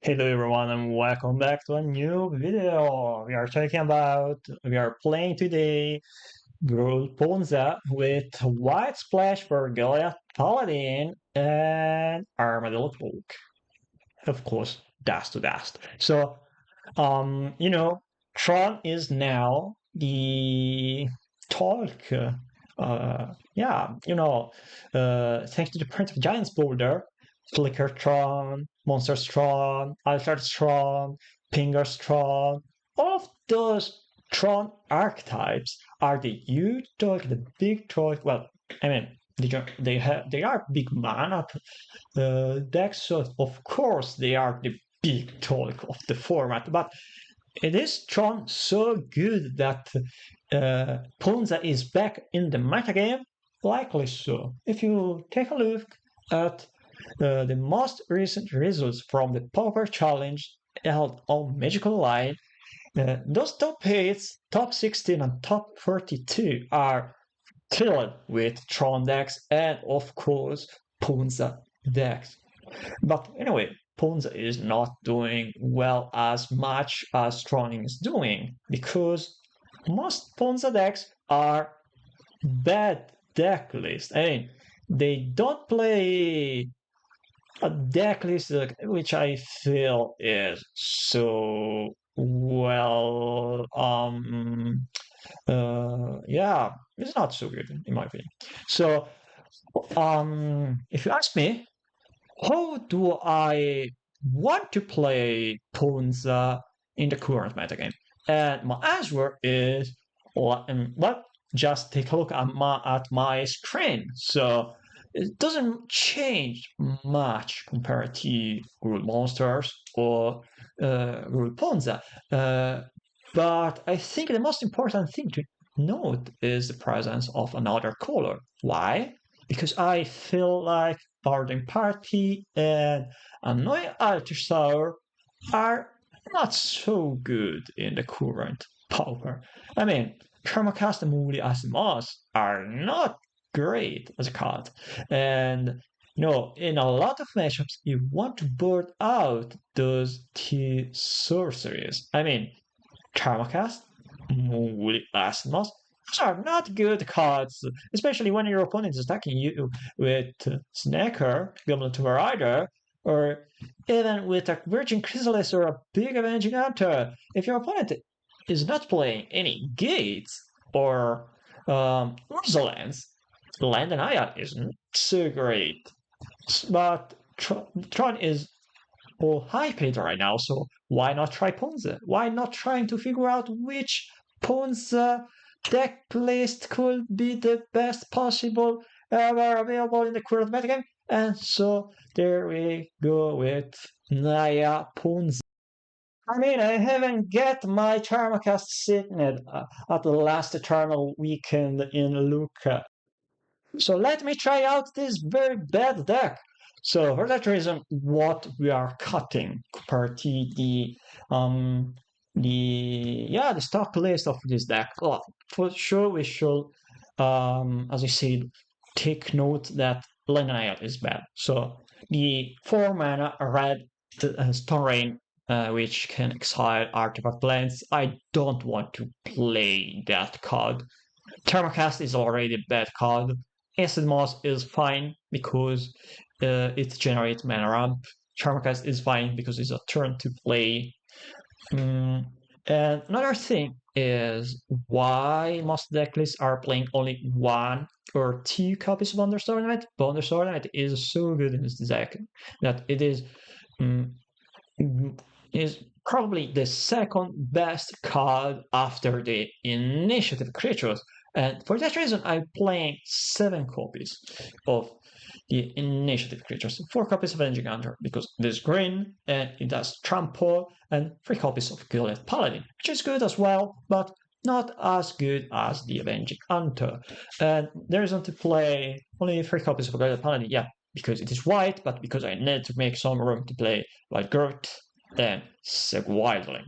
Hello everyone and welcome back to a new video. We are playing today Ponza with White Splash for Goliath Paladin and Armadillo Cloak. Of course, dust to dust. So, Tron is now the talk. Thanks to the Prince of Giants boulder, Flickertron, Monstertron, Altertron, Pingertron, all of those Tron archetypes are the huge talk, the big talk. Well, I mean, they are big mana decks, so of course they are the big talk of the format. But it is Tron so good that Ponza is back in the metagame? Likely so. If you take a look at the most recent results from the Pauper challenge held on Magical Light, those top 8, top 16, and top 32 are filled with Tron decks and, of course, Ponza decks. But anyway, Ponza is not doing well as much as Tron is doing because most Ponza decks are bad deck lists. I mean, they don't play a deck list which I feel is so well yeah, it's not so good in my opinion. So if you ask me, how do I want to play Ponza in the current metagame? And my answer is, well, just take a look at my screen. So it doesn't change much compared to Rule Monsters or Rule Ponza. But I think the most important thing to note is the presence of another color. Why? Because I feel like Garden Party and Naya Altusar are not so good in the current Pauper. I mean, Permacast and Moody as Moss are not great as a card. And in a lot of matchups, you want to burn out those two sorceries. I mean, Permacast, Moody as Moss, those are not good cards, especially when your opponent is attacking you with Snacker, Goblin to Rider, or even with a Virgin Chrysalis or a big Avenging Hunter. If your opponent is not playing any gates or Urzalands, Land and Naya isn't so great. But Tron is all high paid right now, so why not try Ponza? Why not trying to figure out which Ponza deck list could be the best possible ever available in the current metagame? And so there we go with Naya Ponza. I mean, I haven't get my Charmacast Signet at the last Eternal weekend in Lucca. So let me try out this very bad deck. So for that reason, what we are cutting compared to the stock list of this deck. Oh, for sure we should as I said, take note that Naya is bad. So the 4 mana red Stone Rain which can exile artifact lands. I don't want to play that card. Thermocast is already a bad card. Acid Moss is fine because it generates mana ramp. Thermocast is fine because it's a turn to play. And another thing is why most deck lists are playing only 1 or 2 copies of Wonder Ornament. Wonder Ornament is so good in this deck that it is probably the second best card after the initiative creatures. And for that reason, I'm playing 7 copies of the initiative creatures, 4 copies of Avenging Hunter, because it is green and it does trample, and 3 copies of Goliath Paladin, which is good as well, but not as good as the Avenging Hunter. And there isn't to play only 3 copies of Goliath Paladin, yeah, because it is white, but because I need to make some room to play White Gert and Sig Wildling.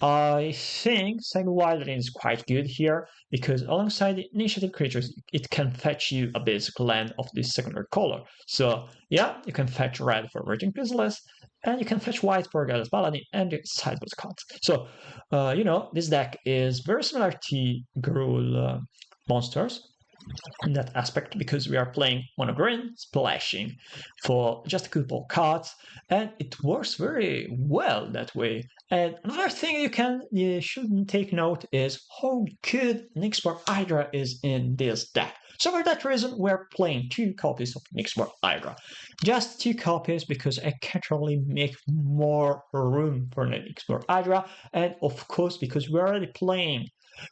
I think Second Wildling is quite good here because alongside the initiative creatures, it can fetch you a basic land of this secondary color. So yeah, you can fetch red for Virgin Chrysalis, and you can fetch white for Gallus Paladin and the sideboard cards. So this deck is very similar to Gruul monsters in that aspect because we are playing mono green splashing for just a couple of cards, and it works very well that way. And another thing you should take note is how good Nyxborg Hydra is in this deck. So for that reason, we're playing 2 copies of Nyxborg Hydra. Just 2 copies because I can't really make more room for Nyxborg Hydra, and of course because we're already playing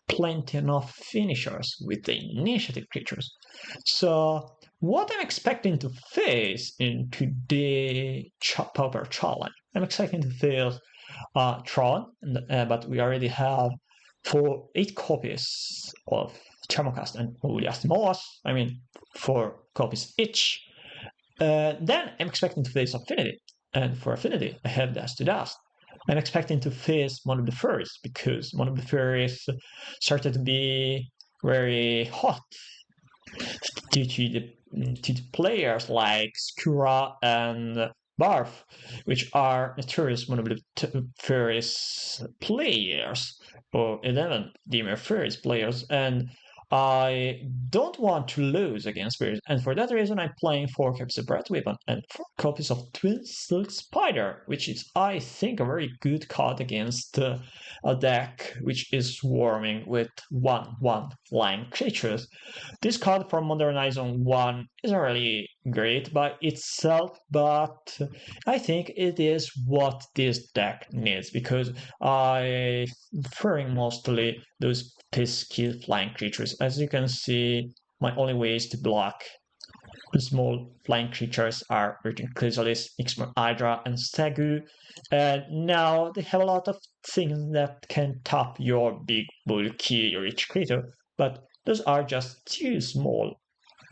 plenty enough finishers with the initiative creatures. So what I'm expecting to face into the Pauper challenge, I'm expecting to face Tron, but we already have 8 copies of Thermocast and Uliastimos, 4 copies each. Then I'm expecting to face Affinity, and for Affinity I have GASTyR. I'm expecting to face one of the Faeries because one of the Faeries started to be very hot due to the players like Skura and Barf, which are notorious one of the Faeries players, or 11 Dimir Faeries players, and I don't want to lose against Faeries, and for that reason I'm playing 4 copies of Breath Weapon and 4 copies of Twin Silk Spider, which is, I think, a very good card against a deck which is swarming with 1/1 flying creatures. This card from Modernize on 1 isn't really great by itself, but I think it is what this deck needs because I preferring mostly those pesky flying creatures. As you can see, my only ways to block the small flying creatures are Virgin Chrysalis, Nyxborg Hydra, and Stegu. And now they have a lot of things that can top your big, bulky, rich creature, but those are just 2 small,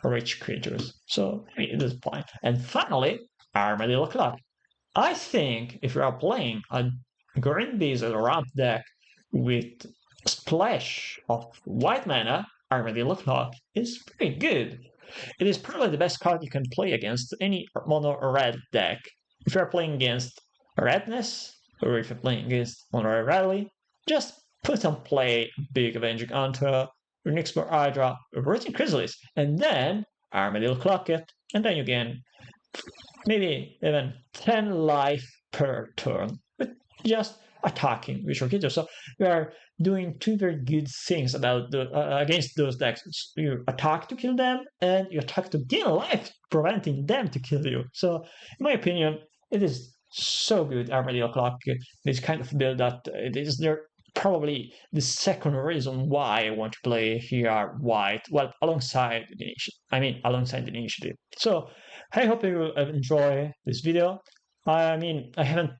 rich creatures. So it is fine. And finally, Armadillo Cloak. I think if you are playing a green-based ramp deck with splash of white mana, Armadillo Cloak is pretty good. It is probably the best card you can play against any mono red deck. If you're playing against redness, or if you're playing against mono rally, just put on play Big Avenging Hunter, Nyxborg Hydra, Virgin Chrysalis, and then Armadillo Cloak it, and then you gain maybe even 10 life per turn with just attacking with your creatures. So we are doing 2 very good things about against those decks. You attack to kill them, and you attack to gain life, preventing them to kill you. So, in my opinion, it is so good, Armadillo Cloak. This kind of build that it is there. Probably the second reason why I want to play here white, well, alongside the initiative. So I hope you will enjoy this video. I haven't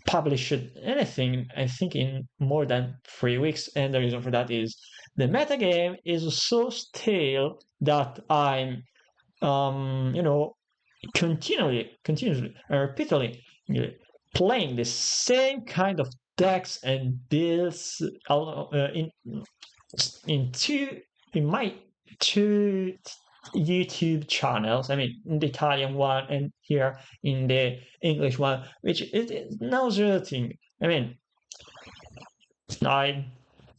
published anything, I think, in more than 3 weeks, and the reason for that is the metagame is so stale that I'm, continuously and repeatedly playing the same kind of decks and builds in my 2 YouTube channels. In the Italian one and here in the English one, which is nauseating. I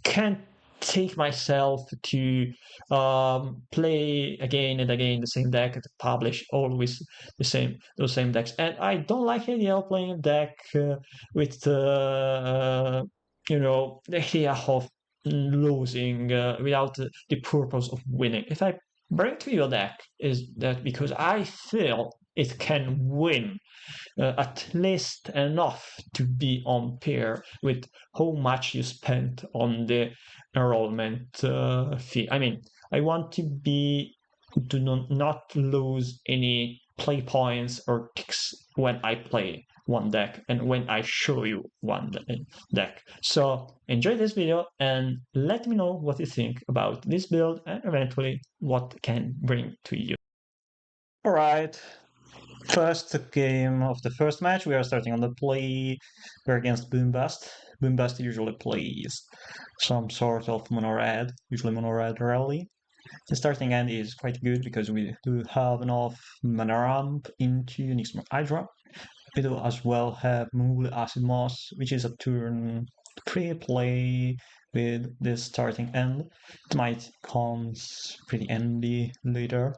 can't take myself to play again and again the same deck, to publish always those same decks, and I don't like the idea of playing a deck with the idea of losing without the purpose of winning. If I bring to you a deck, is that because I feel it can win at least enough to be on pair with how much you spent on the enrollment fee. I want to not lose any play points or ticks when I play one deck and when I show you one deck. So enjoy this video and let me know what you think about this build and eventually what can bring to you. All right. first game of the first match, we are starting on the play. We're against Boombust. Boombust usually plays some sort of mono red, usually mono red rally. The starting end is quite good because we do have enough mana ramp into Nixma Hydra. We do as well have Mool Acid Moss, which is a turn 3 play with this starting end. It might come pretty handy later.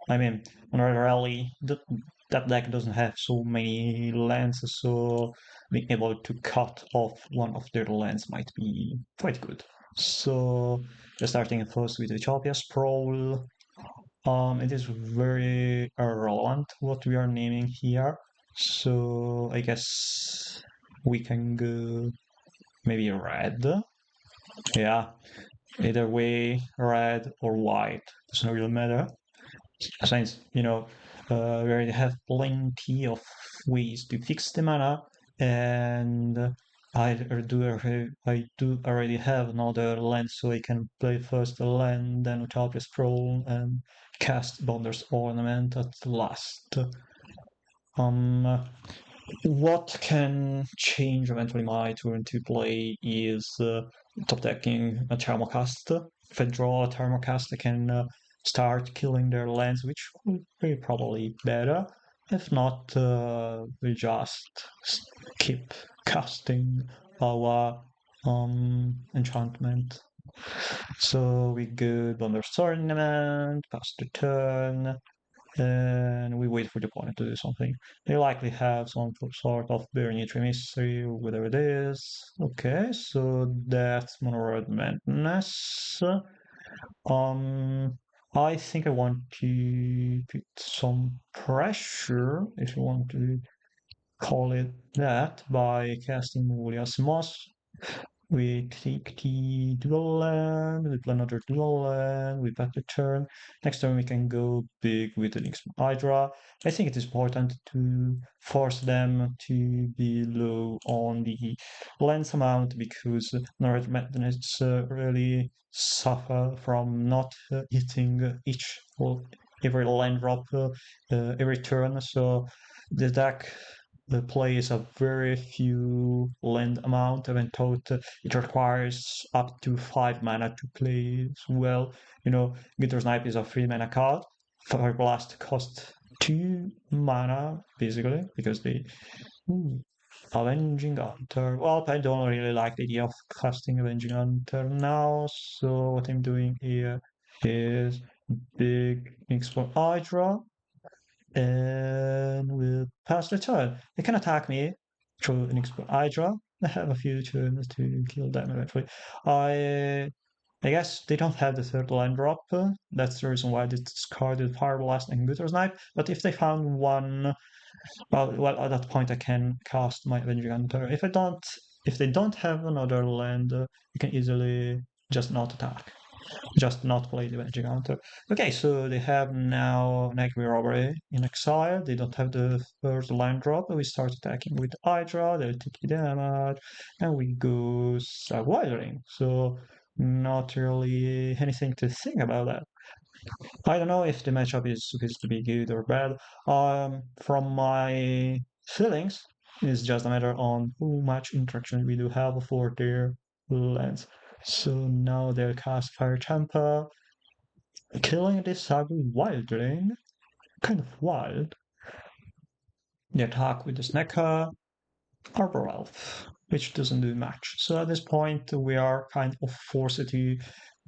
I mean, on a rally, that deck doesn't have so many lands, so being able to cut off one of their lands might be quite good. So, just starting first with Utopia Sprawl. It is very irrelevant what we are naming here. So, I guess we can go maybe red. Yeah, either way, red or white, doesn't really matter. Since we already have plenty of ways to fix the mana, and I do already have another land, so I can play first the land, then Utopia Scroll, and cast Bonder's Ornament at last. Um, what can change eventually my turn to play is top decking a Thermocast. If I draw a Thermocast, I can start killing their lands, which would be probably better. If not, we just keep casting our enchantment. So we go Bonder's Tournament, pass the turn, and we wait for the opponent to do something. They likely have some sort of Bernitre Mystery or whatever it is. Okay, so that's Monorail Madness. Um, I think I want to put some pressure, if you want to call it that, by casting Molia's Moss. We take the dual land, we play another dual land, we back the turn. Next turn we can go big with the next Hydra. I think it is important to force them to be low on the lands amount because North Madness really suffer from not hitting every land drop every turn. So the deck plays a very few land amount. Even though it requires up to 5 mana to play as well. Glitter Snipe is a 3 mana card. Fire Blast costs 2 mana, basically, because they. Avenging Hunter. Well, I don't really like the idea of casting Avenging Hunter now, so what I'm doing here is big Explore Hydra and we'll pass the turn. They can attack me through an Hydra. I have a few turns to kill them eventually. I guess they don't have the third line drop. That's the reason why they discarded Fire Blast and Glitter Snipe. But if they found one, well, at that point I can cast my Avenging Hunter. If they don't have another land, you can easily just not attack, just not play the Avenging Hunter. Okay, so they have now Nagui Robbery in exile. They don't have the first line drop. We start attacking with Hydra, they'll take the damage, and we go Wildering. So not really anything to think about that. I don't know if the matchup is supposed to be good or bad. From my feelings, it's just a matter on how much interaction we do have for their lands. So now they'll cast Fire Champa, killing this ugly wildling. Kind of wild. They attack with the Snekker, Arbor Elf, which doesn't do much. So at this point, we are kind of forced to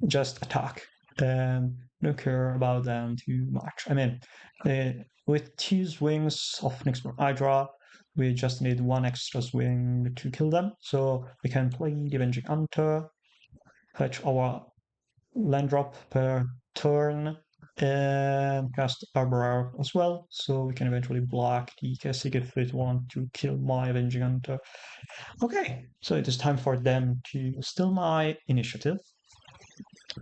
just attack and don't care about them too much. I mean, with 2 swings of Nixmore Hydra, we just need 1 extra swing to kill them. So we can play the Avenging Hunter, fetch our land drop per turn, and cast Arbor as well, so we can eventually block the Kessig if it want to kill my Avenging Hunter. Okay, so it is time for them to steal my initiative,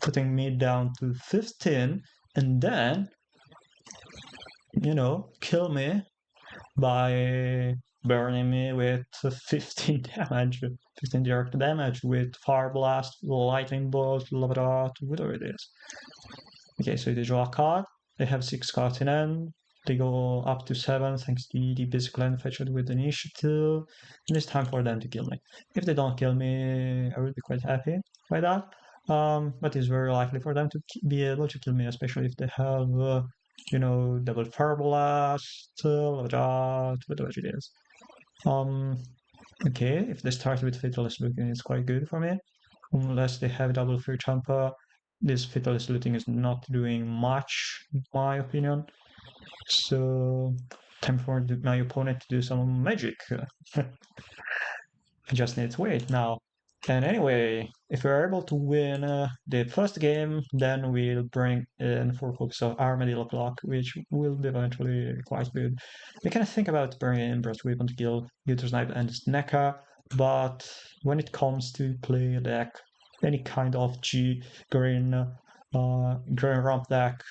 putting me down to 15, and then, kill me by burning me with 15 damage, 15 direct damage with Fire Blast, Lightning Bolt, Lava whatever it is. Okay, so they draw a card. They have 6 cards in hand. they go up to 7 thanks to the basic land fetched with initiative. And it's time for them to kill me. If they don't kill me, I will be quite happy by that. But it's very likely for them to be able to kill me, especially if they have, double fire blast, whatever it is. Okay, if they start with Fatalist Looting, it's quite good for me. Unless they have double free Champa, this Fatalist Looting is not doing much, in my opinion. So, time for my opponent to do some magic. I just need to wait now. And anyway, if we're able to win the first game, then we'll bring in 4 focus of Armadillo Cloak, which will be eventually quite good. We can think about bringing in Breast Weapon to kill Snipe and Neka, but when it comes to play a deck, any kind of green ramp deck,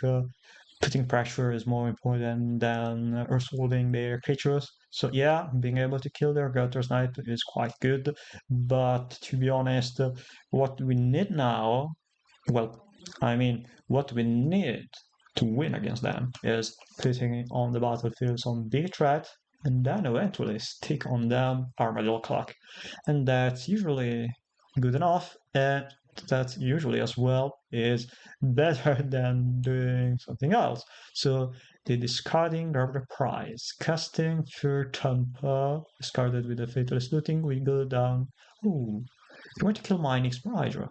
putting pressure is more important than assaulting their creatures. So yeah, being able to kill their Gutter Snipe is quite good, but to be honest, what we need now, what we need to win against them is putting on the battlefield some big threat and then eventually stick on them Armadillo Clock. And that's usually good enough, and that usually as well is better than doing something else. So the discarding grab the prize, casting through Tampa, discarded with the Fatalist Looting, we go down. Ooh, you want to kill my next Hydra.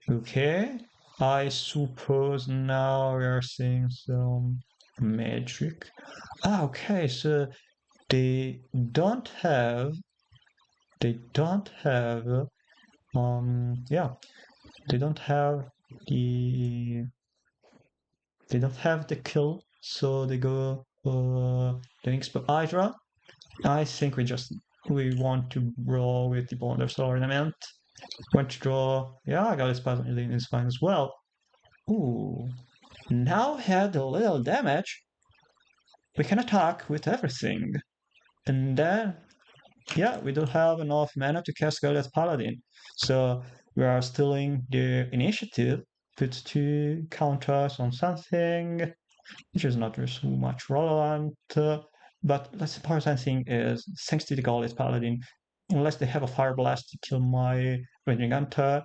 Okay, I suppose now we are seeing some magic. Okay, so they don't have they don't have yeah, they don't have the they don't have the kill, so they go doing Hydra. I think we want to draw with the Bonders Ornament. Want to draw, yeah, I got this Paladin is fine as well. Ooh, now had a little damage. We can attack with everything. And then, yeah, we don't have enough mana to cast Godless Paladin. So we are stealing the initiative, put 2 counters on something, which is not so much relevant. But the important thing is, thanks to the Godless Paladin, unless they have a Fire Blast to kill my Raging Hunter,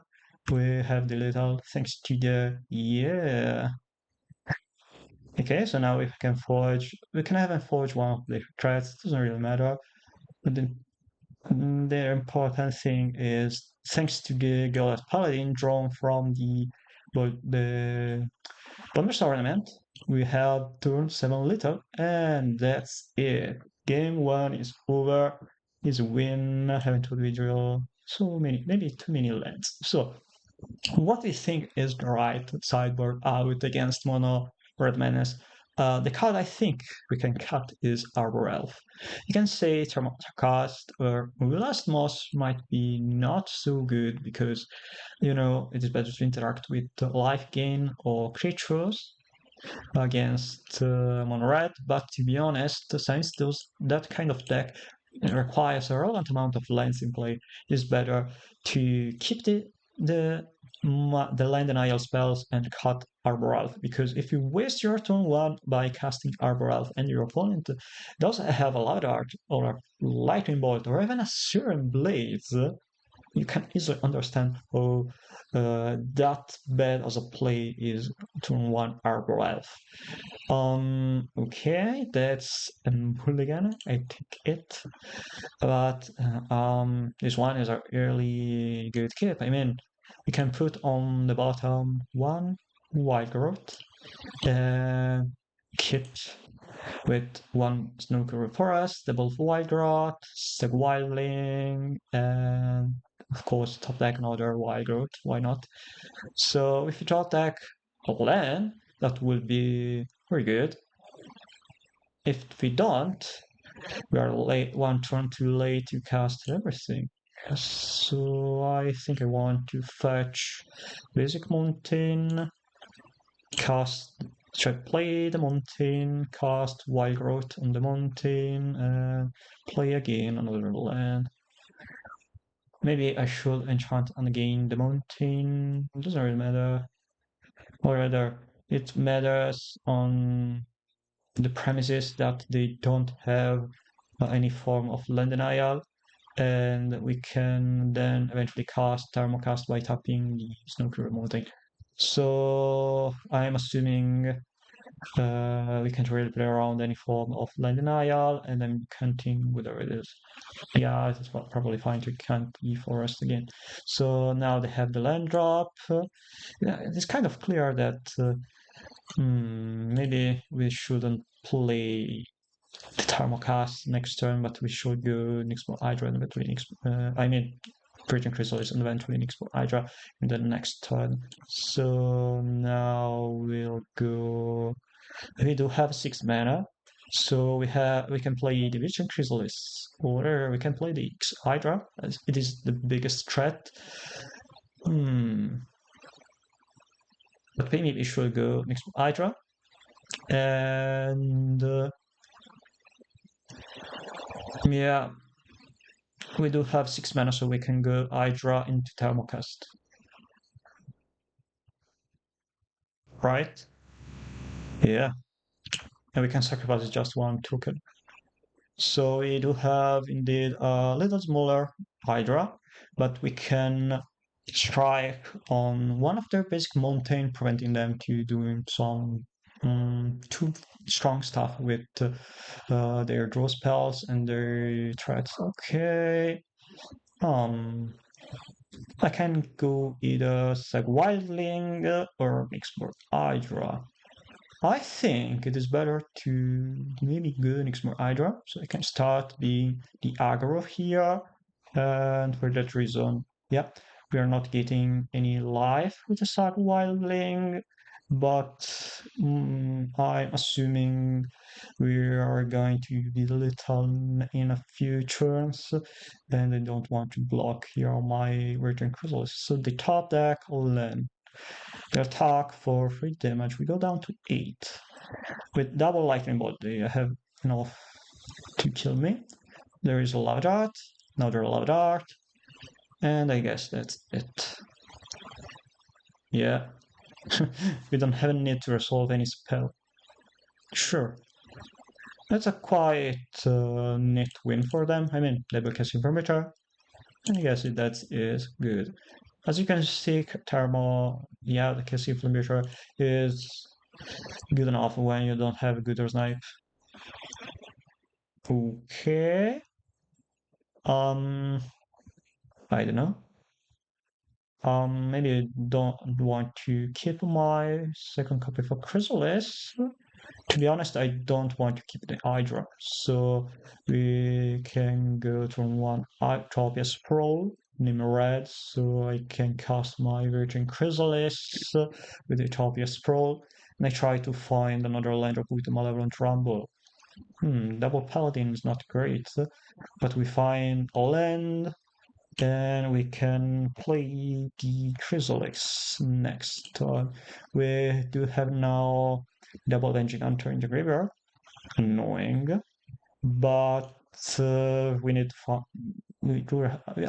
we have the little thanks to the, yeah. Okay, so now we can even forge one of the threats, doesn't really matter. But the important thing is, thanks to the Godless Paladin drawn from the bonus ornament, we have turn 7 little, and that's it. Game 1 is over. Is a win. Having to withdraw so many, maybe too many lands. So, what do you think is the right sideboard out against Mono Red Menace? The card I think we can cut is Arbor Elf. You can say Cost or Last Moss might be not so good because, it is better to interact with life gain or creatures against Mono Red, but to be honest, since that kind of deck requires a relevant amount of lands in play, it's better to keep the land denial spells and cut Arbor Elf, because if you waste your turn 1 by casting Arbor Elf and your opponent does have a Loud Art or a Lightning Bolt or even a Serum Blades, you can easily understand how that bad as a play is turn 1 Arbor Elf. Okay, that's a mulligan, I take it. But this one is a really good keep. I mean, we can put on the bottom 1 Wild Growth, keep with 1 Snooker Forest, double Wild Growth, Stag Wildling, and of course top deck another Wild Growth, why not? So if you top deck a land, that will be very good. If we don't, we are late 1 turn too late to cast everything. So I think I want to fetch Basic Mountain, play the mountain, cast Wild Growth on the mountain, and play again another land. Maybe I should enchant again the mountain, it doesn't really matter. Or rather, it matters on the premises that they don't have any form of land denial, and we can then eventually cast Thermocast by tapping the Snowcrew Mountain. So I'm assuming we can't really play around any form of land denial, and I'm counting whether it is. Yeah, it's probably fine to count E Forest again. So now they have the land drop. Yeah, it's kind of clear that maybe we shouldn't play the Thermocast next turn, but we should go Nixmo Hydra and eventually I mean, Virgin Chrysalis and eventually Nixmo Hydra in the next turn. So now we'll go. We do have 6 mana, so we can play the Virgin Chrysalis, or we can play the X Hydra, as it is the biggest threat. But maybe we should go Nixmo Hydra, and yeah, we do have 6 mana, so we can go Hydra into Thermocast. Right? Yeah. And we can sacrifice just 1 token. So we do have indeed a little smaller Hydra, but we can strike on one of their basic mountain, preventing them to doing some too strong stuff with their draw spells and their threats. Okay. I can go either Sag Wildling or Mixmore Hydra. I think it is better to maybe go Mixmore Hydra, so I can start being the aggro here. And for that reason, yeah, we are not getting any life with the Sag Wildling, but I'm assuming we are going to be little in a few turns, and I don't want to block here my Return Chrysalis. So the top deck Len. The attack for 3 damage, we go down to 8. With double lightning bolt, they have enough to kill me. There is a lava dart, another lava dart, and I guess that's it. Yeah. We don't have a need to resolve any spell. Sure. That's a quite neat win for them. I mean, double casting perimeter. I guess that is good. As you can see, yeah, the casting perimeter is good enough when you don't have a good snipe. Okay. I don't know. Maybe I don't want to keep my second copy for Chrysalis. To be honest, I don't want to keep the Hydra. So we can go to one Utopia Sprawl, name red, so I can cast my Virgin Chrysalis with Utopia Sprawl. And I try to find another land drop with the Malevolent Rumble. Double Paladin is not great, but we find a land, and we can play the Chrysalis next turn. We do have now Double Avenging Hunter in the graveyard, annoying, but we need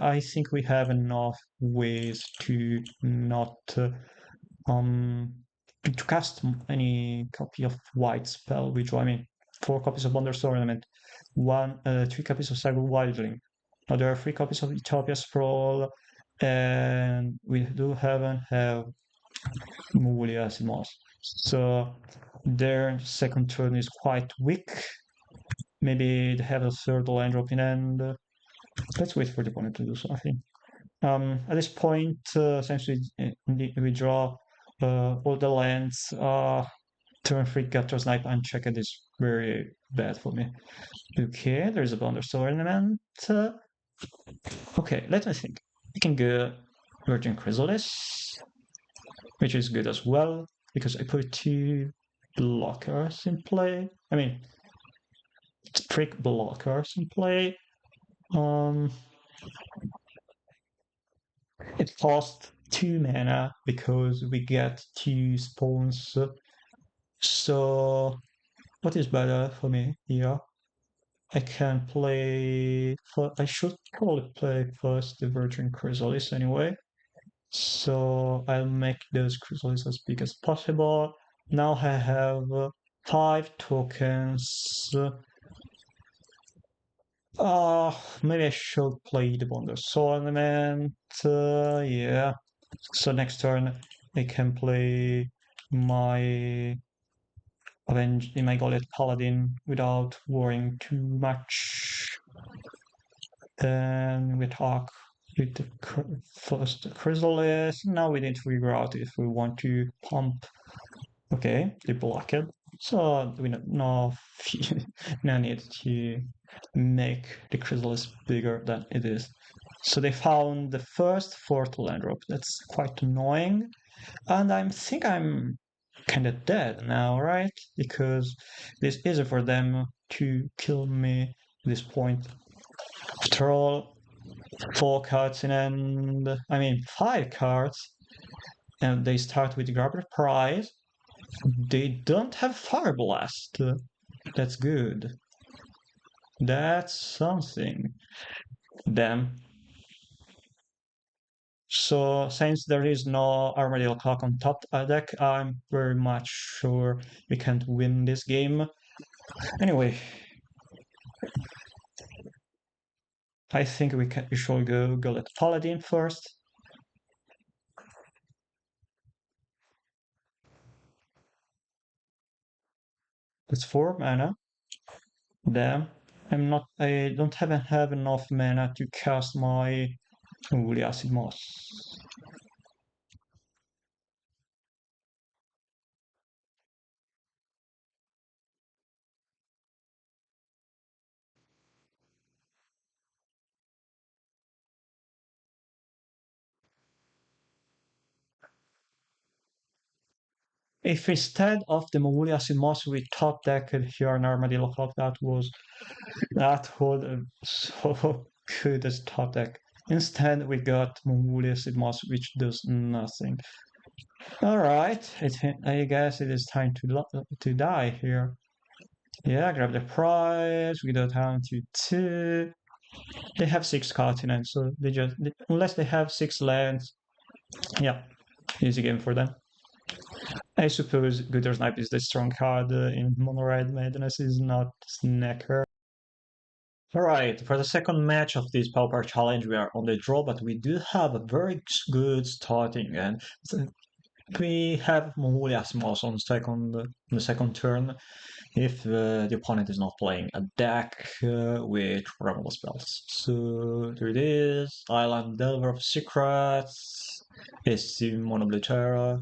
I think we have enough ways to not to cast any copy of white spell, which I mean 4 copies of Wonder Ornament, 3 copies of Cyber Wildling. Now there are 3 copies of Utopia Sprawl, and we do haven't have Mulia Simos. So their second turn is quite weak. Maybe they have a third land drop in end. Let's wait for the opponent to do something. At this point, since we draw all the lands, turn 3 Gutter Snipe Unchecked is very bad for me. Okay, there's a Bonder Ornament. Okay, let me think. We can go Virgin Chrysalis, which is good as well, because I put 2 blockers in play. I mean, trick blockers in play. It costs 2 mana because we get 2 spawns. So, what is better for me here? I can play. I should probably play first the Virgin Chrysalis anyway. So I'll make those Chrysalis as big as possible. now I have 5 tokens. Maybe I should play the Wonder Ornament. Yeah. So next turn I can play my my Goliath Paladin without worrying too much. Then we talk with the first Chrysalis. Now we need to figure out if we want to pump. Okay, they block it. So we no, no need to make the Chrysalis bigger than it is. So they found the first fourth land drop. That's quite annoying. And I think I'm kind of dead now, right? Because it's easy for them to kill me at this point. After all, 4 cards in end, I mean 5 cards, and they start with Grab the Prize. They don't have Fire Blast. That's good. That's something. Damn. So since there is no Armadillo Cloak on top deck, I'm very much sure we can't win this game. Anyway, I think we should go let Paladin first. That's 4 mana. Damn. I don't have enough mana to cast my Woolly Acid Moss. If instead of the Woolly Acid Moss we top decked here an Armadillo Cloak, that would so good as top deck. Instead we got Woolly Acid Moss, which does nothing. Alright, I guess it is time to die here. Yeah, grab the prize. We don't have to two. They have 6 continents, so unless they have 6 lands, yeah, easy game for them. I suppose Guttersnipe is the strong card in Mono Red Madness, is not Snacker. Alright, for the second match of this Pauper challenge, we are on the draw, but we do have a very good starting, and we have Mongolia Mouse on the second turn if the opponent is not playing a deck with removal spells. So there it is, Island Delver of Secrets, it's the Mono Blue Terra,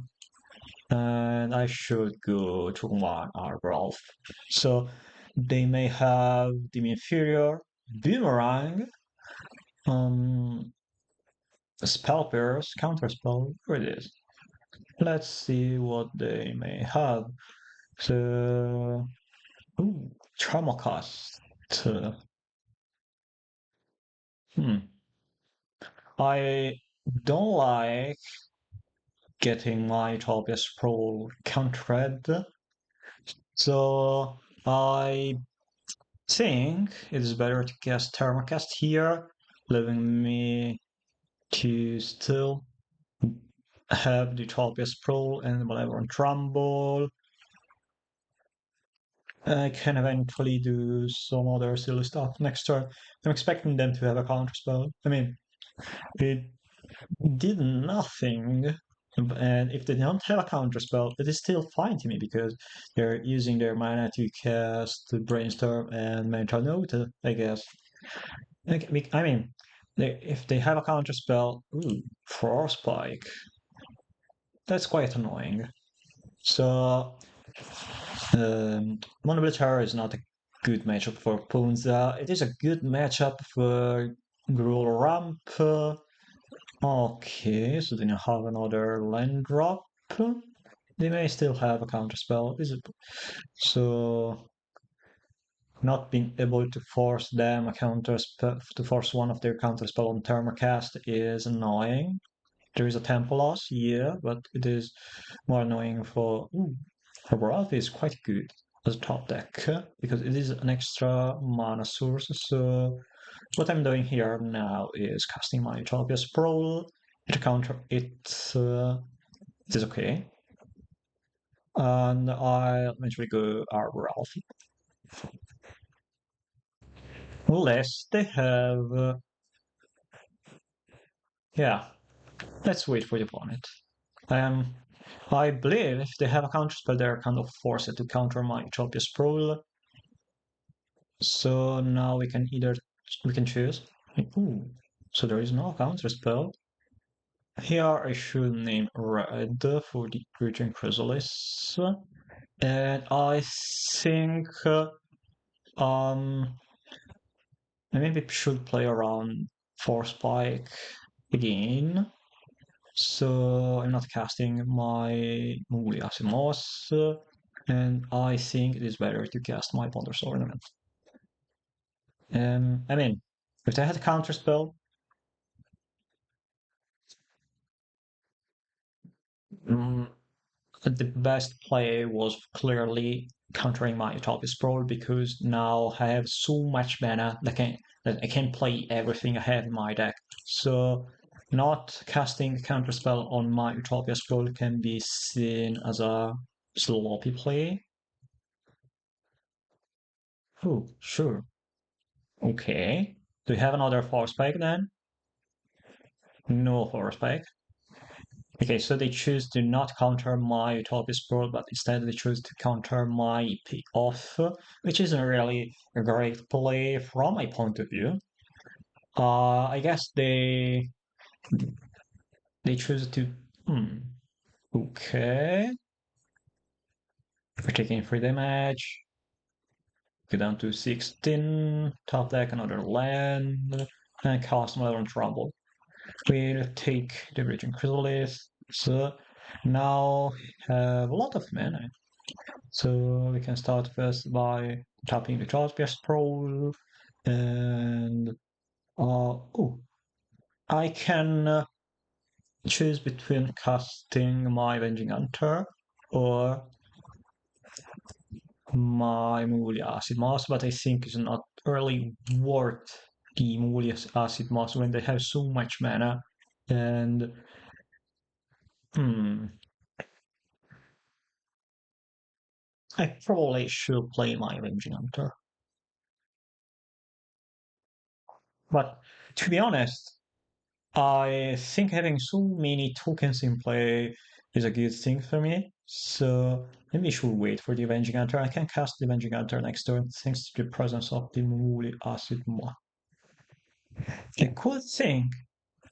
and I should go to one Arbroath. So they may have the inferior Boomerang, spell pairs, counter spell, here it is. Let's see what they may have. So, ooh, trauma cost. Hmm. I don't like getting my Utopia Sprawl countered, so I think it is better to cast Thermocast here, leaving me to still have the Utopia Sprawl and whatever on Trumbull. I can eventually do some other silly stuff next turn. I'm expecting them to have a counterspell. I mean, it did nothing, and if they don't have a counterspell, it is still fine to me because they're using their mana to cast Brainstorm and Mental Note, I guess. I mean, if they have a counterspell, ooh, Frostbite. That's quite annoying. So, Mono Terror is not a good matchup for Ponza. It is a good matchup for Gruul Ramp. Okay, so then you have another land drop. They may still have a counterspell, is it? So not being able to force them a counterspell to force one of their counterspell on Thermocast is annoying. There is a tempo loss, yeah, but it is more annoying for Ralph is quite good as a top deck because it is an extra mana source. So what I'm doing here now is casting my Utopia Sprawl to counter it. It is okay. And I'll eventually go Arbor. Unless they have. Yeah, let's wait for the opponent. Um, I believe if they have a counter spell, they're kind of forced to counter my Utopia Sprawl. So now we can choose. Ooh, so there is no counter spell. Here I should name red for the Creature Chrysalis. And I think um I maybe should play around Force Spike again. So I'm not casting my Muliasimos, and I think it is better to cast my Ponder's Ornament. I mean, if they had a counter spell, mm, the best play was clearly countering my Utopia Sprawl because now I have so much mana that I can play everything I have in my deck. So not casting a counter spell on my Utopia Sprawl can be seen as a sloppy play. Oh, sure. Okay. Do you have another force spike then? No force spike. Okay, so they choose to not counter my Utopia Sprawl, but instead they choose to counter my pick off, which isn't really a great play from my point of view. I guess they choose to. Hmm. Okay. We're taking 3 damage. Go down to 16. Top deck another land. And cast Modern Trouble. We'll take the Raging Chrysalis. So now have a lot of mana. So we can start first by tapping the Jaspia Scroll, and oh, I can choose between casting my Avenging Hunter or my Mulia Acid Moss, but I think it's not really worth the Mulia Acid Moss when they have so much mana. And hmm, I probably should play my Avenging Hunter. But to be honest, I think having so many tokens in play is a good thing for me. So maybe I should wait for the Avenging Hunter. I can cast the Avenging Hunter next turn thanks to the presence of the Moody Acid Moth. The cool thing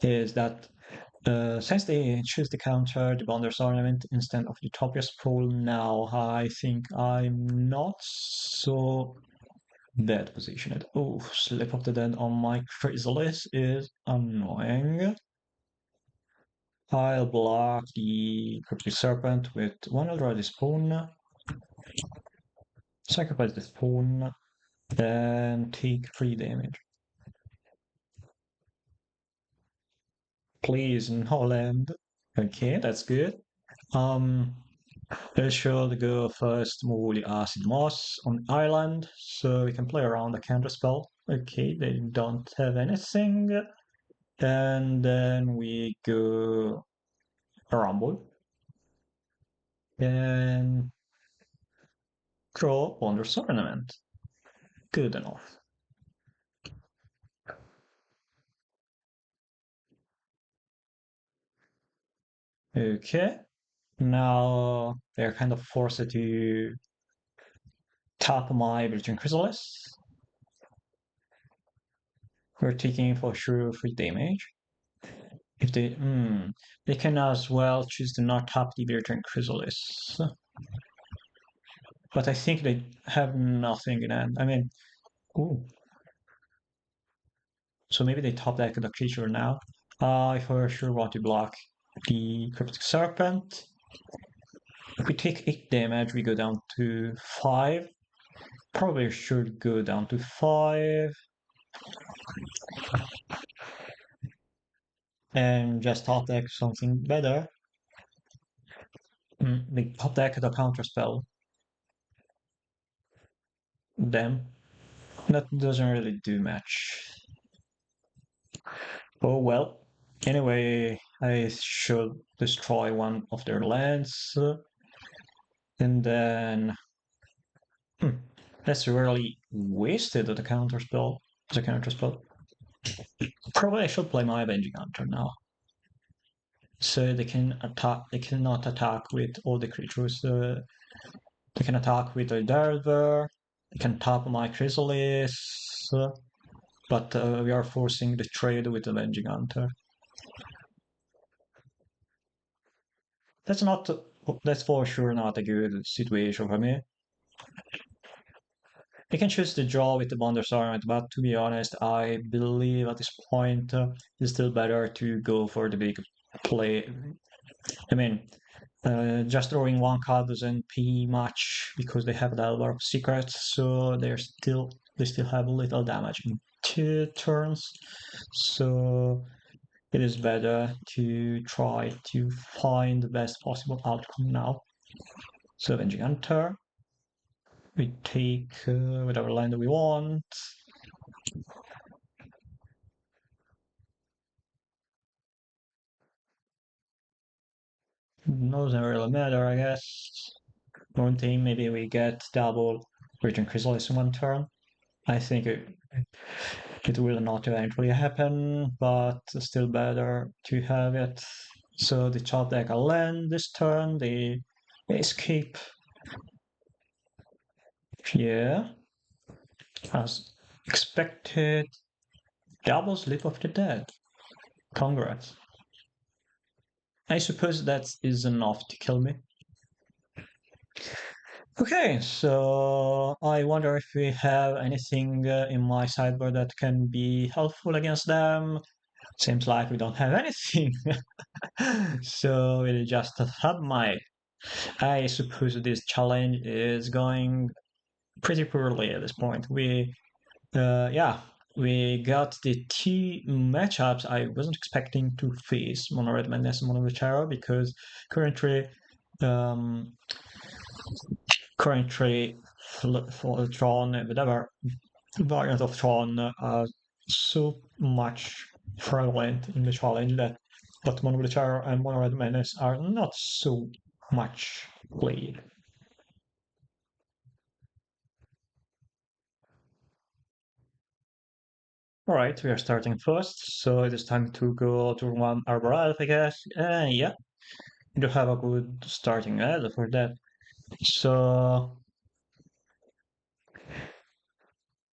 is that since they choose to counter the Bonder's Ornament instead of Utopia Sprawl, now I think I'm not so bad positioned. Oh, Slip of the Dead on my Chrysalis is annoying. I'll block the Cryptic Serpent with one Eldrazi Spoon, sacrifice the Spoon, then take 3 damage. Please, no land. Okay, that's good. I should go first move the Acid Moss on Island, so we can play around the counter spell. Okay, they don't have anything. And then we go Rumble. And draw Wondrous Ornament. Good enough. Okay. Now they're kind of forced to tap my Virgin Chrysalis. We're taking for sure 3 damage. If they can as well choose to not tap the Virgin Chrysalis. But I think they have nothing in hand. I mean, ooh. So maybe they top deck the creature now. I for sure want to block the Cryptic Serpent. If we take 8 damage, we go down to 5. Probably should go down to 5. And just top deck something better. They top deck the counter spell. Them. That doesn't really do much. Oh well. Anyway, I should destroy one of their lands. And then that's really wasted the counter spell. The counter spell. Probably I should play my Avenging Hunter now. So they can attack. They cannot attack with all the creatures. They can attack with a Delver. They can tap my Chrysalis. But we are forcing the trade with Avenging Hunter. That's not. That's for sure not a good situation for me. You can choose to draw with the Bonders Armament, but to be honest, I believe at this point it's still better to go for the big play. I mean, just drawing one card doesn't pay much because they have that lot of secrets, so they still have little damage in 2 turns. So it is better to try to find the best possible outcome now. So Avenging Hunter, we take whatever land we want. Doesn't really matter, I guess. One team, maybe we get double Raging Chrysalis in 1 turn. I think it will not eventually happen, but still better to have it. So the top deck will land this turn, they escape. Yeah, as expected, double Slip of the Dead. Congrats. I suppose that is enough to kill me. Okay, so I wonder if we have anything in my sideboard that can be helpful against them. Seems like we don't have anything. So we'll just have my. I suppose this challenge is going pretty poorly at this point. Yeah, we got the 2 matchups. I wasn't expecting to face Mono Red Madness and Mono Blue Terror because currently, um, currently, for Tron, whatever variant of Tron are so much prevalent in the challenge that but Mono Blue Terror and Mono Red Madness are not so much played. Alright, we are starting first, so it is time to go to one Arbor Elf, I guess. Yeah, you do have a good starting elf for that. So,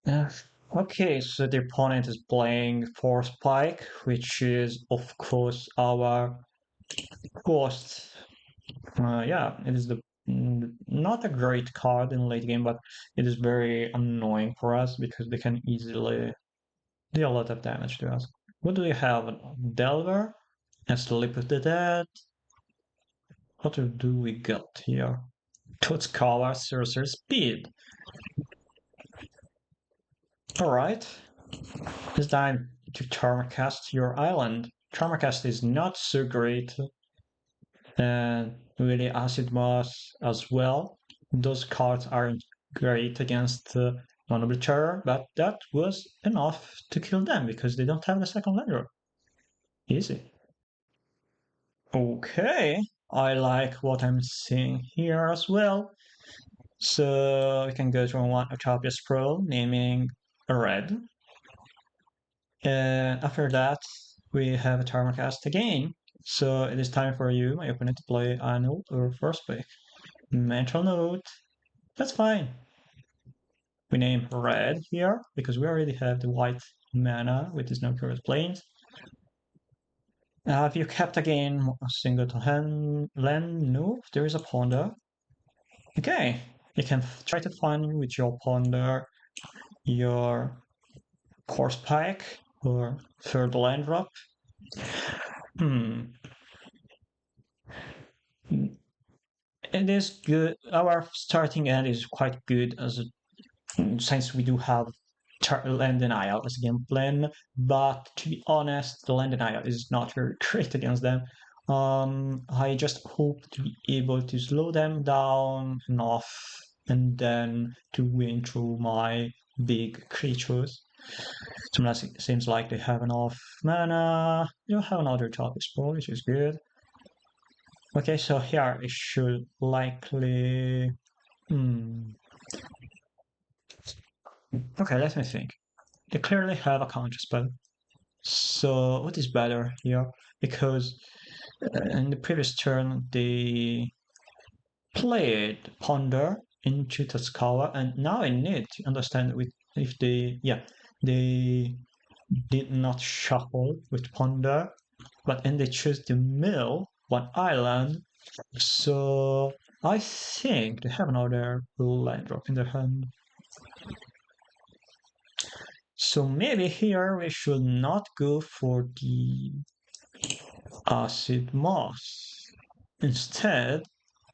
uh, okay, so the opponent is playing Force Pike, which is, of course, our ghost. Yeah, it is not a great card in late game, but it is very annoying for us because they can easily deal a lot of damage to us. What do we have? Delver and Sleep of the Dead. What do we got here? Tooth Cover, Sorcerer Speed. Alright. It's time to Charmcast your island. Charmcast is not so great. And really Acid Moss as well. Those cards aren't great against Honorable Terror, but that was enough to kill them because they don't have the second land. Easy. Okay, I like what I'm seeing here as well. So we can go to one Utopia Scroll, naming a red. And after that, we have a Tarmacast again. So it is time for you, my opponent, to play Annual or First Pick. Mental note, that's fine. We name red here because we already have the white mana with this no curious planes. Have you kept again a single to hand land? No, there is a ponder. Okay, you can try to find with your ponder your course pike or third land drop. Hmm. It is good. Our starting end is quite good as since we do have land denial as a game plan. But to be honest, the land denial is not very great against them. I just hope to be able to slow them down enough and then to win through my big creatures. Seems like they have enough mana. You have another top explore, which is good. Okay, so here it should likely. Hmm. Okay, let me think. They clearly have a counter spell. So what is better here? Because in the previous turn they played Ponder into Tuscala, and now I need to understand with if they did not shuffle with Ponder, but then they choose to mill one island. So I think they have another land drop in their hand. So maybe here we should not go for the acid moss. Instead,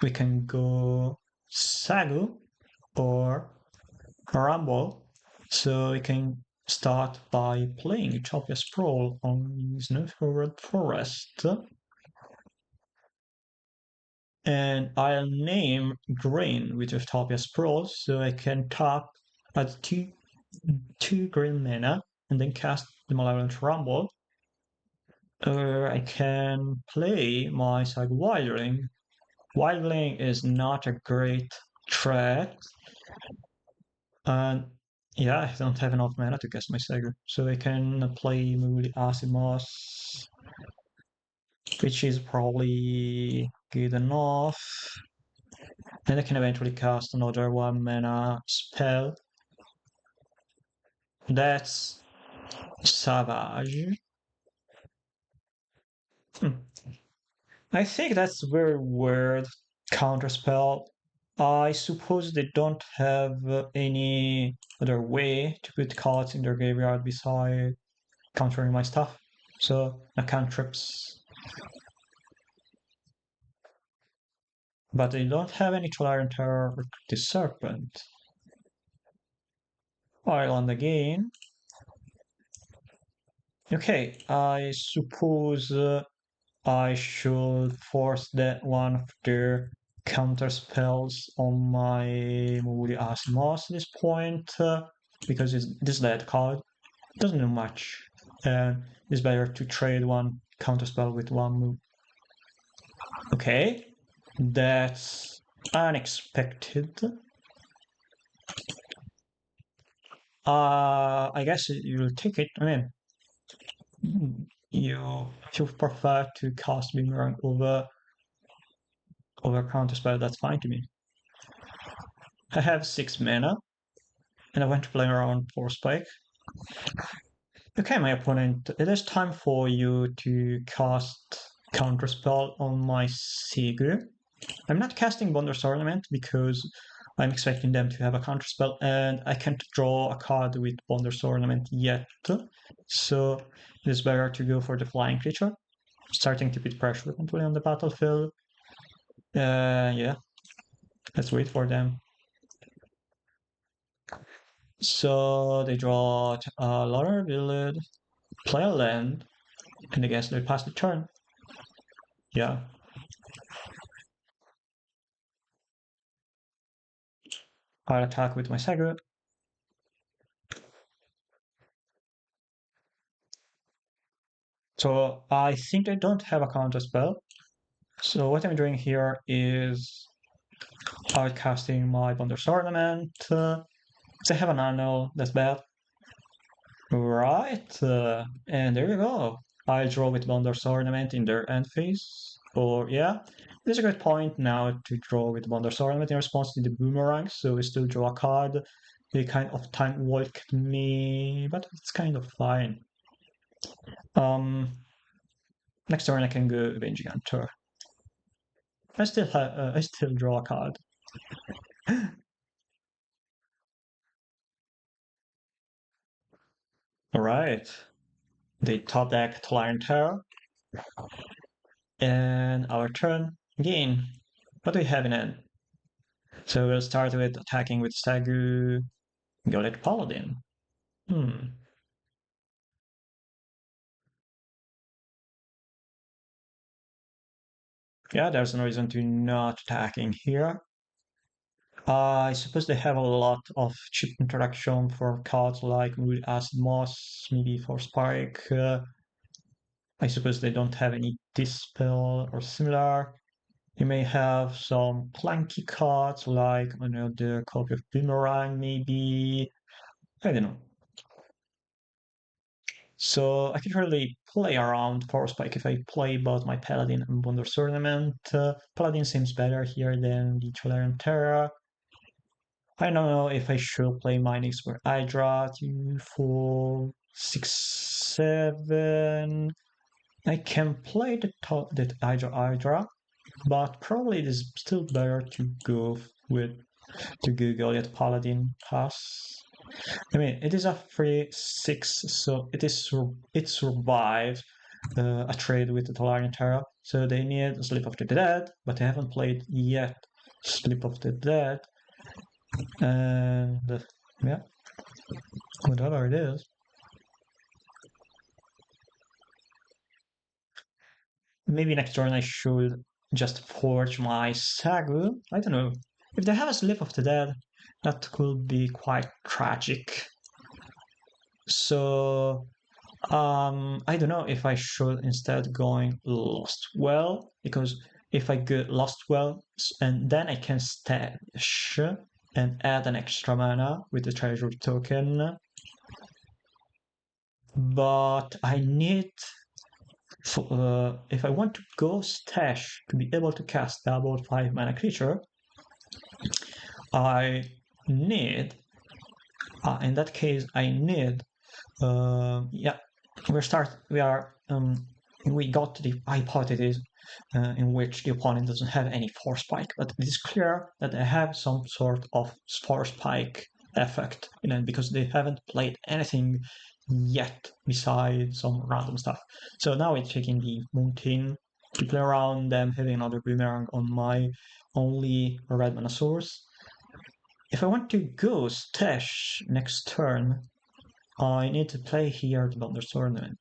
we can go Sagu or Rumble. So we can start by playing Utopia Sprawl on Snowforward Forest. And I'll name green with Utopia Sprawl so I can tap at two green mana and then cast the Malevolent Rumble. Or I can play my Sag Wildling. Wildling is not a great threat, and yeah, I don't have enough mana to cast my Saga, so I can play maybe Asimos, which is probably good enough. And I can eventually cast another 1 mana spell. That's Savage. Hmm. I think that's very weird counterspell. I suppose they don't have any other way to put cards in their graveyard beside countering my stuff. So, no cantrips. But they don't have any Tolarian Terror or the Serpent. Island again. Okay, I suppose I should force that one of their counter spells on my Moody Asimos at this point because it's this dead card doesn't do much. And it's better to trade one counter spell with one move. Okay, that's unexpected. I guess you'll take it. I mean, if you prefer to cast Boomerang over counter spell, that's fine to me. I have 6 mana, and I want to play around 4 Spike. Okay, my opponent, it is time for you to cast Counterspell on my Sigur. I'm not casting Bonder's Ornament because I'm expecting them to have a Counterspell, and I can't draw a card with Bonder's Ornament yet. So it is better to go for the Flying Creature, starting to put pressure eventually on the battlefield. Yeah, let's wait for them. So they draw a Lauder Village, play a land, and I guess they pass the turn. Yeah. I'll attack with my Saga. So I think I don't have a counter spell. So what I'm doing here is outcasting my Bonder's Ornament. I have an Annual, that's bad. Right, and there you go. I'll draw with Bonder's Ornament in their end phase. Or yeah, there's a good point now to draw with Bonder's Ornament in response to the Boomerang, so we still draw a card. They kind of time walked me, but it's kind of fine. Next turn I can go Avenging Hunter. I still draw a card. All right. They top deck Lion Terror, and our turn again. What do we have in end? So we'll start with attacking with Stagu, Golek Paladin. Hmm. Yeah, there's no reason to not attacking here. I suppose they have a lot of cheap interaction for cards like Mood Acid Moss, maybe for Spike. I suppose they don't have any Dispel or similar. You may have some clunky cards like the copy of Boomerang, maybe. I don't know. So I can really play around Force Spike if I play both my Paladin and Wonder Tournament. Paladin seems better here than the Tolarian Terra. I don't know if I should play Mining for Hydra 2, 4, 6, 7. I can play the Hydra, but probably it is still better to go with to Google yet Paladin Pass. I mean, it is a free 6, so it survives a trade with the Tolarian Terra. So they need Slip of the Dead, but they haven't played yet Slip of the Dead. And yeah, whatever it is. Maybe next turn I should just forge my Sagu. I don't know. If they have a Slip of the Dead, that could be quite tragic. So I don't know if I should instead going Lost Well, because if I go Lost Well and then I can stash and add an extra mana with the treasure token, but I need if I want to go stash to be able to cast double 5 mana creature, I need in that case I need yeah, we got to the hypothesis in which the opponent doesn't have any force spike, but it is clear that they have some sort of force spike effect in it because they haven't played anything yet besides some random stuff. So now it's taking the mountain to play around them having another boomerang on my only red mana source. If I want to go stash next turn, I need to play here the Bonder Tournament,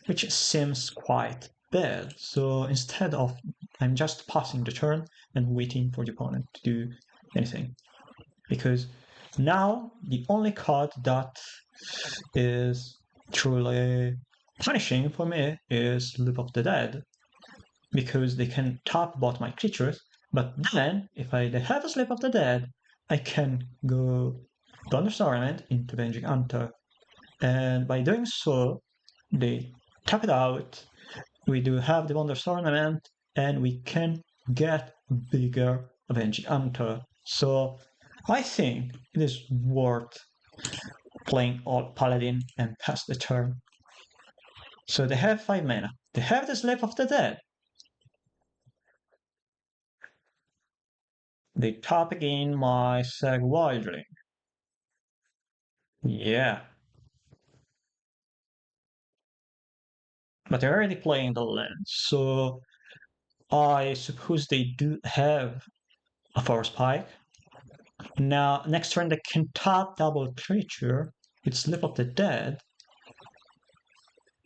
which seems quite bad. So instead of, I'm just passing the turn and waiting for the opponent to do anything. Because now the only card that is truly punishing for me is Loop of the Dead, because they can tap both my creatures, but then if they have a Slip of the Dead, I can go Thunder Tournament into Avenging Hunter. And by doing so, they tap it out. We do have the Wonder Tournament, and we can get bigger Avenging Hunter. So I think it is worth playing all Paladin and pass the turn. So they have 5 mana. They have the Slip of the Dead. They tap again my Sag Wildling. Yeah. But they're already playing the land, so I suppose they do have a Force Pike. Now, next turn they can tap double creature with Slip of the Dead.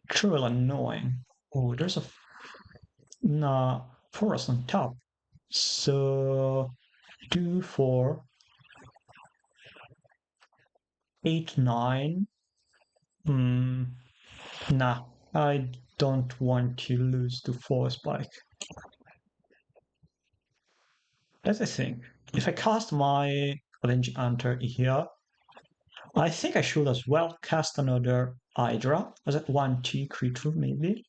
Truly annoying. Oh, there's a forest on top. So 2, 4, 8, 9. Hmm. Nah, I don't want to lose to Force Spike. That's the thing. If I cast my Avenging Hunter here, I think I should as well cast another Hydra as a 1/2 creature, maybe.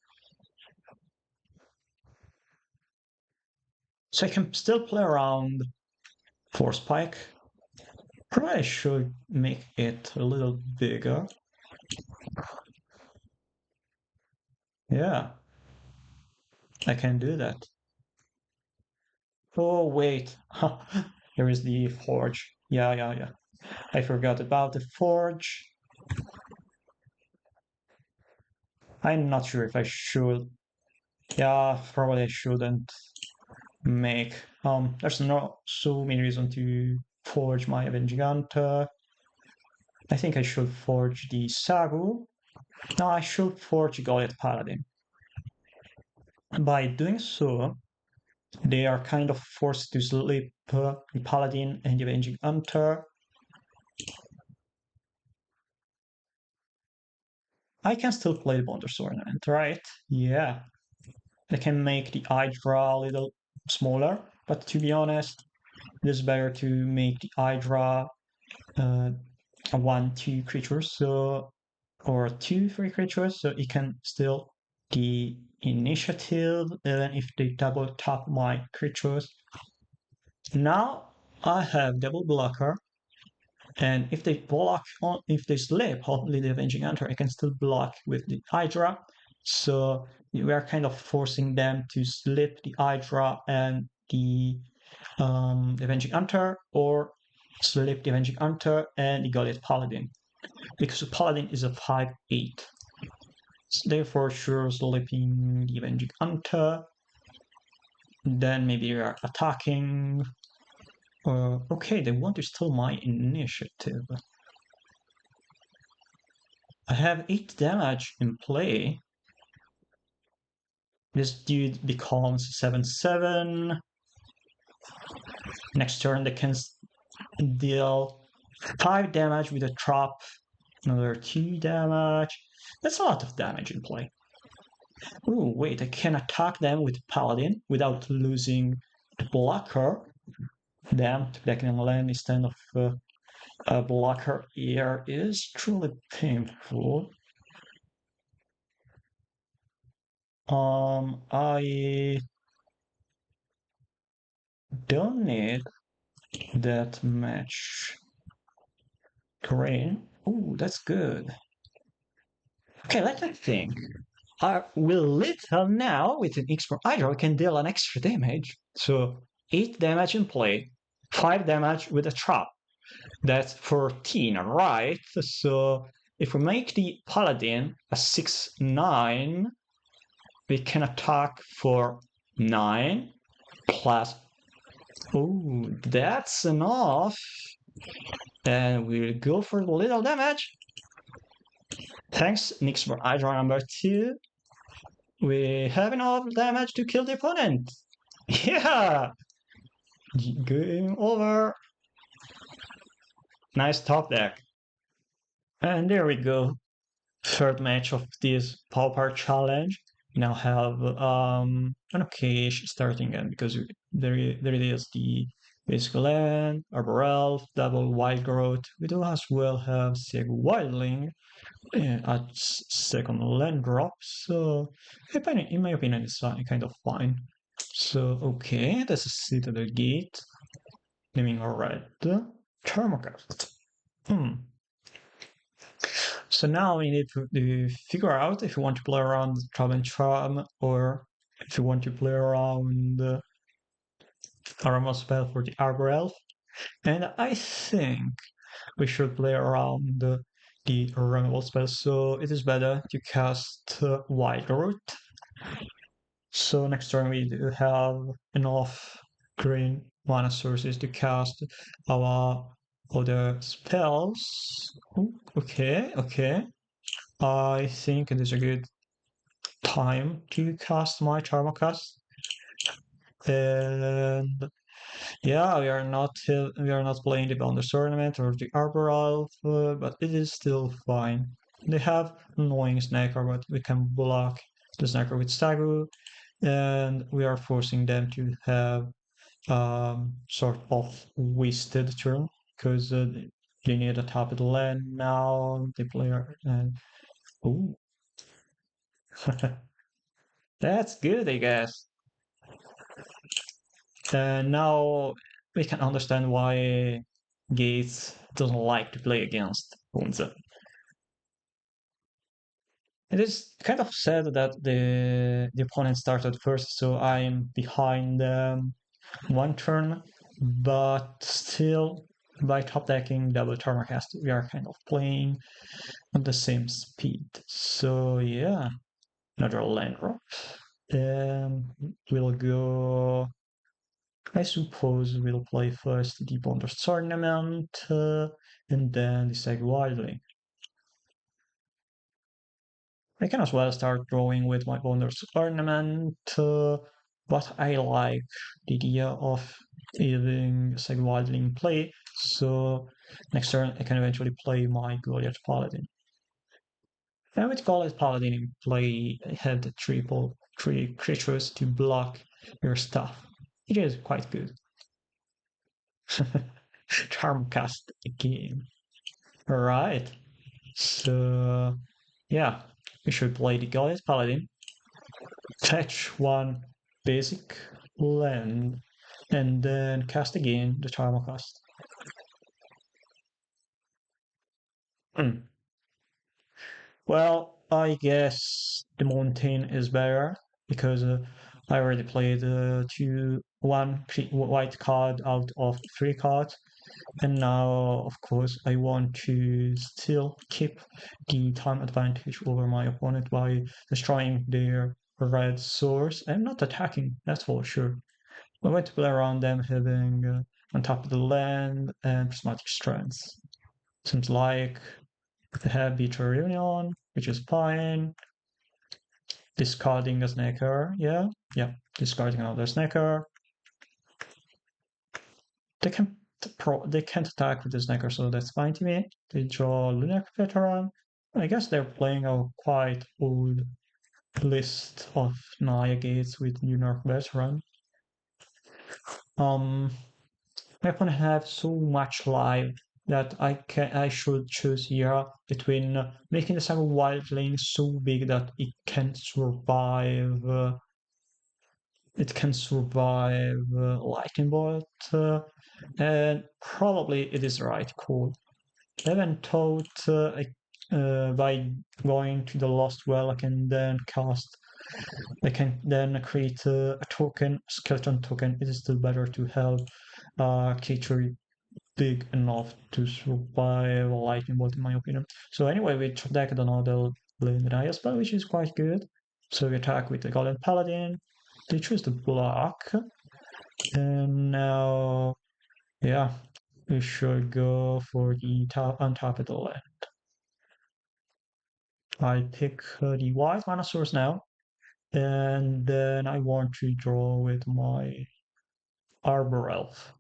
So I can still play around Force Spike. Probably I should make it a little bigger. Yeah, I can do that. Oh, wait. Here is the Forge. Yeah. I forgot about the Forge. I'm not sure if I should. Yeah, probably I shouldn't make. There's not so many reasons to forge my Avenging Hunter. I think I should forge the Sagu. No, I should forge Goliath Paladin. By doing so, they are kind of forced to slip the Paladin and the Avenging Hunter. I can still play the Bonder Tournament, right? Yeah. They can make the Hydra a little smaller, but to be honest, it is better to make the Hydra a 1-2 creature, so or 2-3 creatures, so it can still the initiative even if they double tap my creatures. Now I have double blocker, and if they block if they slip only the Avenging Hunter, I can still block with the Hydra. So we are kind of forcing them to slip the Hydra and the Avenging Hunter, or slip the Avenging Hunter and the Goliath Paladin, because the Paladin is a 5/8. Therefore, sure, slipping the Avenging Hunter. Then maybe we are attacking. Okay, they want to steal my initiative. I have 8 damage in play. This dude becomes 7/7. Next turn they can deal 5 damage with a trap, another 2 damage. That's a lot of damage in play. Oh, wait, I can attack them with Paladin without losing the blocker. Damn, attacking land instead of a blocker here is truly painful. I don't need that much green. Oh, that's good. Okay, let me think. With Little now, with an extra Hydra, can deal an extra damage. So 8 damage in play, 5 damage with a trap. That's 14, right? So if we make the Paladin a 6/9, we can attack for 9 plus. Oh, that's enough. And we'll go for the little damage. Thanks, Nix for Hydra number 2. We have enough damage to kill the opponent. Yeah! Game over. Nice top deck. And there we go. Third match of this Pauper challenge. Now have an occasion starting again, because there it is, the basic land, Arbor Elf, double wild growth. We do as well have Sig Wildling at second land drop, so in my opinion it's kind of fine. So okay, that's a Citadel Gate. Naming red. Thermocast. So now we need to figure out if you want to play around Charm and Charm, or if you want to play around Aroma spell for the Arbor Elf. And I think we should play around the Removal spell, so it is better to cast Wild Root. So next turn we do have enough green mana sources to cast our other spells. Ooh, okay. I think it is a good time to cast my Thermocast. And yeah, we are not playing the Bounders Tournament or the Arbor Elf, but it is still fine. They have annoying Snacker, but we can block the Snacker with Stagger, and we are forcing them to have sort of wasted turn, because they need a top of the land now. The player and ooh, that's good, I guess. And now we can understand why Gates doesn't like to play against Ponza. It is kind of sad that the opponent started first, so I'm behind one turn, but still, by top decking double Thermocast, we are kind of playing at the same speed. So yeah, another land drop. We'll go. I suppose we'll play first the Bonders Tournament, and then decide widely. I can as well start drawing with my Bonders Tournament, but I like the idea of having Seg Wildling in play, so next turn I can eventually play my Goliath Paladin. And with Goliath Paladin in play, I have the triple 3 creatures to block your stuff, which is quite good. Charm cast again. Alright. So yeah, we should play the Goliath Paladin. Fetch 1 basic land and then cast again the Charm cast. Hmm. Well, I guess the mountain is better because I already played one white card out of 3 cards, and now, of course, I want to still keep the time advantage over my opponent by destroying their red source and not attacking, that's for sure. I want to play around them having on top of the land and prismatic strengths. Seems like they have Beach Reunion, which is fine. Discarding a snacker, yeah, discarding another snacker. They can't attack with the snacker, so that's fine to me. They draw Lunar Veteran. I guess they're playing a quite old list of Naya gates with Lunar Veteran. My opponent have so much life that I should choose here between making the Cyber Wildling so big that it can survive lightning bolt, and probably it is the right call. I haven't thought by going to the Lost Well, I can then create a token, skeleton token. It is still better to have a creature big enough to survive a lightning bolt, in my opinion. So anyway, we decked another Naya spell, which is quite good. So we attack with the Golden Paladin. They choose the block, and now, yeah, we should go for the top on top of the land. I pick the white mana source now, and then I want to draw with my Arbor Elf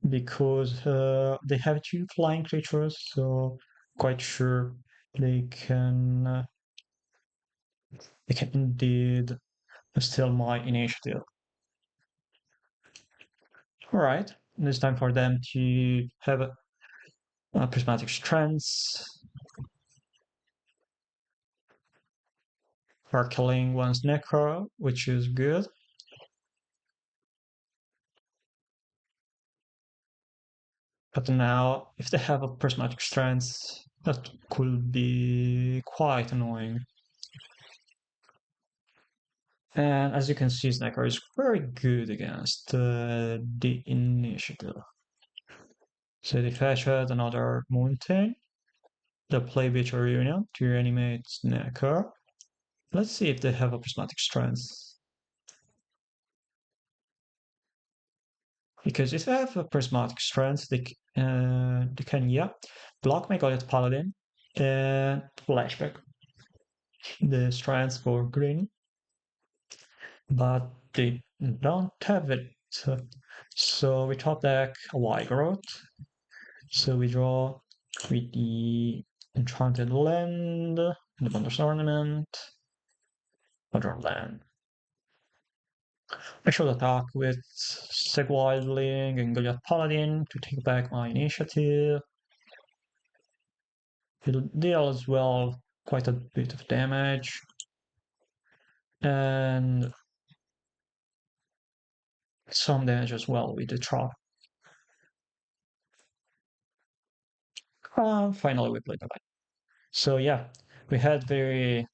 because they have 2 flying creatures, so quite sure they can indeed steal my initiative. All right, it's time for them to have prismatic strands. For killing one's necro, which is good. But now, if they have a prismatic strands, that could be quite annoying. And as you can see, Snacker is very good against the initiative. So they fetch out another mountain. They play Beach Reunion to reanimate Snacker. Let's see if they have a prismatic strands. Because if they have a prismatic strands, they can, yeah, block my Goliath Paladin and flashback the strands for green, but they don't have it. So we top deck a Y growth. So we draw with the enchanted land, the bonus ornament, other land. I should attack with Segwildling and Goliath Paladin to take back my initiative. It'll deal as well quite a bit of damage. And some damage as well with the trap. Finally, we played the light. So yeah, we had very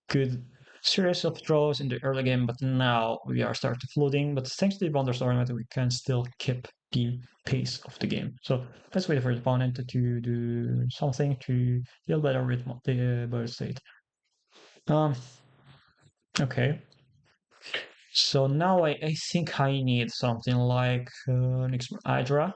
good series of draws in the early game, but now we are starting flooding. But thanks to the Bonders Tournament, we can still keep the pace of the game. So let's wait for the opponent to do something to deal better with the bird state. Okay. So now I think I need something like next Hydra.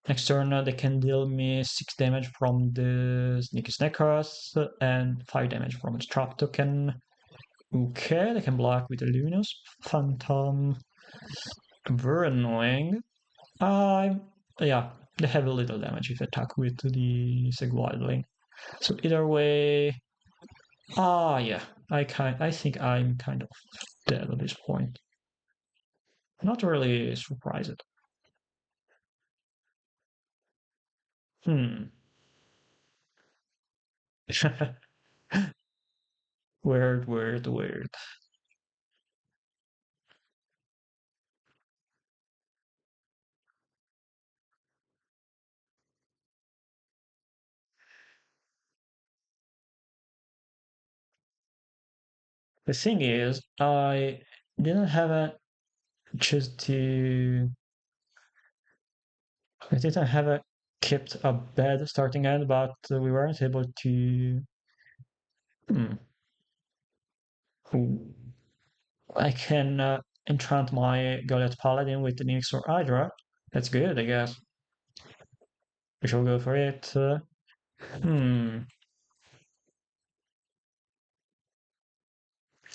Next turn, they can deal me 6 damage from the Sneaky Snackers and 5 damage from the Trap token. Okay, they can block with the Luminous Phantom. Very annoying. Yeah, they have a little damage if attack with the Segwildling. So either way, yeah, I think I'm kind of dead at this point. Not really surprised. Hmm. Weird, weird, weird. The thing is, I didn't have a choose to. I didn't have a kept a bad starting end, but we weren't able to. Hmm. I can enchant my Goliath Paladin with the Nyx or Hydra. That's good, I guess. We shall go for it. Hmm.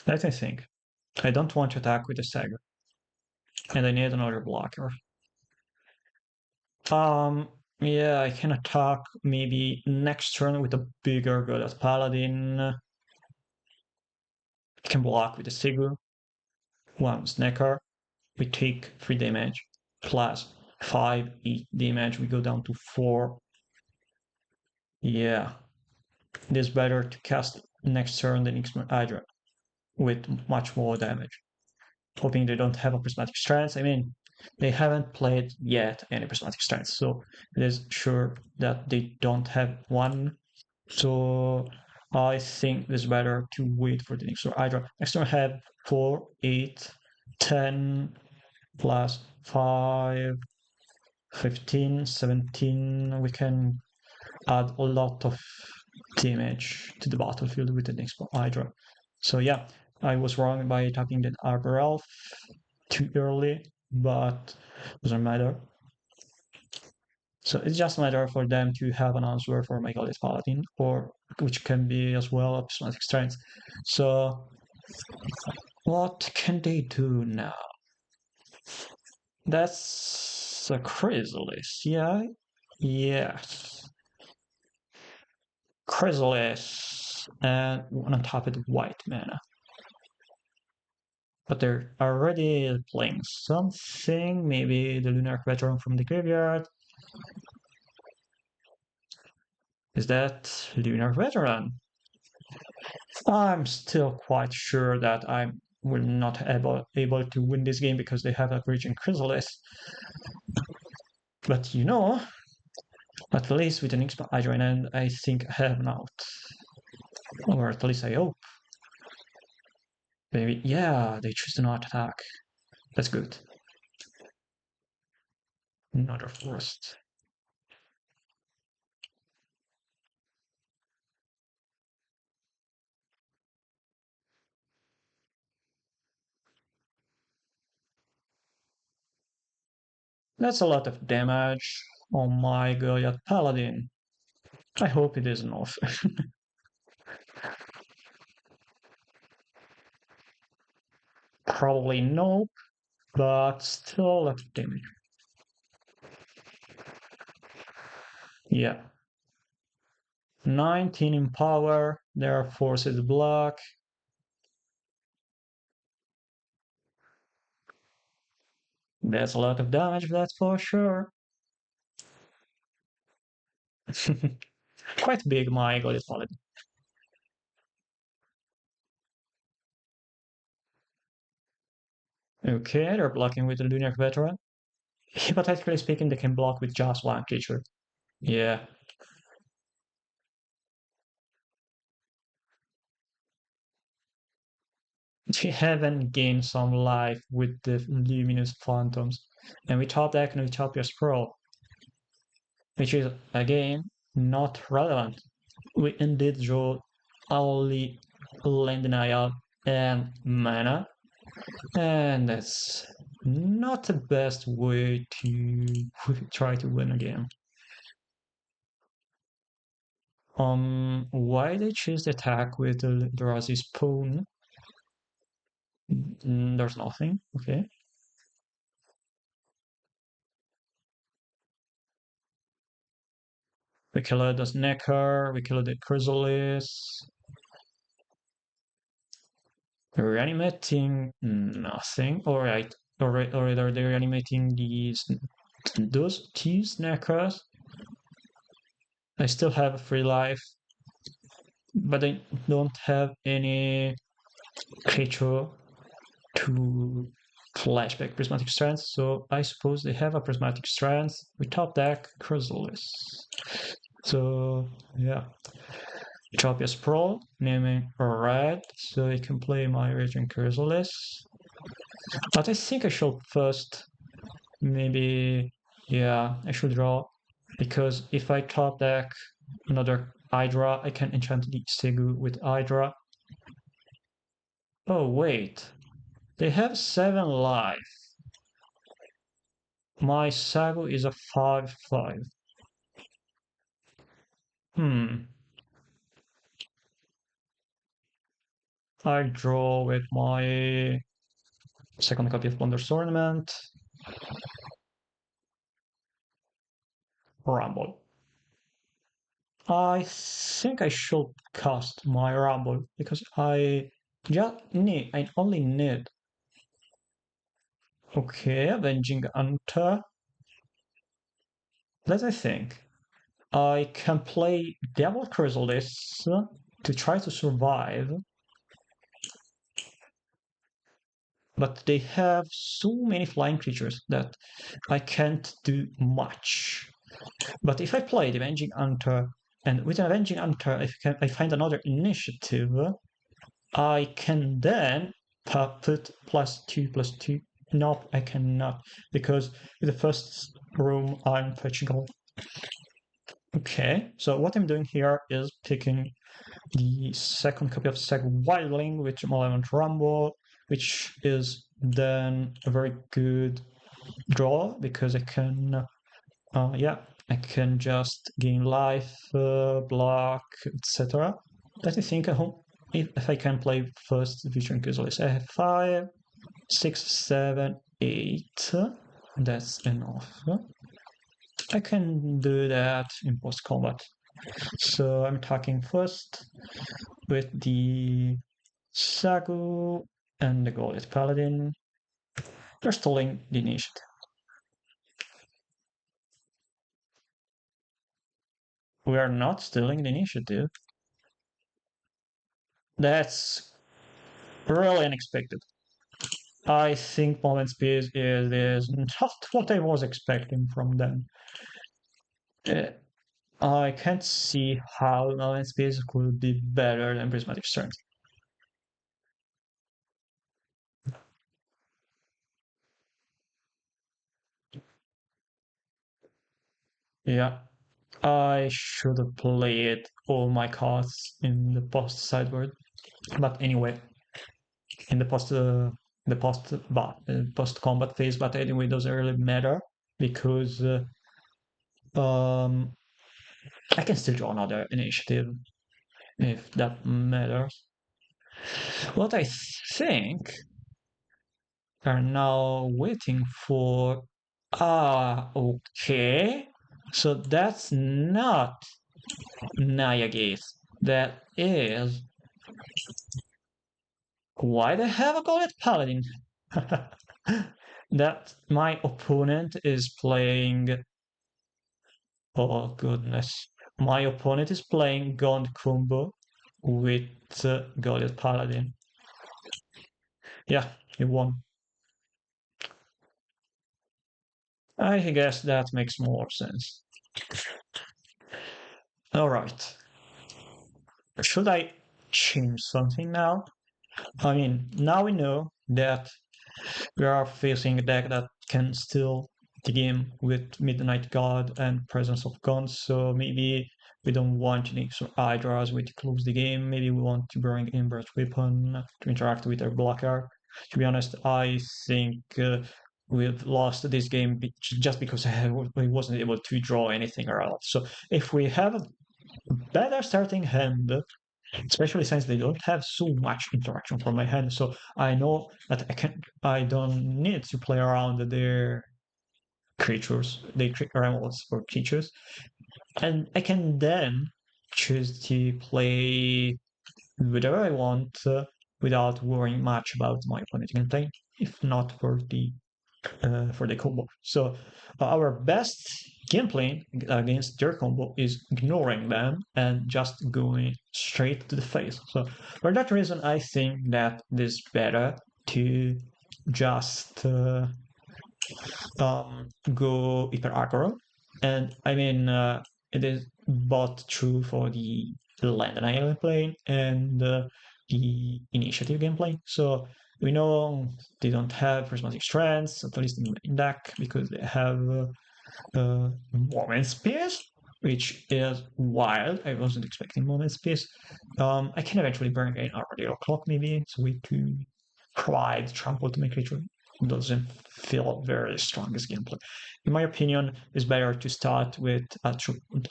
Let me think. I don't want to attack with the Stagger, and I need another blocker. Um, yeah, I can attack maybe next turn with a bigger Goliath Paladin. I can block with the Sigur. One Snacker. We take 3 damage plus 5 damage. We go down to 4. Yeah, it is better to cast next turn the next Hydra with much more damage. Hoping they don't have a prismatic strength. I mean, they haven't played yet any prismatic strength, so it is sure that they don't have one. So I think it's better to wait for the next turn. Hydra. Next turn have 4, 8, 10 plus 5, 15, 17. We can add a lot of damage to the battlefield with the next Hydra. So yeah, I was wrong by tapping the Arbor Elf too early, but doesn't matter. So it's just a matter for them to have an answer for my Goliath Paladin, or which can be as well a Prismatic Strength. So what can they do now? That's a Chrysalis, yeah? Yes. Chrysalis and on top of the white mana. But they're already playing something, maybe the Lunar Veteran from the graveyard. Is that Lunar Veteran? I'm still quite sure that I will not able to win this game because they have a Virgin Chrysalis. But you know, at least with an X-But I join and I think I have an out. Or at least I hope. Maybe, yeah, they choose to not attack. That's good. Another forest. That's a lot of damage on my Goliath Paladin. I hope it is enough. Probably no, but still a lot of damage. Yeah. 19 in power, their forces block. That's a lot of damage, that's for sure. Quite big, my god, it's solid. Okay, they're blocking with the Lunar Veteran. Hypothetically speaking, they can block with just one creature. Yeah. They haven't gained some life with the Luminous Phantoms. And we top deck and we top your Sprawl, which is, again, not relevant. We indeed draw only land Naya and mana, and that's not the best way to try to win a game. Why they choose the attack with the Eldrazi Spoon? There's nothing. Okay. We kill the Neckar, we kill the Chrysalis. Reanimating nothing. Alright. Alright, are they reanimating those two snackers? I still have a free life, but I don't have any creature to flashback prismatic strands, so I suppose they have a prismatic strands without deck Chrysalis. So yeah. Utopia Sprawl, naming red, so I can play my Raging Chrysalis. But I think I should first maybe yeah, I should draw. Because if I top deck another Hydra, I can enchant the Segu with Hydra. Oh wait. They have 7 life. My Sagu is a 5/5. Hmm. I draw with my second copy of Plunder's Ornament. Rumble. I think I should cast my Rumble because I only need. Okay, Avenging Hunter. Let me think. I can play Devil Chrysalis to try to survive, but they have so many flying creatures that I can't do much. But if I play the Avenging Hunter, and with an Avenging Hunter, if I find another initiative, I can then put +2/+2. Nope, I cannot, because with the first room I'm fetching all. Okay, so what I'm doing here is picking the second copy of Seg Wildling with Malevolent Rumble, which is then a very good draw because I can, yeah, I can just gain life, block, etc. Let me think if I can play first featuring Chrysalis. I have 5, 6, 7, 8. That's enough. I can do that in post combat. So I'm attacking first with the Sagu and the Goliath Paladin. They're stalling the initiative. We are not stealing the initiative. That's really unexpected. I think Moment Speed is not what I was expecting from them. Uh, I can't see how Moment Speed could be better than Prismatic Strength. Yeah, I should have played all my cards in the post sideboard. But anyway, in post combat phase, but anyway, it doesn't really matter because um, I can still draw another initiative if that matters. What I think are now waiting for. Ah, okay. So that's not Naya Gates. That is why they have a Goliath Paladin. That my opponent is playing. Oh goodness. My opponent is playing Gaunt Combo with Goliath Paladin. Yeah, he won. I guess that makes more sense. Alright. Should I change something now? I mean, now we know that we are facing a deck that can steal the game with Midnight Guard and Presence of Guns, so maybe we don't want to make some Hydras to close the game, maybe we want to bring in Burst Weapon to interact with our blocker. To be honest, I think we've lost this game just because we wasn't able to draw anything around. So if we have a better starting hand, especially since they don't have so much interaction from my hand. So I know that I don't need to play around their creatures, they animals for creatures, and I can then choose to play whatever I want without worrying much about my opponent gameplay, if not for the combo. So our best gameplay against their combo is ignoring them and just going straight to the face. So for that reason, I think that it is better to just go hyper aggro. And I mean, it is both true for the land and gameplay and the initiative gameplay. So we know they don't have prismatic strands, at least in the main deck, because they have moment space, which is wild. I wasn't expecting moment space. I can eventually bring in Armadillo Cloak, maybe. It's a way to provide trample to my creature. Doesn't feel very strong as gameplay. In my opinion, it's better to start with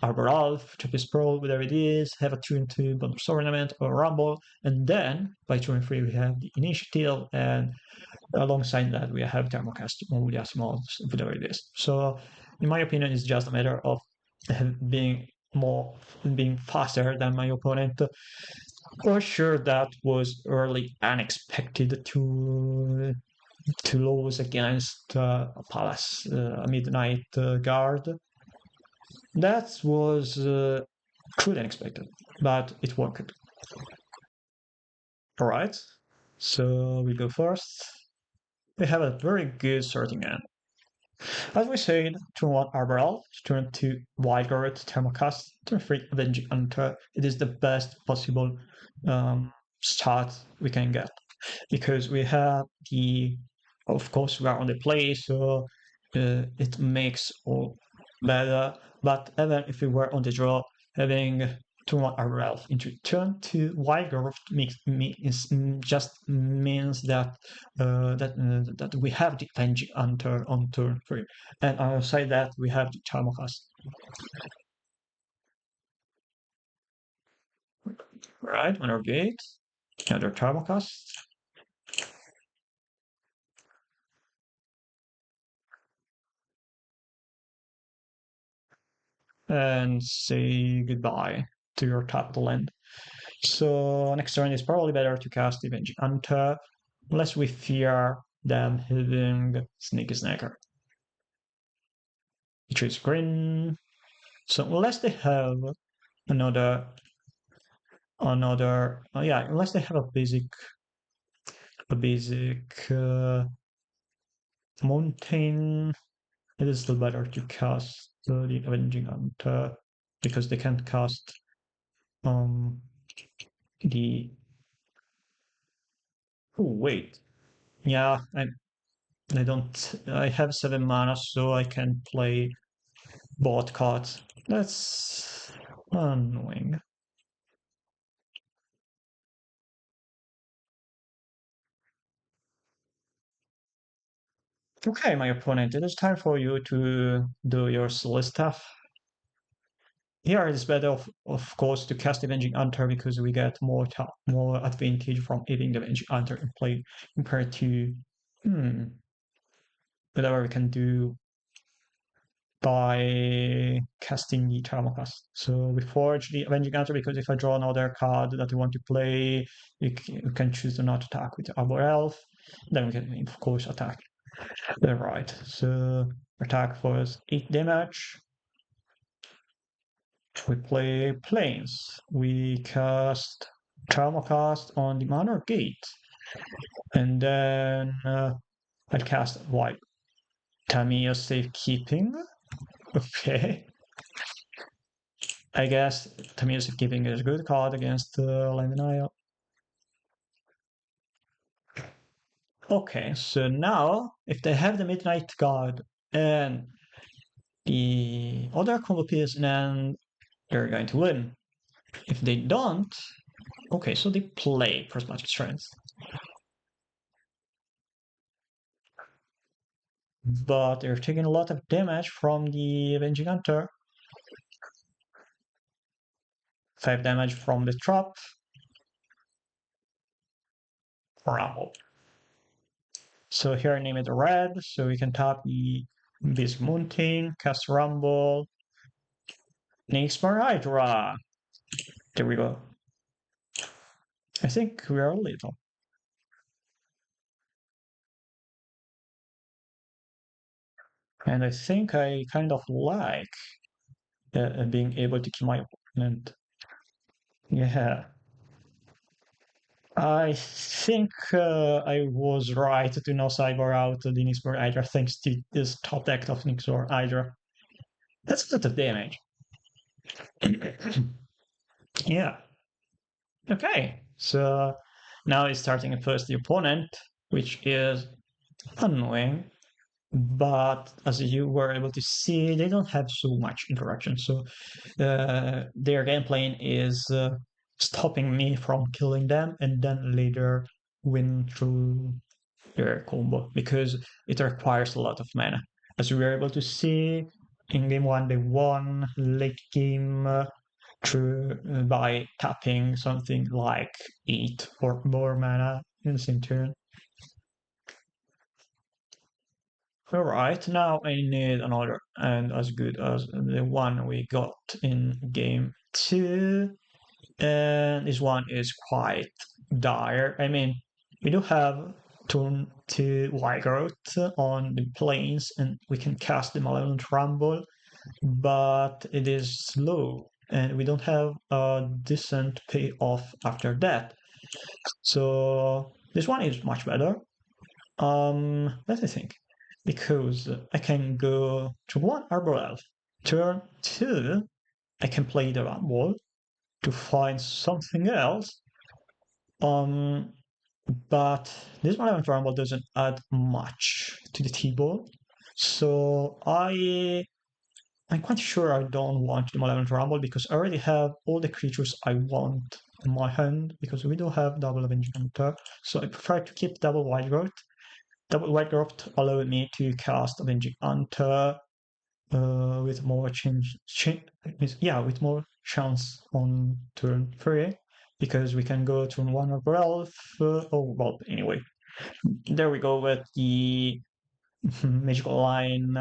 Arbor Elf, Trappist Pearl, whatever it is, have a 2/2 bonus ornament or Rumble, and then by turn 3 we have the initiative, and alongside that we have Thermocast on the Asimovs, whatever it is. So in my opinion, it's just a matter of being faster than my opponent. For sure, that was really unexpected to lose against a Palace, a Midnight Guard. That was truly unexpected, but it worked. All right, so we go first. We have a very good starting hand. As we said, turn 1 Arbor Elf, turn 2 Wild Guard, Thermocast, turn 3 Avenging Hunter. It is the best possible start we can get because we have of course, we are on the play, so it makes all better. But even if we were on the draw, having turn 1 Arbor Elf into turn 2 Wild Guard just means that that we have the Avenging Hunter on turn 3. And alongside that, we have the Charm of Us. Right, on our gate, another Charm of Us. And say goodbye to your top land. So next turn is probably better to cast Avenging Hunter, unless we fear them having Sneaky Snacker. Which is green. So unless they have another yeah, unless they have a basic mountain, it is still better to cast the Avenging Hunter because they can't cast the wait. Yeah, I have 7 mana, so I can play both cards. That's annoying. Okay, my opponent, it is time for you to do your silly stuff. Here it's better, of course, to cast Avenging Hunter because we get more advantage from having the Avenging Hunter in play compared to whatever we can do by casting the Thermocast. So we forge the Avenging Hunter because if I draw another card that you want to play, you can choose to not attack with Arbor Elf. Then we can, of course, attack. Right, so attack for 8 damage. We play Plains. We cast Thermocast on the Manor Gate. And then I cast White. Tamiya Safekeeping. Okay. I guess Tamiya Safekeeping is a good card against Naya. Okay, so now if they have the Midnight Guard and the other combo piece, then they're going to win. If they don't, okay, so they play Prismatic Strength. But they're taking a lot of damage from the Avenging Hunter. 5 damage from the trap. Rumble. So here I name it red, so we can tap the basic mountain, cast Rumble, Nixmar Hydra. There we go. I think we are little. And I think I kind of like being able to kill my opponent. Yeah. I think I was right to now cyber out the Nixborg Hydra thanks to this top deck of Nixborg Hydra. That's a lot of damage. Yeah. Okay. So now it's starting first the opponent, which is annoying. But as you were able to see, they don't have so much interaction. So their game plan is stopping me from killing them and then later win through their combo because it requires a lot of mana. As we were able to see in game one, they won late game through by tapping something like 8 or more mana in the same turn. Alright, now I need another and as good as the one we got in game 2. And this one is quite dire. I mean, we do have turn 2 Wygrowth on the plains and we can cast the Malevolent Rumble, but it is slow and we don't have a decent payoff after that. So this one is much better. Let me think. Because I can go to one Arbor Elf. Turn 2, I can play the Rumble to find something else. But this Malevolent Rumble doesn't add much to the T-ball. So I'm quite sure I don't want the Malevolent Rumble because I already have all the creatures I want in my hand because we do have double Avenging Hunter. So I prefer to keep double Wygrowth. Double Wygrowth allowed me to cast Avenging Hunter with more with more chance on turn 3 because we can go turn 1 or Elf. Oh, well, anyway. There we go with the magical line,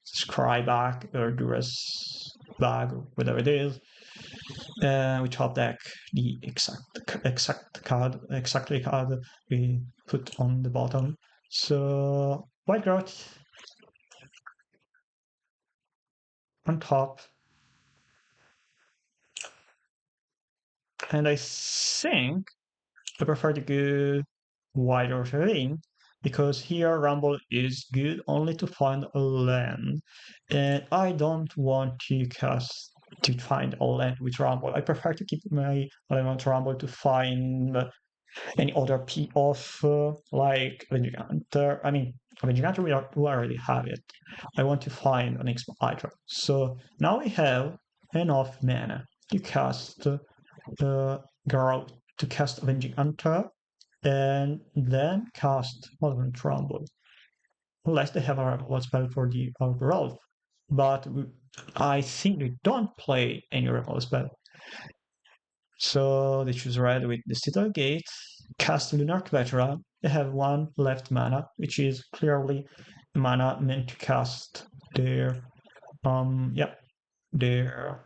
Scryback or Duress Bag or whatever it is. We top deck the exactly card we put on the bottom. So White Growth on top. And I think I prefer to go wider terrain because here Rumble is good only to find a land. And I don't want to cast to find a land with Rumble. I prefer to keep my element Rumble to find any other off like Avenging Hunter. I mean, Avenging Hunter, we already have it. I want to find an X Hydra. So now we have enough mana to cast Girl to cast Avenging Hunter and then cast Malevolent Rumble. Unless they have a removal spell for the Elf. But I think they don't play any removal spell. So they choose red with the Citadel Gate, cast Lunarch Veteran. They have one left mana, which is clearly mana meant to cast their their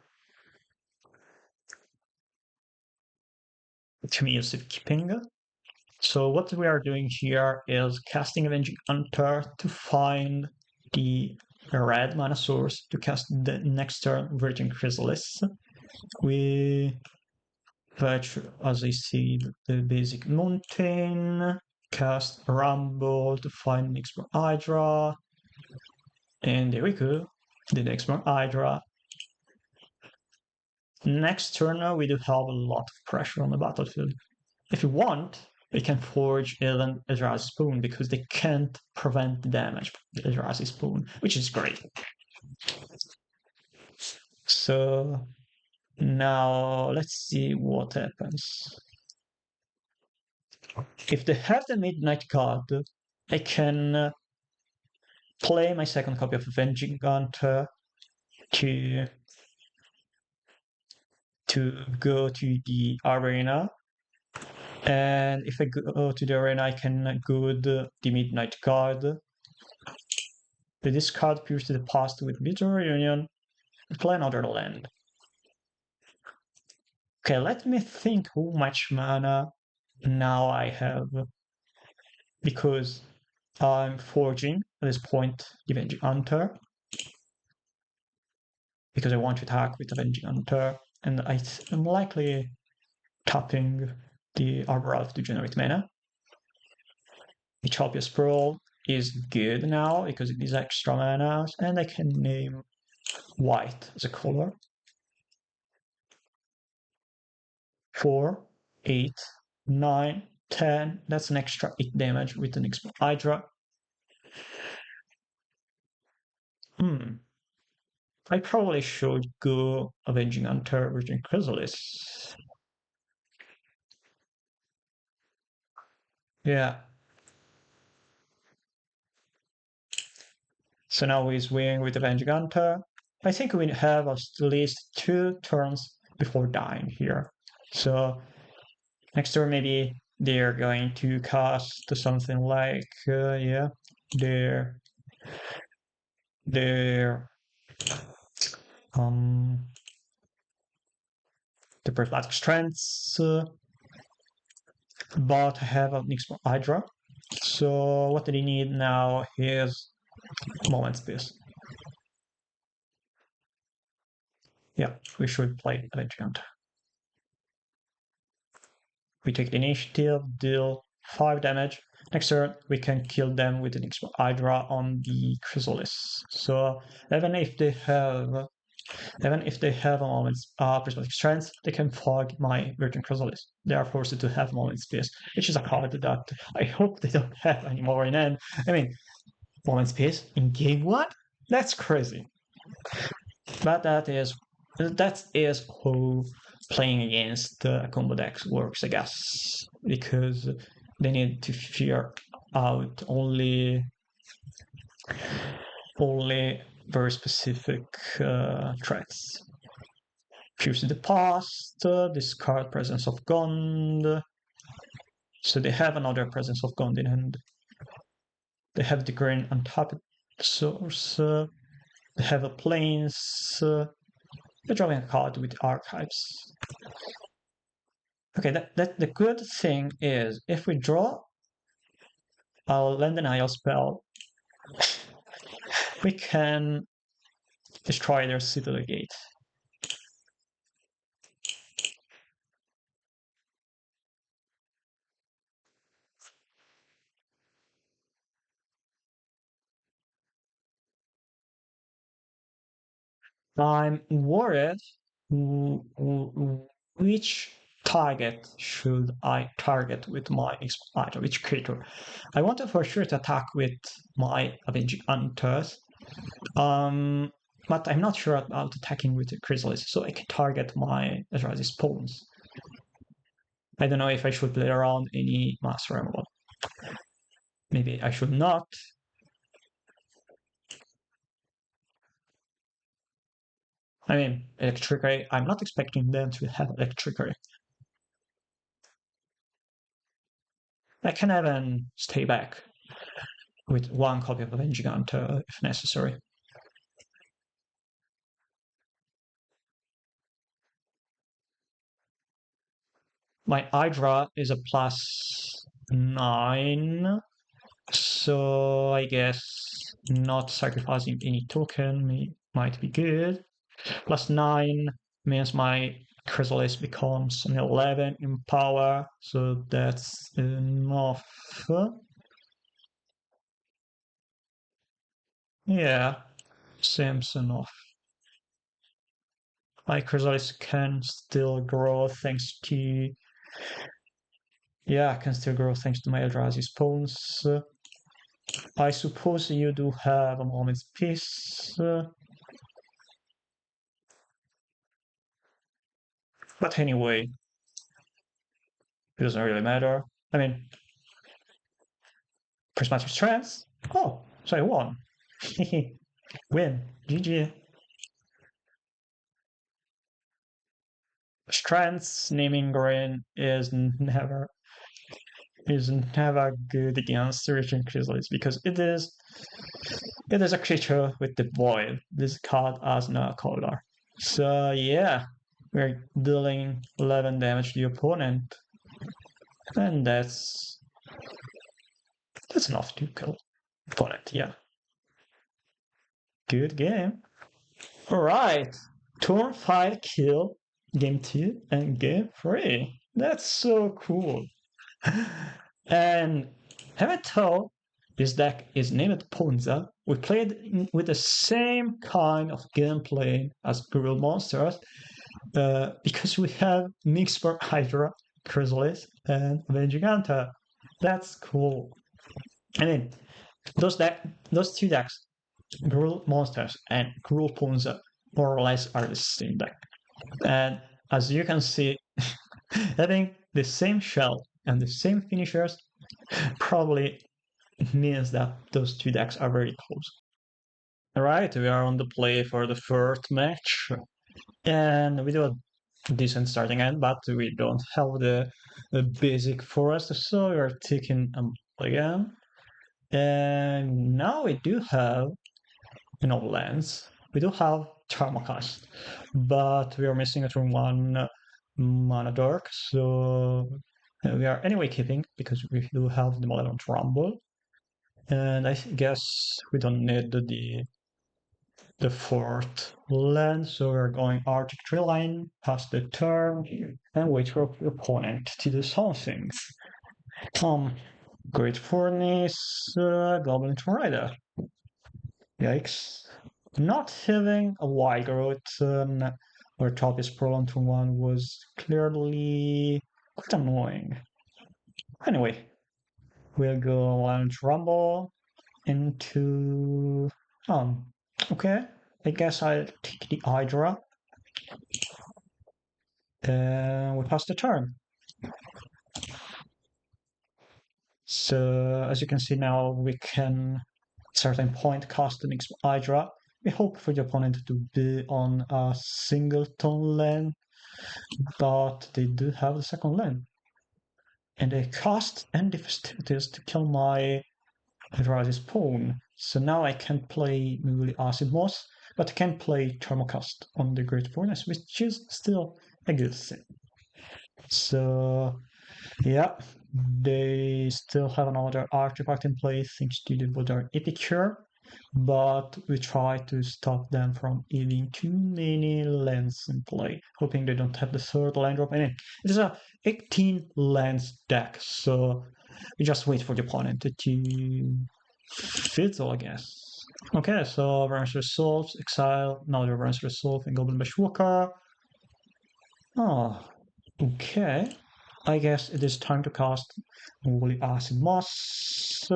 Communicative Keeping. So what we are doing here is casting Avenging Hunter to find the red mana source to cast the next turn Virgin Chrysalis. We fetch, as I see, the basic mountain, cast Rumble to find next Hydra, and there we go, the next Hydra. Next turn, we do have a lot of pressure on the battlefield. If you want, we can forge Eldrazi Spoon because they can't prevent the damage from the Eldrazi Spoon, which is great. So now let's see what happens. If they have the Midnight card, I can play my second copy of Avenging Hunter to go to the arena. And if I go to the arena, I can good the Midnight card. This card appears to the past with Bitter Reunion and play another land. Okay, let me think how much mana now I have. Because I'm forging at this point the Avenging Hunter. because I want to attack with Avenging Hunter, and I'm likely tapping the Arboralf to generate mana. Utopia's Pearl is good now because it is extra mana, and I can name white as a color. 4, 8, 9, 10. That's an extra 8 damage with an Explode Hydra. I probably should go Avenging Hunter, Virgin Chrysalis. Yeah. So now he's winning with Avenging Hunter. I think we have at least 2 turns before dying here. So next turn maybe they're going to cast something like their the prismatic strengths, but I have an Explode Hydra. So what they need now is Moment Space. Yeah, we should play Avenging Hunter. We take the initiative, deal 5 damage. Next turn, we can kill them with an Explode Hydra on the Chrysalis. So even if they have a moment's prismatic strength, they can fog my Virgin Chrysalis. They are forced to have Moment Space, which is a card that I hope they don't have anymore in end. I mean, Moment Space in game 1? That's crazy. But that is how playing against combo decks works, I guess, because they need to figure out only very specific threats. Fuse the past, discard Presence of Gond. So they have another Presence of Gond in hand. They have the green untapped source. They have a plains. They're drawing a card with archives. Okay, the good thing is if we draw, I'll land an Naya spell. We can destroy their Citadel Gate. I'm worried which target should I target with my Exploiter, which creature. I want to for sure to attack with my Avenging Hunters, but I'm not sure about attacking with the Chrysalis, so I can target my Eldrazi's pawns. I don't know if I should play around any master removal. Maybe I should not. I mean, Electricity, I'm not expecting them to have Electricity. I can even stay back with 1 copy of Avenging Hunter if necessary. My Hydra is a +9, so I guess not sacrificing any token might be good. +9 means my Chrysalis becomes an 11 in power, so that's enough. Yeah, seems enough. My Chrysalis can still grow thanks to can still grow thanks to my Eldrazi's pawns. I suppose you do have a Moment's Peace. But anyway, it doesn't really matter. I mean, Prismatic Strength. Oh, so I won. Win. GG. Strengths naming green is never good against Raging Chrysalis because it is a creature with the void. This card has no color. So yeah, we're dealing 11 damage to the opponent. And that's enough to kill opponent, yeah. Good game. Alright, turn 5 kill, game 2 and game 3. That's so cool. And even though this deck is named Ponza, we played with the same kind of gameplay as Guerrilla Monsters because we have Mixper Hydra, Chrysalis, and Vengiganta. That's cool. I mean, those two decks, Gruul Monsters and Gruul Ponza, more or less are the same deck. And as you can see, having the same shell and the same finishers probably means that those two decks are very close. Alright, we are on the play for the first match. And we do a decent starting end, but we don't have the basic forest, so we are taking again. And now we do have lands. We do have Thermocast, but we are missing it from one mana dark, so we are anyway keeping because we do have the Malevolent Rumble. And I guess we don't need the fourth land, so we're going Arctic Tree Line, pass the turn, and wait for the opponent to do something. Great Furnace, Goblin Rider. Yikes. Not having a wide road or top is prolonged to one was clearly quite annoying. Anyway, we'll go Launch Rumble into okay. I guess I'll take the Hydra. We pass the turn. So as you can see now, we can at a certain point cast the next Hydra. We hope for the opponent to be on a singleton lane, but they do have the second lane. And they cast End the Festivities to kill my Hydra's pawn. So now I can't play Newly Acid Moss, but I can play Thermocast on the Great Furnace, which is still a good thing. So yeah, they still have another artifact in play thanks to the Vodar Epicure, but we try to stop them from having too many lands in play, hoping they don't have the third land drop. And it is a 18 lands deck, so we just wait for the opponent to fizzle, I guess. Okay, so Burns Resolve, Exile, now the Burns Resolve, and Goblin Bashwooker. Oh, okay. I guess it is time to cast Woolly Acid Moss.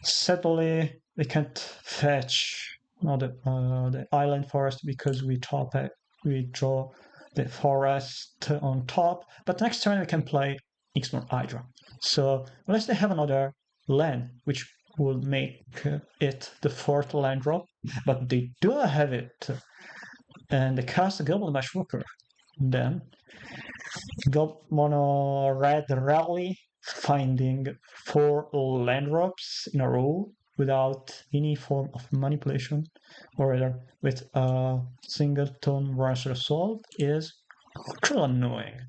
Sadly, we can't fetch the island forest because we draw the forest on top. But next turn we can play Ixmore Hydra. So unless they have another land, which will make it the fourth land drop, but they do have it, and they cast a Goblin Bashwooker, then got mono red rally, finding 4 land drops in a row without any form of manipulation, or rather with a singleton Rush Resolve is truly annoying.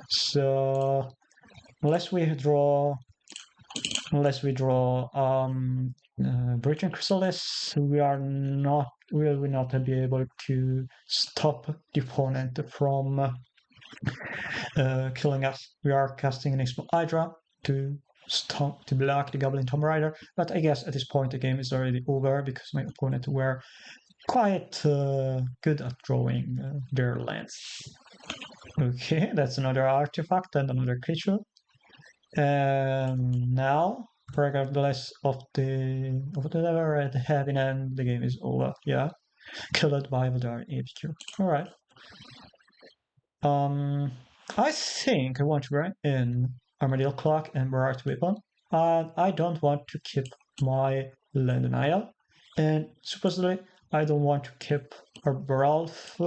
So unless we draw Breaching Chrysalis, we will not be able to stop the opponent from killing us. We are casting an Expo Hydra to block the Goblin Tomb Raider, but I guess at this point the game is already over because my opponent were quite good at drawing their lands. Okay, that's another artifact and another creature. And now, regardless of the level they have in end, the game is over. Yeah, killed by Vodar Epicure. All right. I think I want to bring in Armadillo Cloak and Barrett Weapon. And I don't want to keep my Naya. And supposedly, I don't want to keep Baralf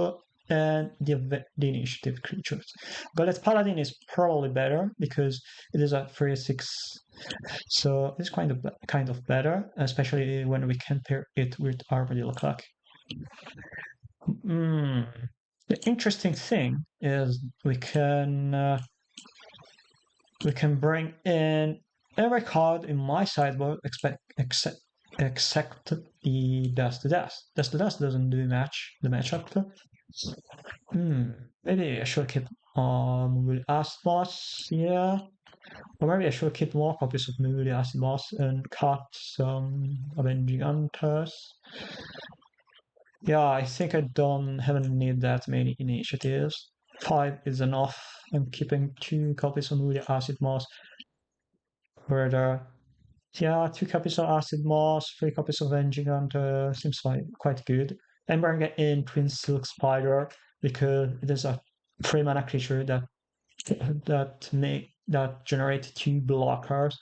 and the initiative creatures. Gauntlet Paladin is probably better because it is a 3/6, so it's kind of better, especially when we compare it with Armadillo Cloak. The interesting thing is we can bring in every card in my sideboard except the Dust to Dust. Dust to Dust doesn't do the matchup. Maybe I should keep with Acid Moss, yeah. Or maybe I should keep more copies of Moody Acid Moss and cut some Avenging Hunters. Yeah, I think I haven't need that many initiatives. 5 is enough. I'm keeping 2 copies of Moody Acid Moss. Further, yeah, 2 copies of Acid Moss, 3 copies of Avenging Hunter seems like quite good. I'm bringing in Twin Silk Spider because it is a 3 mana creature that generate 2 blockers,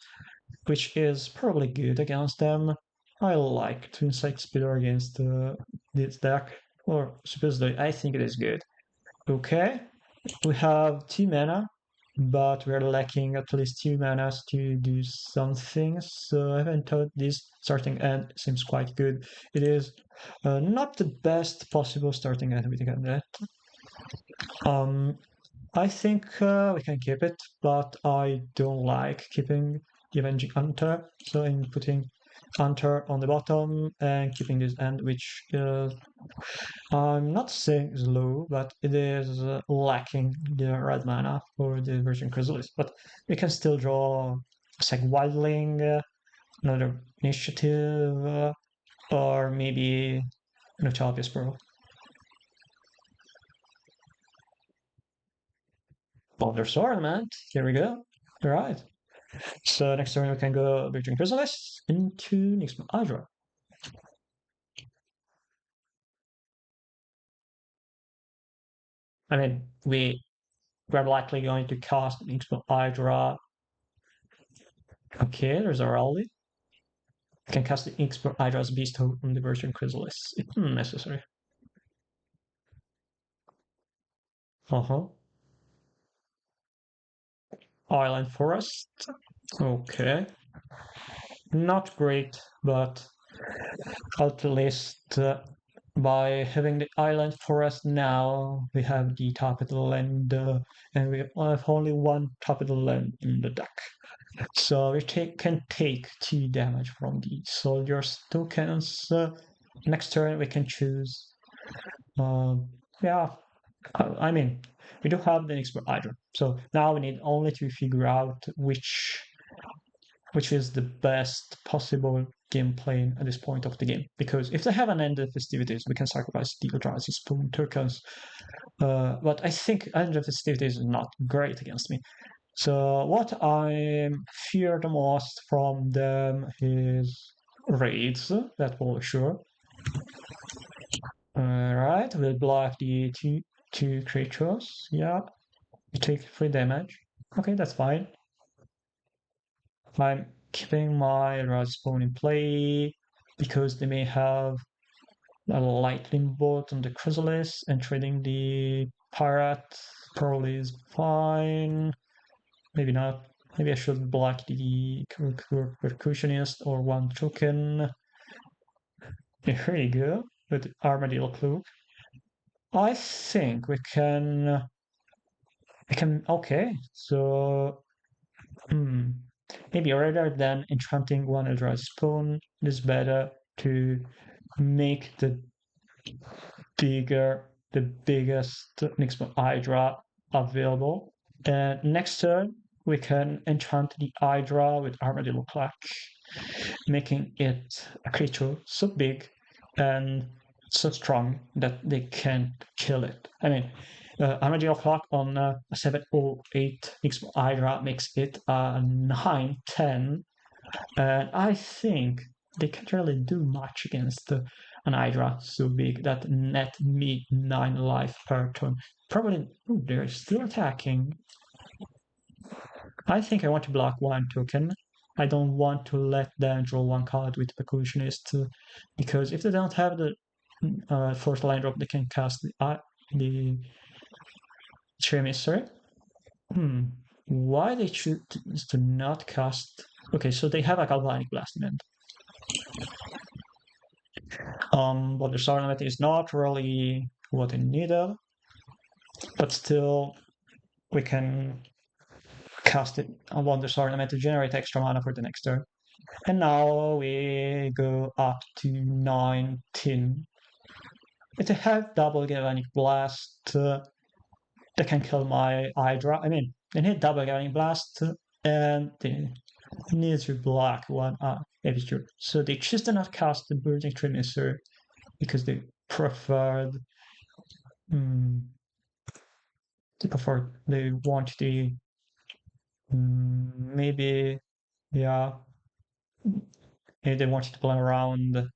which is probably good against them. I like Twin Silk Spider against this deck, or supposedly I think it is good. Okay, we have 2 mana, but we're lacking at least 2 manas to do something. So I haven't thought this starting end seems quite good. It is not the best possible starting end we can get. I think we can keep it, but I don't like keeping the Avenging Hunter. So I'm putting Hunter on the bottom and keeping this end, which I'm not saying is low, but it is lacking the red mana for the Virgin Chrysalis. But we can still draw Seg Wildling, another initiative, or maybe Notavius Pearl. Baldur's Ornament, here we go. All right. So next turn we can go Virgin Chrysalis into Nyxma Hydra. I mean, we're likely going to cast Nyxma Hydra. Okay, there's our Aldi. We can cast the Nyxma Hydra's Beast on the Virgin Chrysalis if necessary. Uh-huh. Island Forest. Okay. Not great, but at least by having the Island Forest now, we have the capital land, and we have only 1 capital land in the deck. So we can take 2 damage from the soldiers tokens. Next turn we can choose. Yeah, I mean, we do have the next Hydra. So now we need only to figure out which is the best possible gameplay at this point of the game. Because if they have an end of festivities, we can sacrifice the Eldrazi Spoon tokens. But I think end of festivities is not great against me. So what I fear the most from them is raids, that for sure. Alright, we'll block the two creatures. Yeah, you take 3 damage. Okay, that's fine. I'm keeping my Raspone in play because they may have a lightning bolt on the Chrysalis, and trading the pirate probably is fine. Maybe not. Maybe I should block the percussionist or 1 token. Here you go, with Armadillo Cloak. I think we can. Okay, so maybe rather than enchanting 1 Eldrazi Spoon, it is better to make the biggest Nyxma Hydra available. And next turn, we can enchant the Hydra with Armadillo Cloak, making it a creature so big and so strong that they can't kill it. I mean, Armadillo Cloak on a 7/08 Nyxma Hydra makes it a 9/10, and I think they can't really do much against an Hydra so big that net me 9 life per turn. Probably, they're still attacking. I think I want to block 1 token. I don't want to let them draw 1 card with Percussionist, because if they don't have the 4th line drop, they can cast the Tremissary. Why they choose to not cast? Okay, so they have a Galvanic Blast event. But the Sarnamet is not really what I needed, but still we can cast it on the Sarnamet to generate extra mana for the next turn. And now we go up to 19. If they have double galvanic blast, they can kill my Hydra. I mean, they need double galvanic blast, and they need to block one Aperture. So they choose to not cast the Burning Tremister because um, they want the maybe yeah, maybe they want to play around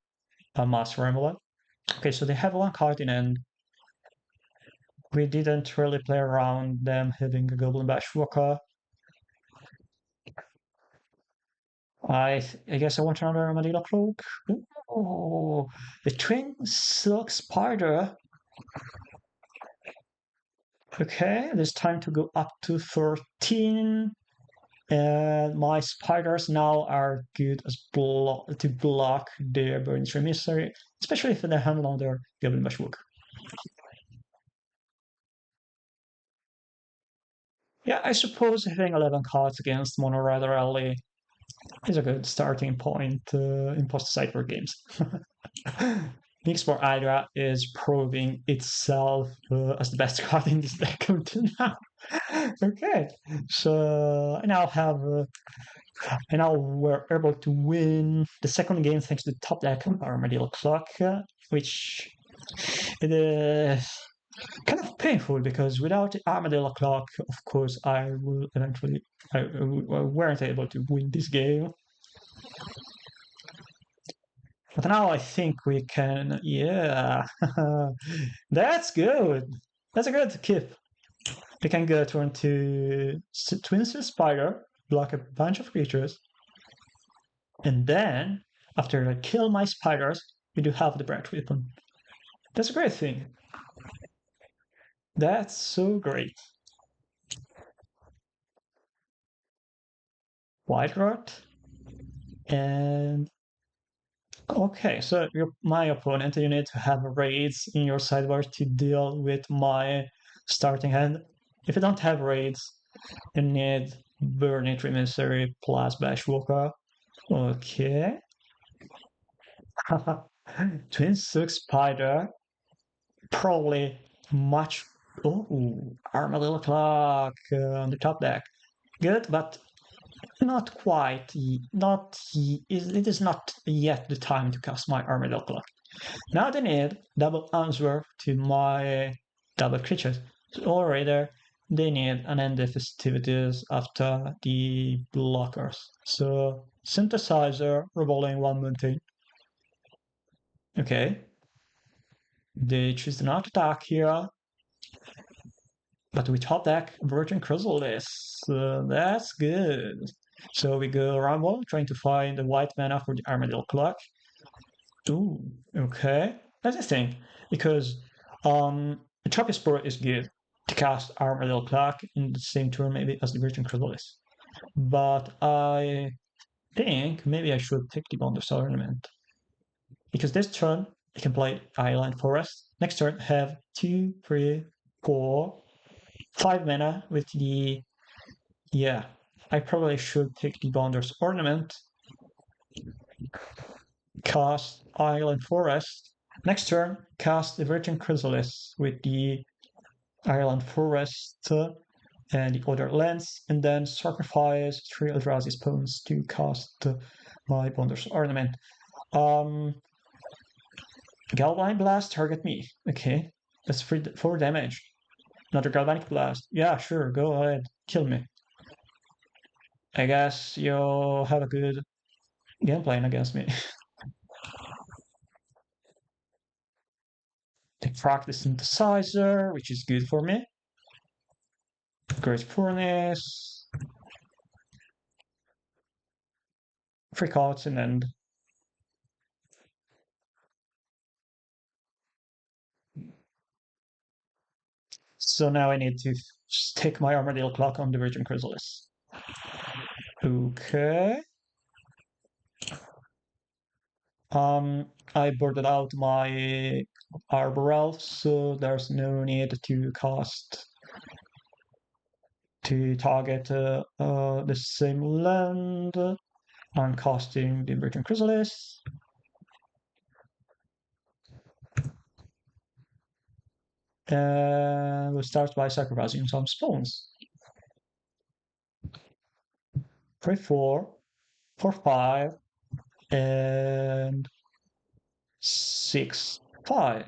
a Master Amulet. Okay, so they have one card in end. We didn't really play around them having a Goblin Bashwalker. I guess I want another Armadillo Cloak. Oh, the Twin Silk Spider. Okay, it's time to go up to 13. And my spiders now are good as to block their Burning Tremister, especially if they handle on their Goblin Bashwalker. Yeah, I suppose having 11 cards against Mono Rider Rally is a good starting point in post-sideboard games. Mixed Hydra is proving itself as the best card in this deck until now. Okay, so I now we're able to win the second game thanks to the top deck Armadillo Cloak, which it is kind of painful because without the Armadillo Cloak, of course, I weren't able to win this game. But now I think we can, yeah, that's good. That's a good keep. We can go turn to Twin Spider, block a bunch of creatures, and then after I kill my spiders, we do have the branch weapon. That's a great thing. That's so great. White rot, and okay, so my opponent, you need to have raids in your sideboard to deal with my starting hand. If you don't have raids, you need Burning Tremister plus Bashwalker. Okay. Twin Silk Spider. Probably much. Oh, Armadillo Cloak on the top deck. Good, but not quite. It is not yet the time to cast my Armadillo Cloak. Now they need double answer to my double creatures. Or rather, they need an end of festivities after the blockers. So synthesizer revolving one mountain. Okay. They choose not to attack here. But we top deck Virgin Chrysalis. That's good. So we go Rumble, trying to find the white mana for the Armadillo Cloak. Ooh, okay. That's the thing. Because the Tropic Spore is good to cast Armadillo Cloak in the same turn maybe as the Virgin Chrysalis. But I think maybe I should take the Bonders Ornament. Because this turn I can play Island Forest. Next turn have 2, 3, 4, 5 mana with the. Yeah, I probably should take the Bonders Ornament. Cast Island Forest. Next turn, cast the Virgin Chrysalis with the Island Forest and the other lands, and then sacrifice 3 Eldrazi pawns to cast my Bonders Ornament. Galvanic Blast, target me. Okay, that's 4 damage. Another Galvanic Blast. Yeah, sure, go ahead, kill me. I guess you'll have a good game plan against me. Take Frag the Synthesizer, which is good for me. Great Furnace. Free cards and end. So now I need to stick my Armadillo Cloak on the Virgin Chrysalis. Okay. I boarded out my Arbor Elf, so there's no need to cast to target the same land. I'm casting the Virgin Chrysalis. And we'll start by sacrificing some spawns. 3, 4, 4, 5, and 6, 5.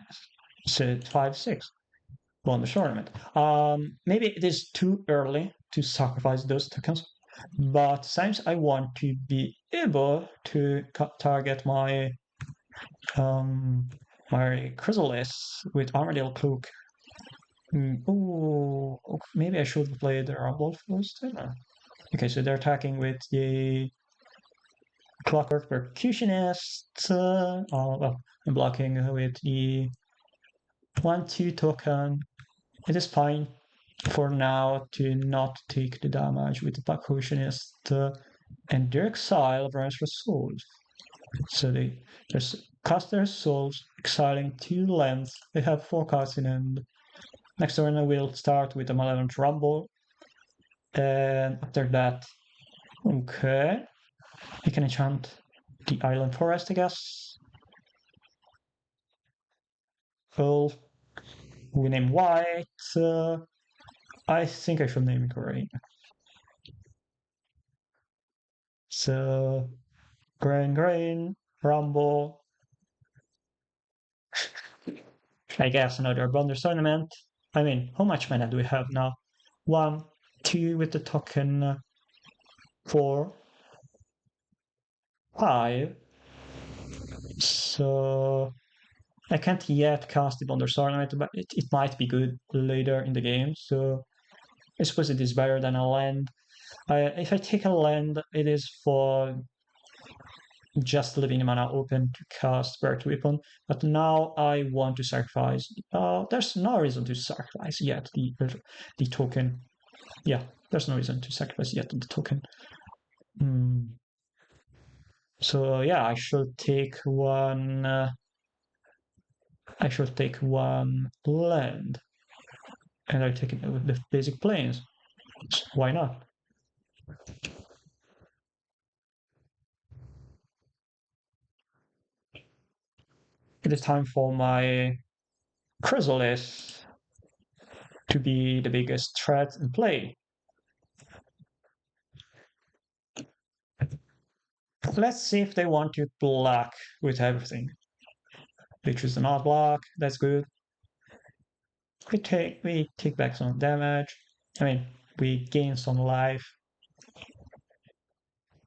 So 5, 6. Won the tournament. Maybe it is too early to sacrifice those tokens, but since I want to be able to target my my Chrysalis with Armadillo Cloak. Oh, maybe I should play the Rumble first. Okay, so they're attacking with the Clockwork Percussionist. Well, I'm blocking with the 1/2 token. It is fine for now to not take the damage with the Percussionist. And their exile runs for souls. So they just cast their souls, exiling 2 lands. They have 4 cards in hand. Next turn I will start with a Malevolent Rumble. And after that, okay, I can enchant the Island Forest, I guess. Well, we name white. I think I should name it green. So, green, Rumble. I guess another Blunder Tournament. I mean, how much mana do we have now? 1, 2 with the token 4, 5. So I can't yet cast it on the tournament, but it might be good later in the game. So I suppose it is better than a land. If I take a land, it is for just leaving the mana open to cast Spirit Weapon. But now I want to sacrifice. There's no reason to sacrifice yet the token. Yeah, there's no reason to sacrifice yet the token. So yeah, I should take one. I should take one land, and I take it with the basic planes. Why not? It is time for my Chrysalis to be the biggest threat in play. Let's see if they want to block with everything. They choose to not block, that's good. We take back some damage. I mean, we gain some life.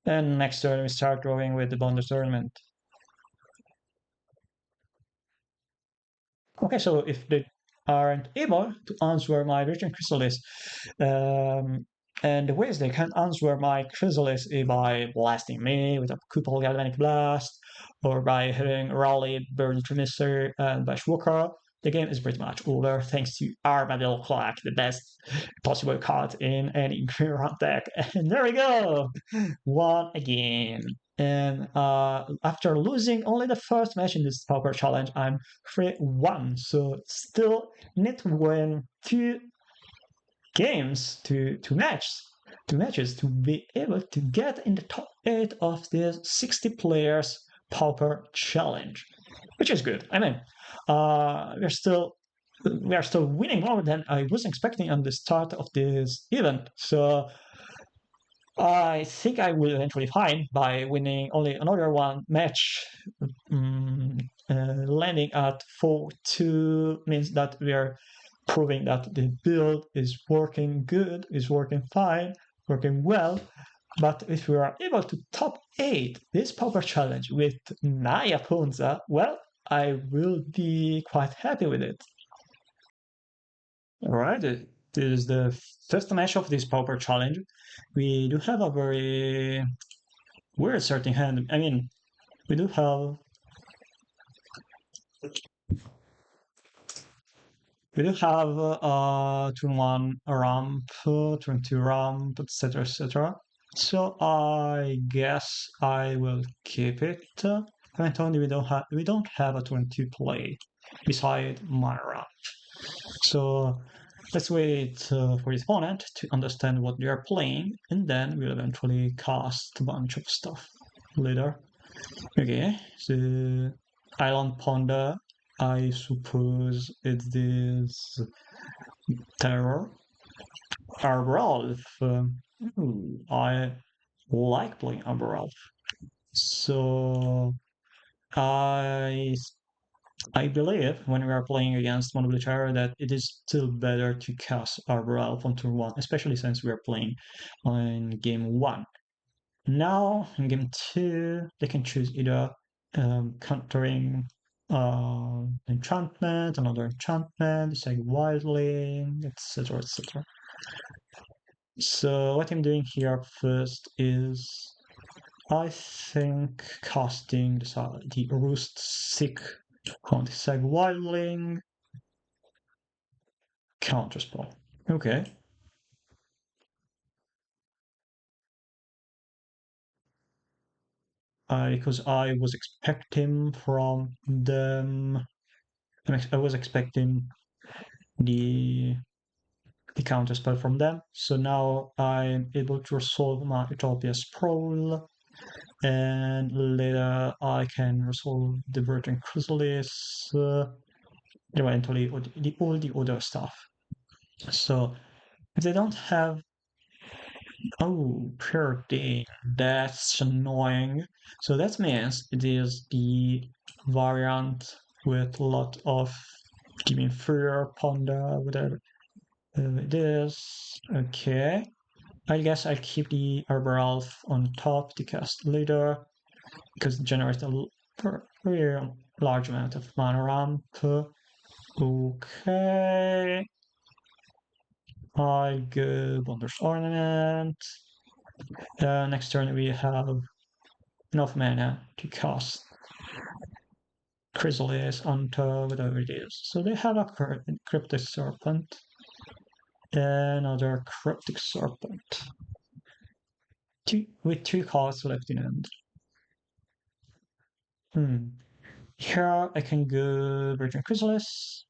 And next turn we start drawing with the Bonder Tournament. Okay, so if they aren't able to answer my Virgin Chrysalis, and the ways they can answer my Chrysalis is by blasting me with a Couple Galvanic Blast, or by having Raleigh, Burn Trinister, and Bushwalker. The game is pretty much over thanks to Armadillo Cloak, the best possible card in any current deck. And there we go! Won again. And after losing only the first match in this Pauper challenge, I'm 3-1. So still need to win 2 games, two matches to be able to get in the top 8 of this 60 players Pauper challenge, which is good. I mean, we are still winning more than I was expecting on the start of this event. So I think I will eventually find by winning only another one match. Landing at 4-2 means that we are proving that the build is working good, is working fine, working well. But if we are able to top 8 this Pauper challenge with Naya Ponza, well, I will be quite happy with it. Alright, this is the first match of this Pauper challenge. We do have a very weird starting hand. I mean, we do have turn 1 ramp, turn 2 ramp, etc, etc. So I guess I will keep it. Currently we don't have a turn 2 play beside my ramp. So let's wait for the opponent to understand what they are playing, and then we'll eventually cast a bunch of stuff. later. Okay, so Island Panda, I suppose it is Terror. Ralph. I like playing Ralph. So I I believe when we are playing against one of the terror that it is still better to cast Ralph on turn one, especially since we are playing on game one. Now in game two, they can choose either countering enchantment, another enchantment, decide wildly, etc. etc. So what I'm doing here first is I think casting the Roost Sick on the Seg Wildling counterspell. Okay. Because I was expecting from them I was expecting the the counter spell from them. So now I'm able to resolve my Utopia Sprawl, and later I can resolve the Virgin Chrysalis, eventually all the other stuff. So if they don't have, oh, pure thing, that's annoying. So that means it is the variant with a lot of Demon Fear, Panda, whatever it is. Okay. I guess I'll keep the Arbor Elf on top to cast later because it generates a very large amount of mana ramp. Okay. I go Wondrous Ornament. Next turn we have enough mana to cast Chrysalis onto whatever it is. So they have a Cryptic Serpent. Another Cryptic Serpent. With two cards left in hand. Here I can go Virgin Chrysalis.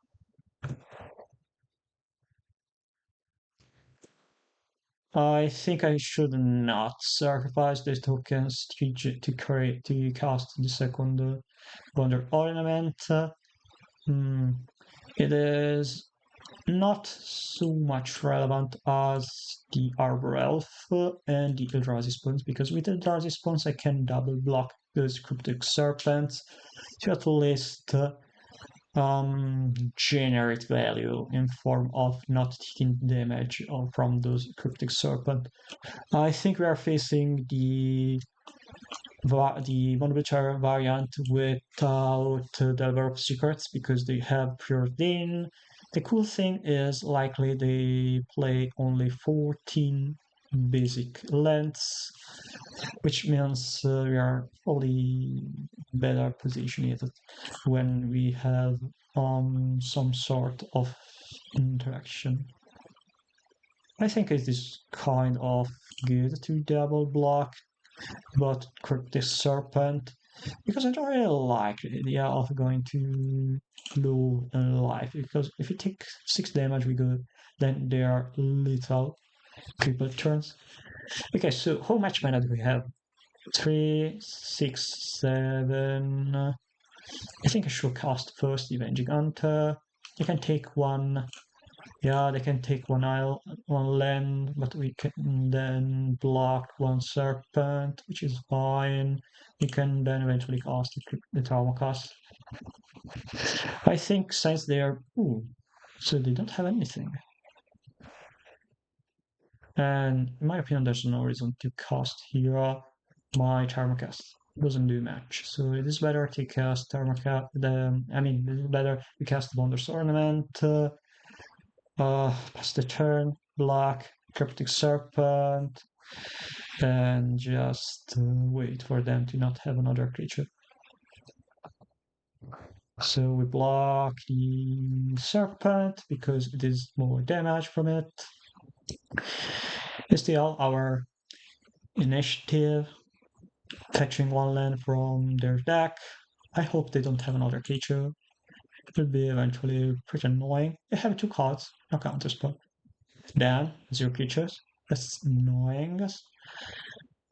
I think I should not sacrifice these tokens to create to cast the second Wonder Ornament. It is not so much relevant as the Arbor Elf and the Eldrazi Spawns, because with Eldrazi Spawns I can double block those Cryptic Serpents to at least generate value in form of not taking damage from those Cryptic Serpent. I think we are facing the Monobitar variant without Delver of Secrets because they have Pure Din. The cool thing is likely they play only 14 basic lengths, which means we are probably better positioned when we have some sort of interaction. I think it is kind of good to double block, but Cryptic Serpent, because I don't really like the idea of going to low in life, because if you take 6 damage we go, then they are lethal triple turns. Okay, so how much mana do we have? 3, 6, 7. I think I should cast first the Avenging Hunter. They can take one. Yeah, they can take one land, but we can then block one serpent, which is fine. We can then eventually cast the trauma cast. I think since they are so they don't have anything. And in my opinion, there's no reason to cast here. My Thermocast doesn't do much, so it is better to cast Thermocast. It is better to cast Wondrous Ornament. Pass the turn, block Cryptic Serpent, and just wait for them to not have another creature. So we block the Serpent because it is more damage from it. Still, our initiative, fetching one land from their deck. I hope they don't have another creature. It will be eventually pretty annoying. They have 2 cards, no counterspell. Then, 0 creatures. That's annoying.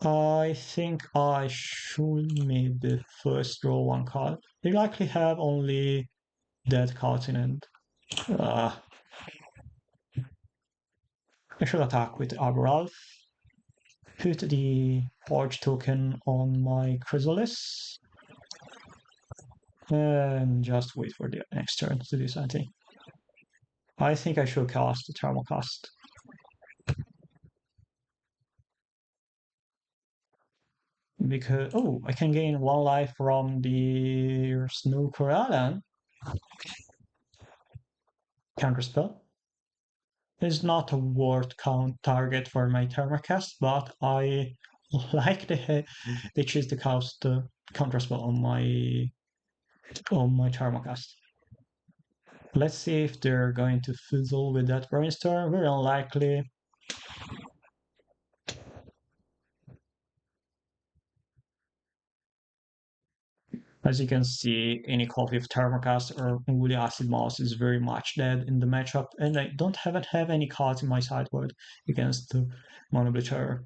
I think I should maybe first draw one card. They likely have only dead cards in it. I should attack with Arboralf. Put the Forge token on my Chrysalis. And just wait for the next turn to do something. I think I should cast the Thermal Cast. Because, oh, I can gain 1 life from the Snooker Island. Counterspell. It's not a word count target for my Thermacast, but I like they choose to cast the counterspell on my Thermacast. Let's see if they're going to fizzle with that brainstorm. Very unlikely. As you can see, any copy of Thermocast or Woolly Acid Mouse is very much dead in the matchup, and I don't have any cards in my sideboard against the Mono Blue Terror.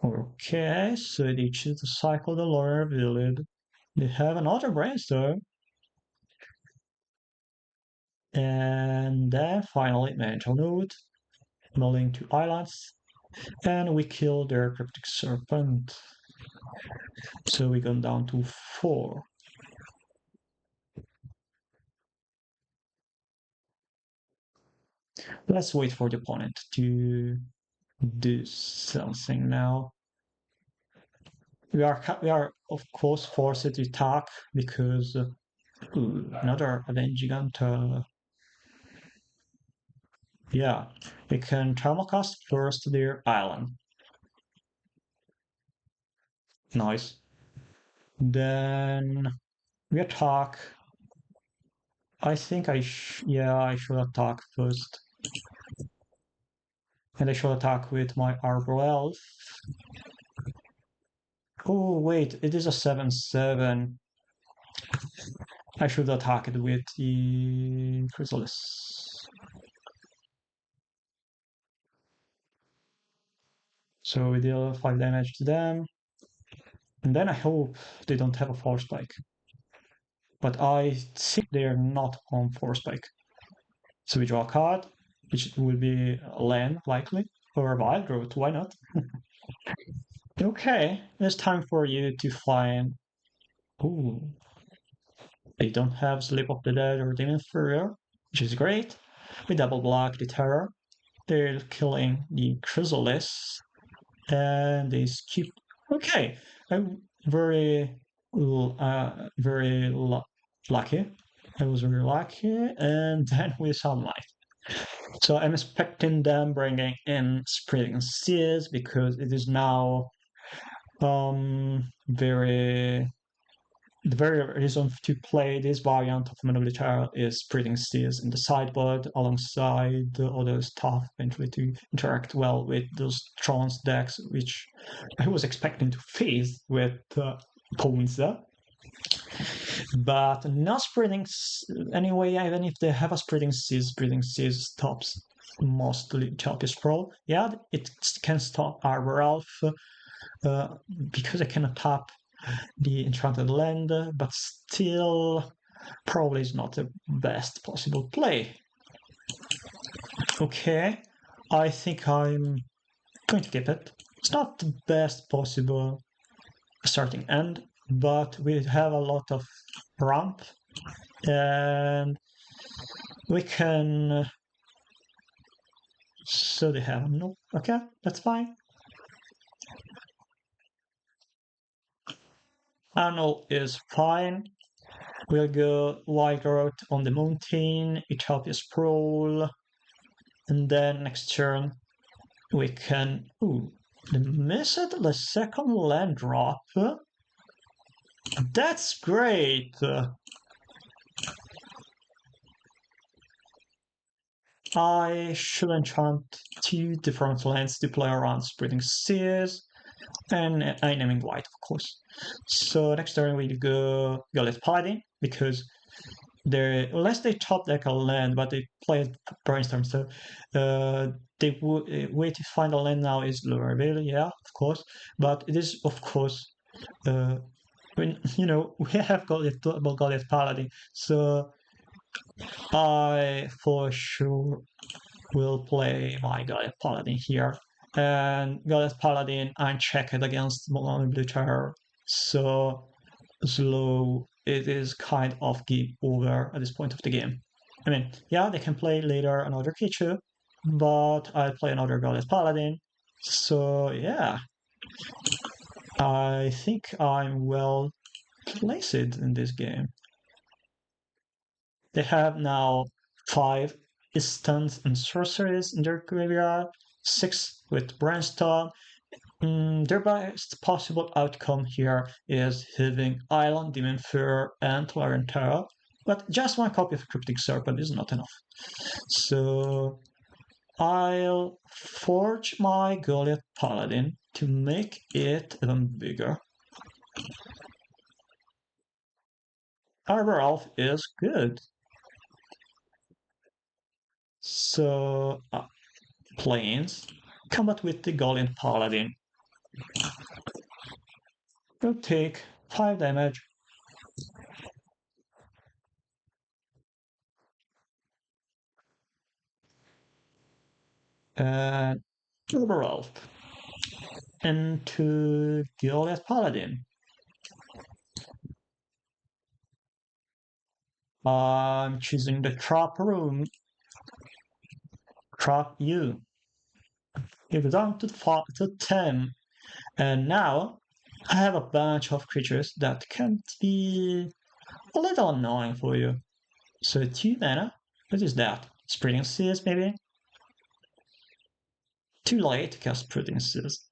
Okay, so they choose to cycle the lower village. They have another brainstorm. And then finally Mental Note, milling 2 islands, and we kill their Cryptic Serpent. So we go down to 4. Let's wait for the opponent to do something now. We are of course forced to attack because another Avenging Hunter. Yeah, we can Thermocast first their island. Nice. Then we attack. I think I should attack first. And I should attack with my Arbor Elf. Oh wait, it is a 7/7. I should attack it with the Chrysalis. So we deal 5 damage to them. And then I hope they don't have a Force Spike. But I think they are not on Force Spike. So we draw a card, which will be a land, likely. Or a Wild Growth, why not? Okay, it's time for you to find... Ooh. They don't have Sleep of the Dead or Demon Furrier, which is great. We double block the Terror. They're killing the Chrysalis. And they skip. Okay, I'm very, lucky. I was very lucky. And then with Sunlight. So I'm expecting them bringing in Spreading Seas because it is now very the very reason to play this variant of Monoblitera is Spreading Seas in the sideboard alongside the other stuff, eventually to interact well with those Trance decks, which I was expecting to face with Ponza. But not Spreading anyway, even if they have a Spreading Seas stops mostly Chalkish Pro. Yeah, it can stop Arbor Elf because I cannot tap the Enchanted Land, but still probably is not the best possible play. Okay, I think I'm going to keep it. It's not the best possible starting end, but we have a lot of ramp and we can... So they have no... Okay, that's fine. Arnold is fine. We'll go Wild Route on the Mountain, Utopia Sprawl, and then next turn we can... Ooh, the second land drop. That's great! I should enchant 2 different lands to play around Spreading Seas, and I naming white, of course. So next turn we go Gullet Paladin, because unless they top deck a land, but they play brainstorm, so they would way to find a land now is lower value, yeah, of course, but it is of course when we have Goliath Paladin, so I for sure will play my Goliath Paladin here, and Goliath Paladin unchecked against Blue Terror, so slow, it is kind of game over at this point of the game. I mean, yeah, they can play later another creature, but I play another Goddess Paladin. So yeah, I think I'm well placed in this game. They have now 5 instants and sorceries in their graveyard, 6 with Brainstorm. Their best possible outcome here is having Island, Demon Fear, and Larentara, but just one copy of Cryptic Serpent is not enough. So I'll forge my Goliath Paladin to make it even bigger. Arbor Elf is good. So Plains, combat with the Goliath Paladin. Will take 5 damage. And Arbor Elf into Goliath Paladin. I'm choosing the trap room. Trap you. You go down to 10. And now I have a bunch of creatures that can be a little annoying for you. So 2 mana. What is that? Spreading Seas, maybe? Too late to cast Spreading Seas.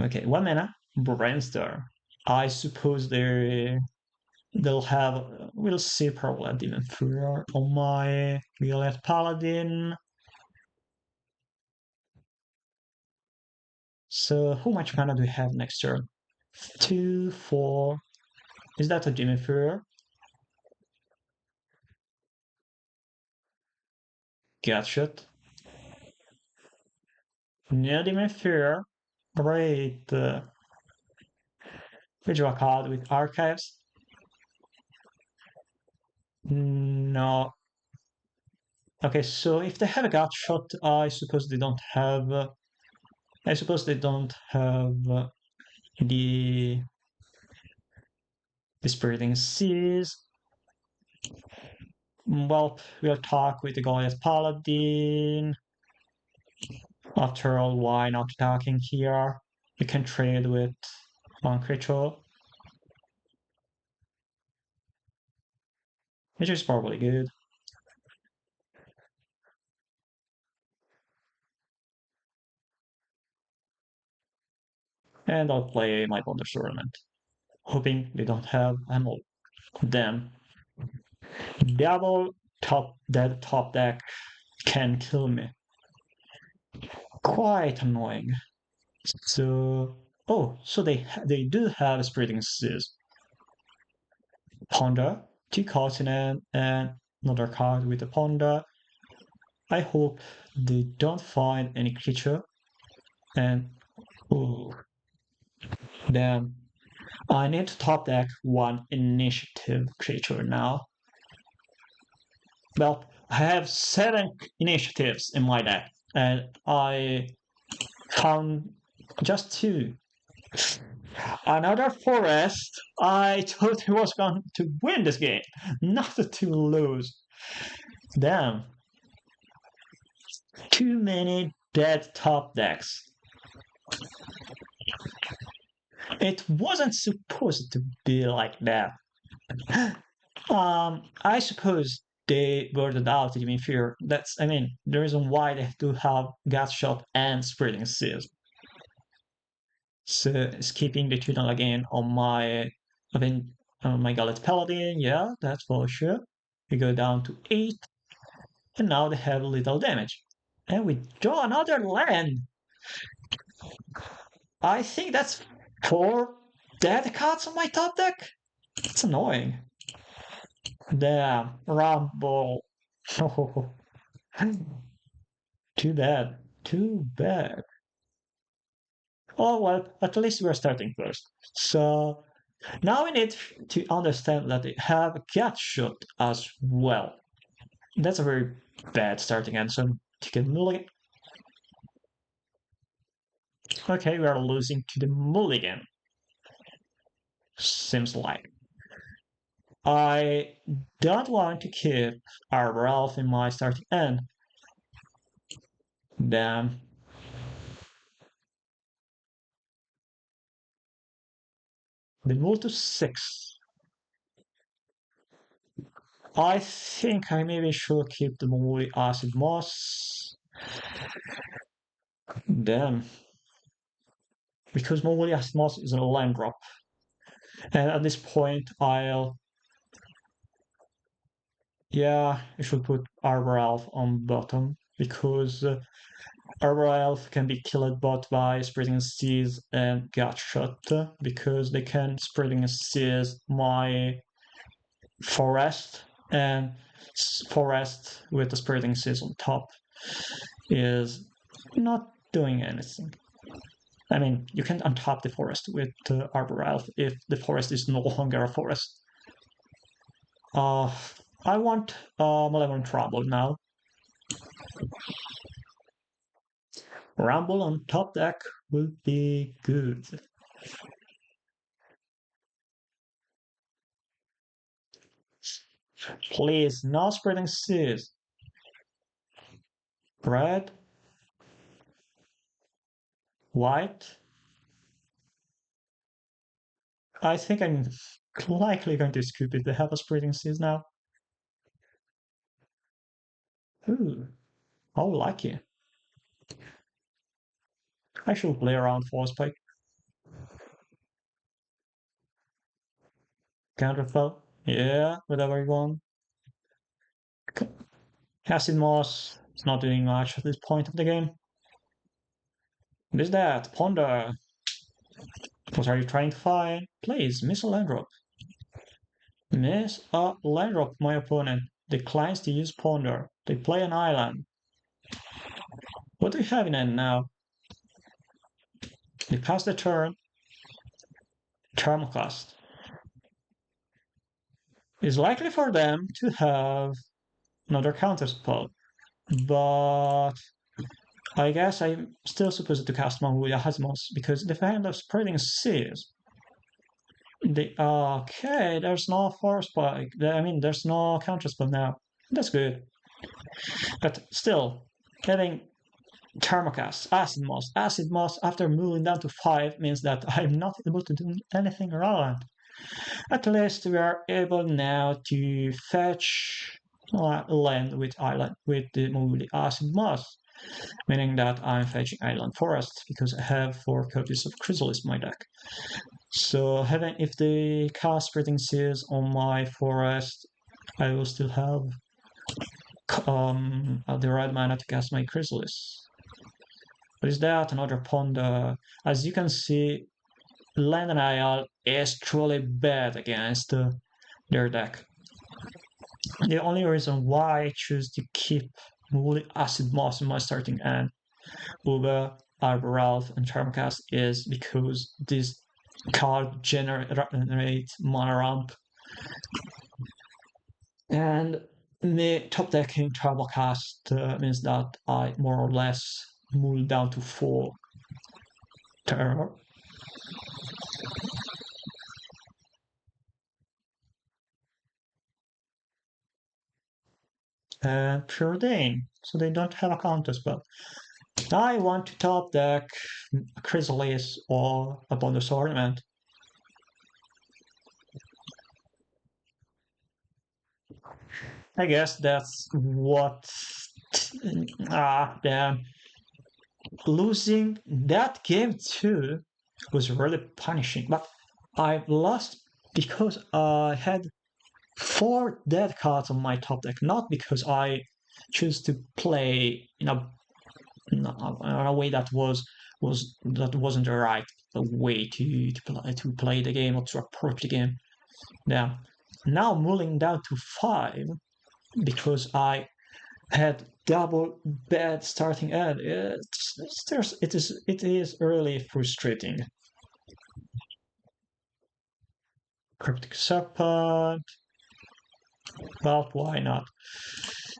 Okay, 1 mana. Brainstorm. I suppose they'll have. We'll see probably a Demon Furor on my Violet Paladin. So how much mana do we have next turn? 2, 4. Is that a Demon Furor? Get shot. No Demon Furor. Great. We draw a card with Archives. No. Okay, so if they have a gut shot, I suppose they don't have. I suppose they don't have the Spreading Seas. Well, we'll talk with the Goliath Paladin. After all, why not attacking here? We can trade with one creature, which is probably good. And I'll play my bonus tournament, hoping they don't have ammo. Then double top deck can kill me. Quite annoying. So so they do have Spreading Seas. Ponder, 2 continent, and another card with a ponder. I hope they don't find any creature. And then I need to top deck 1 initiative creature now. Well, I have 7 initiatives in my deck, and I found just 2. Another forest. I thought he was going to win this game, not to lose. Damn. Too many dead top decks. It wasn't supposed to be like that. I suppose they worded out Demon Fear. That's, I mean, the reason why they do have Gas Shot and Spreading Seas. So skipping the tunnel again on my Goliath Paladin, yeah, that's for sure. We go down to 8, and now they have little damage. And we draw another land. I think that's 4 dead cards on my top deck. It's annoying. Damn, Rumble. Oh, too bad. Too bad. Oh well, at least we're starting first. So now we need to understand that they have a cat shot as well. That's a very bad starting answer. Ticket mulligan. Okay, we are losing to the mulligan. Seems like. I don't want to keep our Ralph in my starting end. Damn. They move to 6. I think I maybe should keep the Mongoli Acid Moss. Damn. Because Mongoli Acid Moss is a land drop. And at this point, yeah, I should put Arbor Elf on bottom. Because Arbor Elf can be killed both by Spreading Seas and Gutshot. Because they can Spreading Seas my forest, and forest with the Spreading Seas on top is not doing anything. I mean, you can untap the forest with Arbor Elf if the forest is no longer a forest. I want Malevolent Trouble now. Rumble on top deck will be good. Please, no Spreading Seas. Red. White. I think I'm likely going to scoop it. They have a Spreading Seas now. Ooh, how lucky. I should play around Force Spike. Counterspell. Yeah, whatever you want. Acid Moss is not doing much at this point of the game. What is that? Ponder. What are you trying to find? Please, miss a land drop. Miss a land drop, my opponent declines to use Ponder. They play an island. What do you have in hand now? They pass the turn. Thermocast. It's likely for them to have another counterspell, but I guess I'm still supposed to cast Mongolia Hasmos because the hand of Spreading Seas. Okay, there's no force spike. I mean, there's no counterspell now. That's good. But still, having Thermocast, Acid Moss after moving down to 5 means that I'm not able to do anything relevant. At least we are able now to fetch land with island with the Mongoli Acid Moss, meaning that I'm fetching Island Forest because I have 4 copies of Chrysalis in my deck. So if they cast Spreading Seas on my forest, I will still have the right mana to cast my Chrysalis. What is that? Another pond. As you can see, Land and Naya is truly bad against their deck. The only reason why I choose to keep Woolly Acid Moss in my starting end, Uber, Arbor Ralph, and Thermocast is because this card generate mana ramp. And the top decking Thermocast means that I more or less move down to 4 terror. And Preordain, so they don't have a counter spell. I want to top deck Chrysalis or a bonus ornament. I guess that's what. Damn. Losing that game too was really punishing, but I lost because I had 4 dead cards on my top deck, not because I chose to play in a way that wasn't the right way to play the game or to approach the game. Yeah, now mulling down to 5 because I had double bad starting end. It is really frustrating. Cryptic Serpent. Well, why not?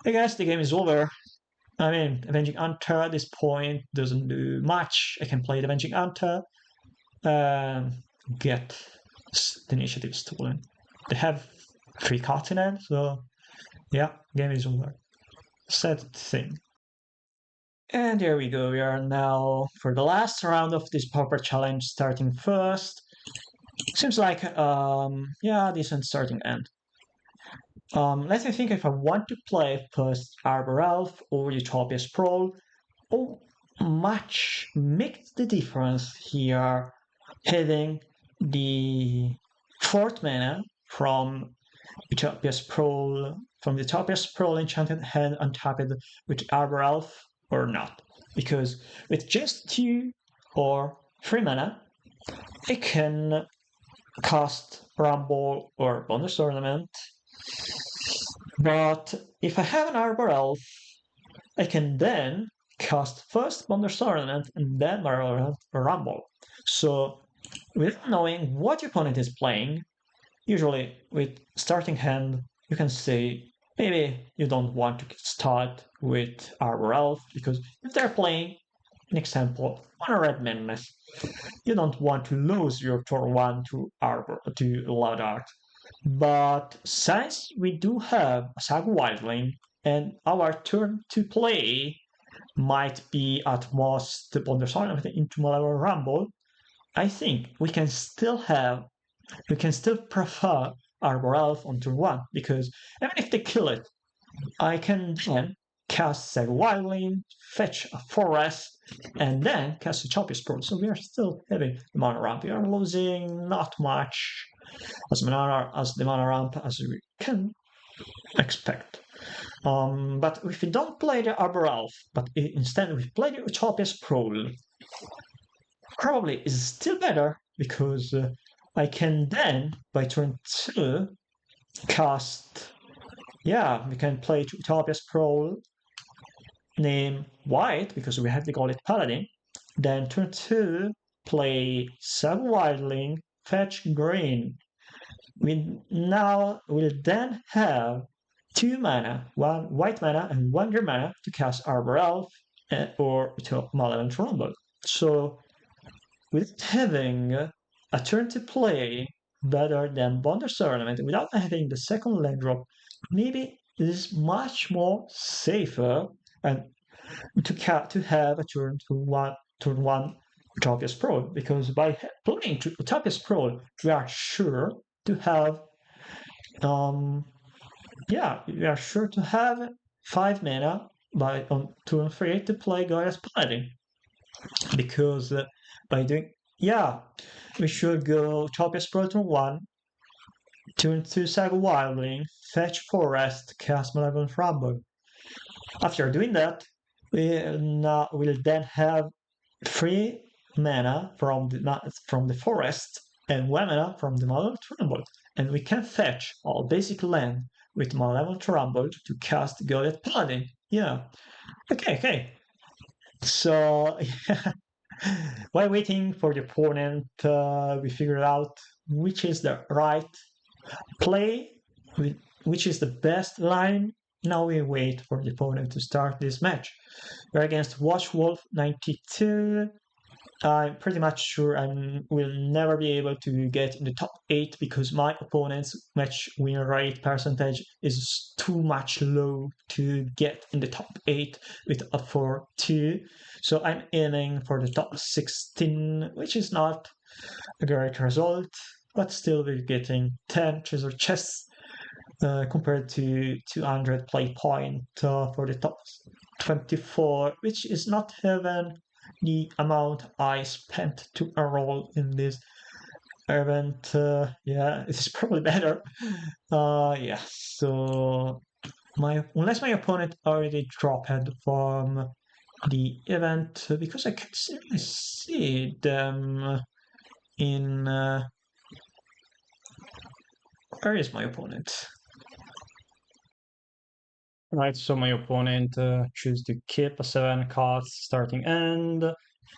I guess the game is over. I mean, Avenging Hunter at this point doesn't do much. I can play the Avenging Hunter and get the initiative stolen. They have 3 continents, so yeah, game is over. Sad thing. And here we go. We are now for the last round of this Pauper challenge, starting first. Seems like yeah, decent starting end. Let me think if I want to play first Arbor Elf or Utopia Sprawl. Oh, much makes the difference here having the 4th mana from Utopia Sprawl, from the Utopia Sprawl enchanted hand untapped with Arbor Elf or not. Because with just 2 or 3 mana, I can cast Rumble or Bonus Ornament. But if I have an Arbor Elf, I can then cast first Bonus Ornament and then Rumble. So, without knowing what your opponent is playing, usually with starting hand, you can say maybe you don't want to start with Arbor Elf because if they're playing, an example, on a Red Menace, you don't want to lose your turn 1 to Arbor to Loud Art. But since we do have a Saga Wildling and our turn to play might be at most Bonus Ornament into Malevolent Rumble, I think we can still prefer Arbor Elf on turn 1 because even if they kill it, I can then cast Saga Wildling, fetch a Forest, and then cast a Choppy Sprawl. So we are still having the mana ramp. We are losing not much as the mana ramp as we can expect. But if we don't play the Arbor Elf, but instead we play the Utopia Sprawl, probably is still better because I can then, by turn 2, cast. Yeah, we can play Utopia Sprawl, name White because we have the Golden Paladin. Then turn 2, play Sub Wildling, fetch Green. We now will then have 2 mana, 1 white mana and 1 green mana to cast Arbor Elf or Malevolent Rumble. So, with having a turn to play better than Bonus Ornament without having the second land drop, maybe it is much more safer and to have a turn 1 Utopia Sprawl because by playing Utopia Sprawl, we are sure to have we are sure to have 5 mana on turn 3 to play Goddess Paladin because by doing we should go Utopia Sprawl turn 1, turn 2 Saga Wildling, fetch Forest, cast Malevolent Rumble. After doing that, we'll then have 3 mana from the Forest and 1 mana from the Malevolent Rumble, and we can fetch all basic land with Malevolent Rumble to cast Goddess Paladin. Yeah. Okay. So, while waiting for the opponent, we figured out which is the right play, which is the best line. Now we wait for the opponent to start this match. We're against Watchwolf 92. I'm pretty much sure I will never be able to get in the top 8 because my opponent's match win rate percentage is too much low to get in the top 8 with a 4-2. So I'm aiming for the top 16, which is not a great result, but still we're getting 10 treasure chests compared to 200 play point for the top 24, which is not even the amount I spent to enroll in this event. It is probably better. So unless my opponent already dropped from the event, because I can see them in Where is my opponent? Right, so my opponent choose to keep a 7 cards starting end.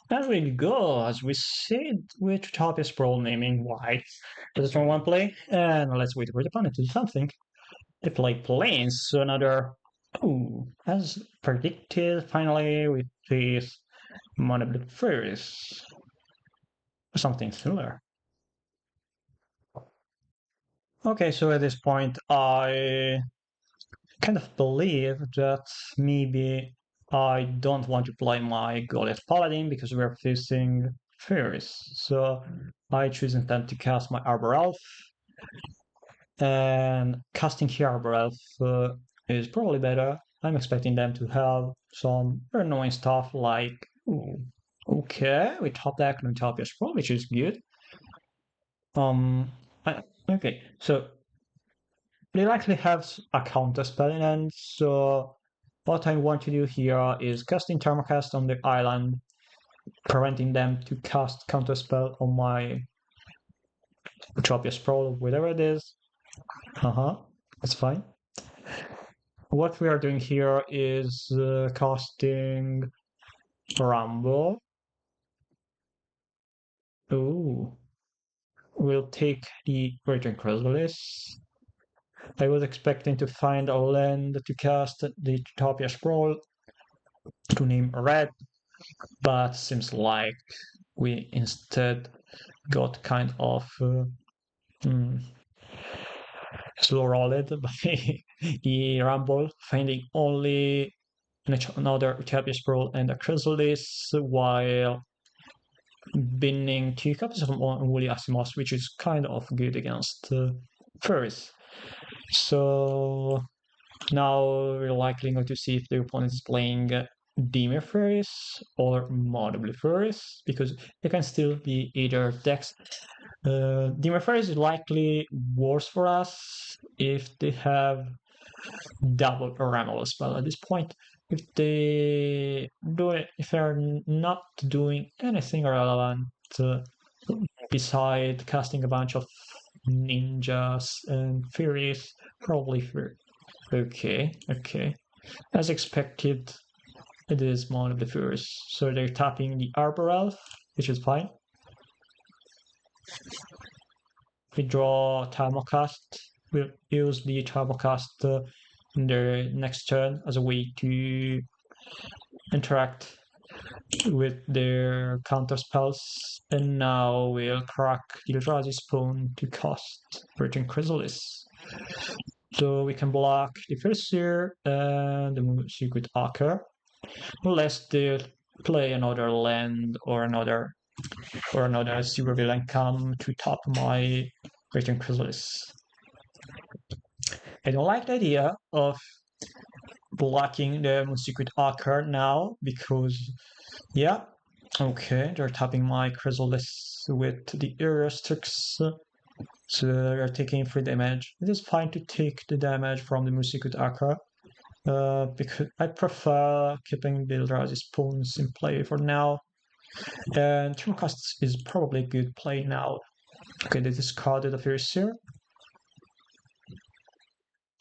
And we go, as we said, with top is pro naming white. This one one play, and let's wait for the opponent to do something. They play planes, so another. Oh, as predicted, finally with this Mono Blue Faeries. Something similar. Okay, so at this point, I kind of believe that maybe I don't want to play my Goliath Paladin because we're facing Faeries. So I choose instead to cast my Arbor Elf. And casting here Arbor Elf is probably better. I'm expecting them to have some annoying stuff like, ooh, okay, we top deck and Utopia Sprawl, which is good. Okay, so they likely have a counter spell in end, so what I want to do here is casting Thermocast on the island, preventing them to cast counter spell on my Utopia Sprawl, whatever it is. That's fine. What we are doing here is casting Rumble. Ooh. We'll take the Raging Chrysalis. I was expecting to find a land to cast the Utopia Sprawl to name Red, but seems like we instead got kind of slow rolled by the Rumble, finding only another Utopia Sprawl and a Chrysalis, while binning 2 copies of Woolly Asimos, which is kind of good against Faeries. So now we're likely going to see if the opponent is playing Demir Faeries or Mono Faeries, because they can still be either decks. Demir Faeries is likely worse for us if they have double Ramal spell at this point. If they're not doing anything relevant beside casting a bunch of ninjas and Faeries, probably for okay. As expected, it is one of the Faeries. So they're tapping the Arbor Elf, which is fine. We draw Thermocast. We'll use the Thermocast in their next turn as a way to interact with their counter spells. And now we'll crack the Eldrazi Spoon to cast Virgin Chrysalis. So we can block the Faeries and the Secret Archer, unless they play another land or another super villain come to top my Virgin Chrysalis. I don't like the idea of blocking the Secret Archer now because, yeah, okay, they're tapping my Chrysalis with the Aerostrix, so they're taking 3 damage. It is fine to take the damage from the Secret Archer, because I prefer keeping the Eldrazi Spoons in play for now. And Thermocast is probably a good play now. Okay, they discarded a Faeries here.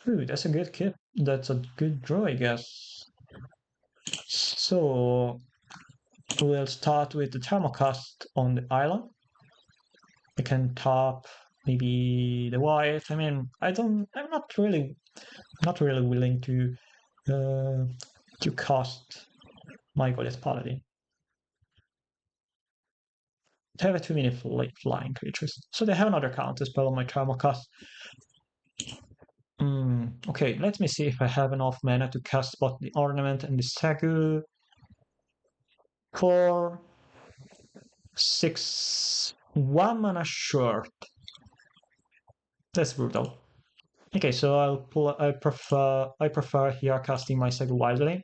Ooh, that's a good kit. That's a good draw, I guess. So we'll start with the Thermocast on the island. I can top maybe the white. I mean, I'm not really willing to cast my Goliath Paladin. They have too many flying creatures, so they have another counter spell on my Thermocast. Okay, let me see if I have enough mana to cast both the Ornament and the Sagu. 4, 6, 1 mana short. That's brutal. Okay, so I prefer here casting my Sagu Wildling.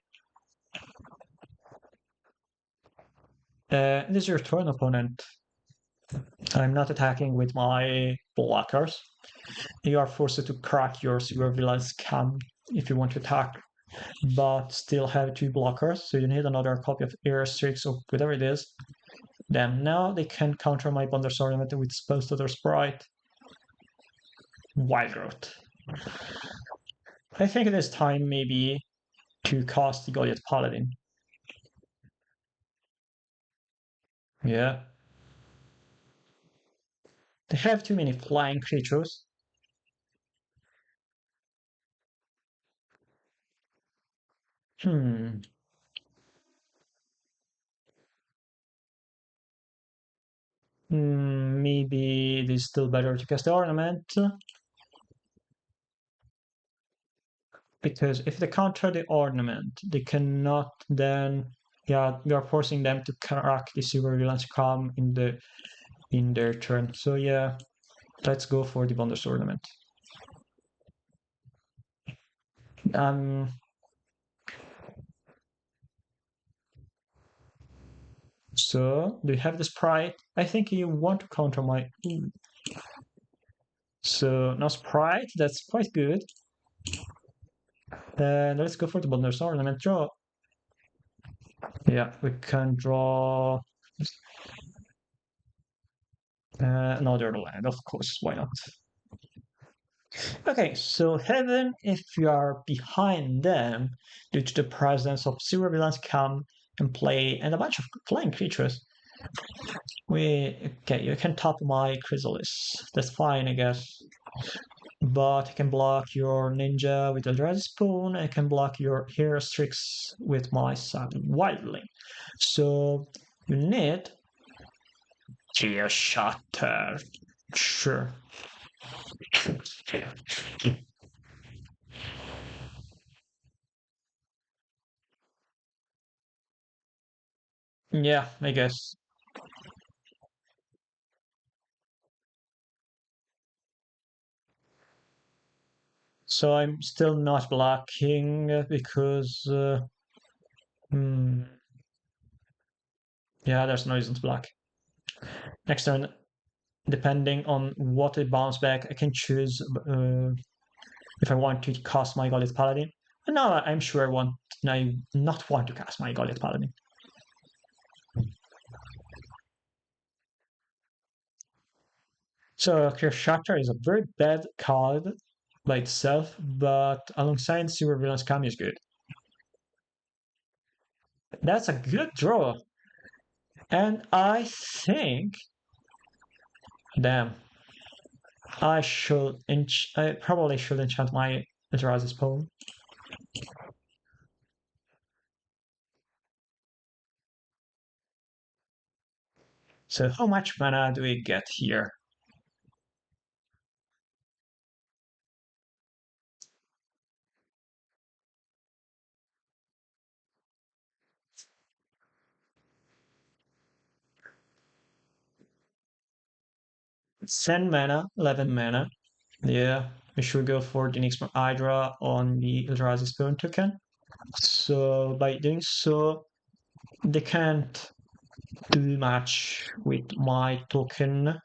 This is your turn, opponent. I'm not attacking with my blockers. You are forced to crack your super villain's camp if you want to attack, but still have 2 blockers, so you need another copy of Aerostrix or whatever it is. Then now they can counter my Bonders Ornament with Spellstutter Sprite. Wild Growth. I think it is time maybe to cast the Goliath Paladin. Yeah. They have too many flying creatures. Hmm. Maybe it is still better to cast the Ornament. Because if they counter the Ornament, they cannot then. Yeah, we are forcing them to crack the Silver Villain's Calm in their turn. So yeah, let's go for the Bonus Ornament. Um, so do you have the Sprite? I think you want to counter my. So now Sprite, that's quite good. Then let's go for the bonus ornament draw. Yeah, we can draw another land, of course. Why not? Okay, so Heaven, if you are behind them due to the presence of zero villains come and play and a bunch of flying creatures, you can top my Chrysalis. That's fine, I guess. But I can block your ninja with a Dread Spoon. I can block your Hero Strix with my Sudden Wildling. So you need Geoshatter. Sure. Yeah, I guess. So I'm still not blocking because hmm, yeah, there's no reason to block. Next turn, depending on what it bounce back, I can choose if I want to cast my Goliath Paladin. And now I'm sure I not want to cast my Goliath Paladin. So Clear Shatter is a very bad card by itself, but alongside Silver Villain's Kami is good. That's a good draw. And I think, damn, I probably should enchant my Eldrazi's Poem. So how much mana do we get here? Ten mana, 11 mana. Yeah, we should go for the next Hydra on the Eldrazi Spoon token. So by doing so, they can't do much with my token.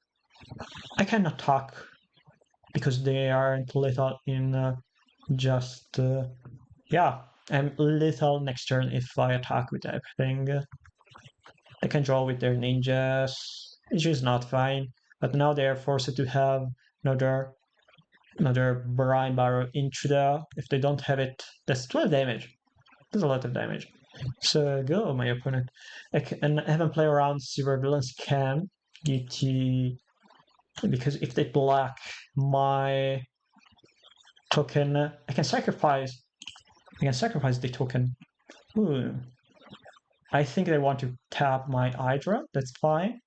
I cannot talk because they aren't lethal in just yeah. I'm lethal next turn if I attack with everything. They can draw with their ninjas, which is not fine. But now they are forced to have another Brine Barrow intruder. If they don't have it, that's 12 damage. That's a lot of damage. So go, my opponent. And I haven't played around Silver Villains can GT because if they block my token, I can sacrifice. I can sacrifice the token. Ooh. I think they want to tap my Hydra. That's fine.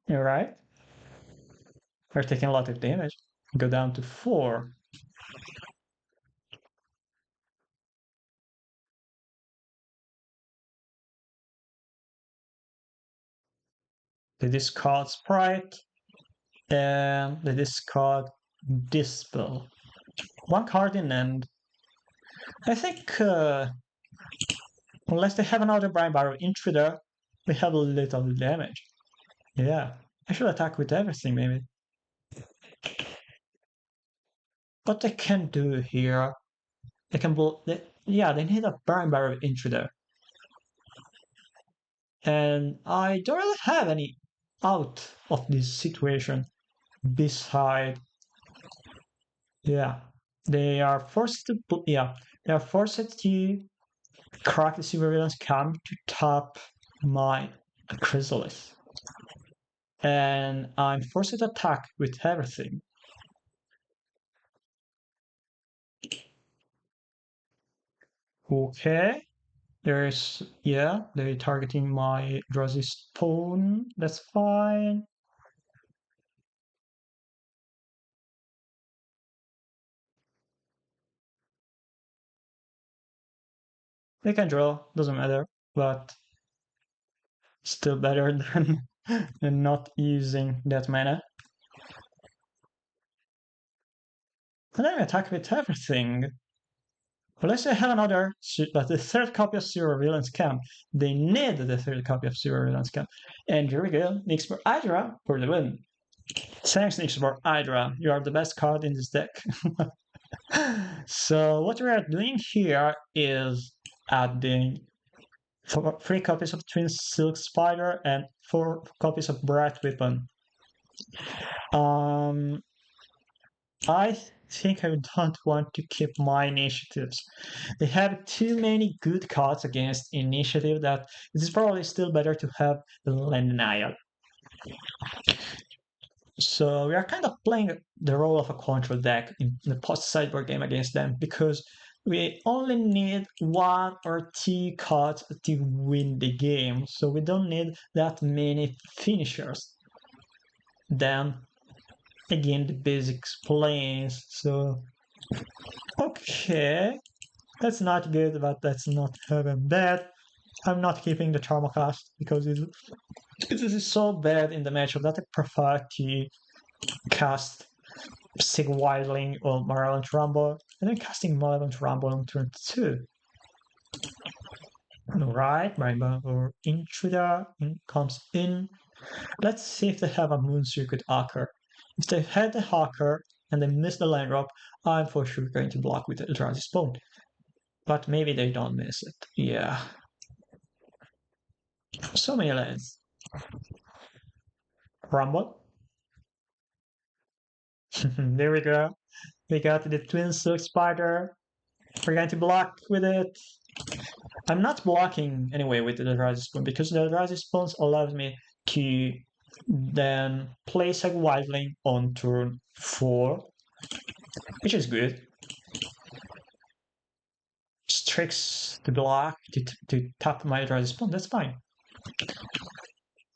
All right. We're taking a lot of damage. Go down to 4. They discard Sprite and they discard Dispel. One card in end. I think unless they have another Brine Barrow Intruder, they have a little damage. Yeah. I should attack with everything maybe. What they can do here, they can yeah, they need a Brine Barrow Intruder. And I don't really have any out of this situation. Beside, yeah, they are forced to put, yeah, they are forced to crack the surveillance cam to tap my chrysalis, and I'm forced to attack with everything. Okay, there's, yeah, they're targeting my Drowsy Spawn. That's fine. They can draw, doesn't matter, but still better than not using that mana. And then I attack with everything. Unless they have another, but the third copy of Surveillance Camp, they need the third copy of Surveillance Camp. And here we go, Nyxborg Hydra for the win. Thanks, Nyxborg Hydra. You are the best card in this deck. So what we are doing here is adding 3 copies of Twin Silk Spider and 4 copies of Bright Weapon. I think I don't want to keep my initiatives. They have too many good cards against initiative that it is probably still better to have the land Naya. So we are kind of playing the role of a control deck in the post-sideboard game against them because we only need 1 or 2 cards to win the game. So we don't need that many finishers. Then again, the basics plays. So okay, that's not good, but that's not even bad. I'm not keeping the Charmocast because it is so bad in the matchup that I prefer to cast Sig Wildling or Malevolent Rumble, and then casting Malevolent Rumble on turn 2. Alright, Rainbow or Intruder comes in. Let's see if they have a Moon Circuit Archer. If they had the Hacker and they miss the land drop, I'm for sure going to block with the Eldrazi Spawn. But maybe they don't miss it. Yeah. So many lands. Rumble. There we go. We got the Twin Silk Spider. We're going to block with it. I'm not blocking anyway with the Eldrazi Spawn because the Eldrazi Spawns allows me to then place a Wildling on turn 4, which is good. Tricks to block to tap my Eldrazi Spawn, that's fine.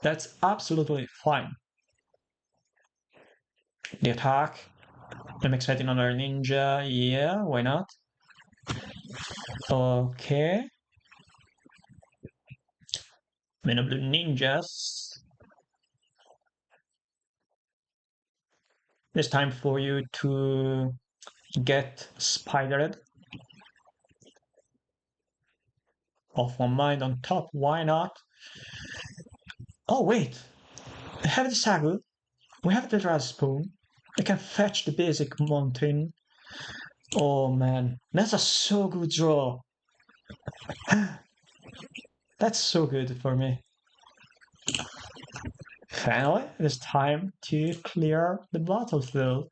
That's absolutely fine. The attack. I'm expecting another ninja. Yeah, why not? Okay. Mana blue ninjas. It's time for you to get spidered. Off one mind on top, why not? Oh wait, I have the Sagu. We have the Raspoon. I can fetch the basic mountain. Oh man, that's a so good draw. That's so good for me. Finally, it is time to clear the battlefield.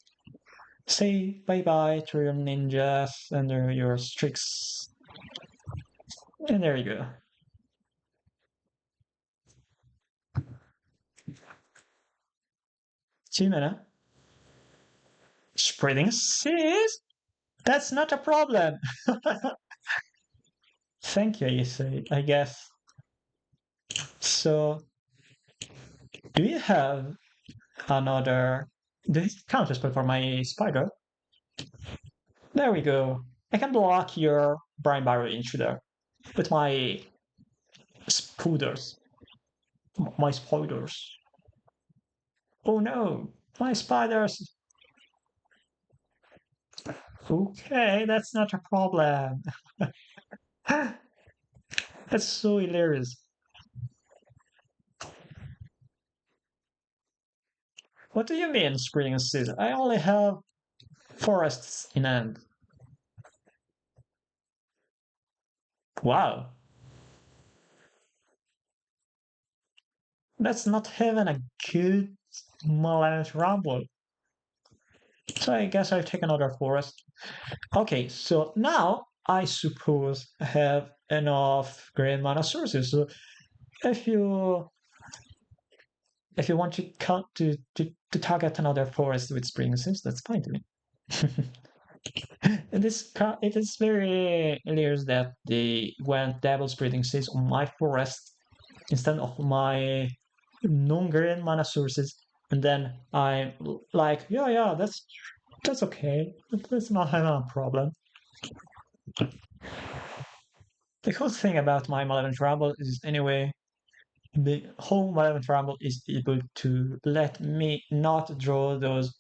Say bye-bye to your ninjas and your Strix. And there you go. 2 mana. Spreading seas? That's not a problem. Thank you, you say, I guess. So, do you have another... Do you counter spell for my spider? There we go. I can block your Brine Barrier Intruder with my spooders. My spoilers. Oh no, my spiders. Okay, that's not a problem. That's so hilarious. What do you mean, spring and season? I only have forests in hand. Wow, that's not even a good Malevolent Rumble. So I guess I'll take another forest. Okay, so now I suppose I have enough green mana sources. So if you if you want to cut to target another forest with spring sims, that's fine to me. It is very clear that they went double spreading seeds on my forest instead of my non-green mana sources, and then I'm like, yeah, that's okay. That's not a problem. The cool thing about my Malevolent Rumble is anyway the whole Malevolent Rumble is able to let me not draw those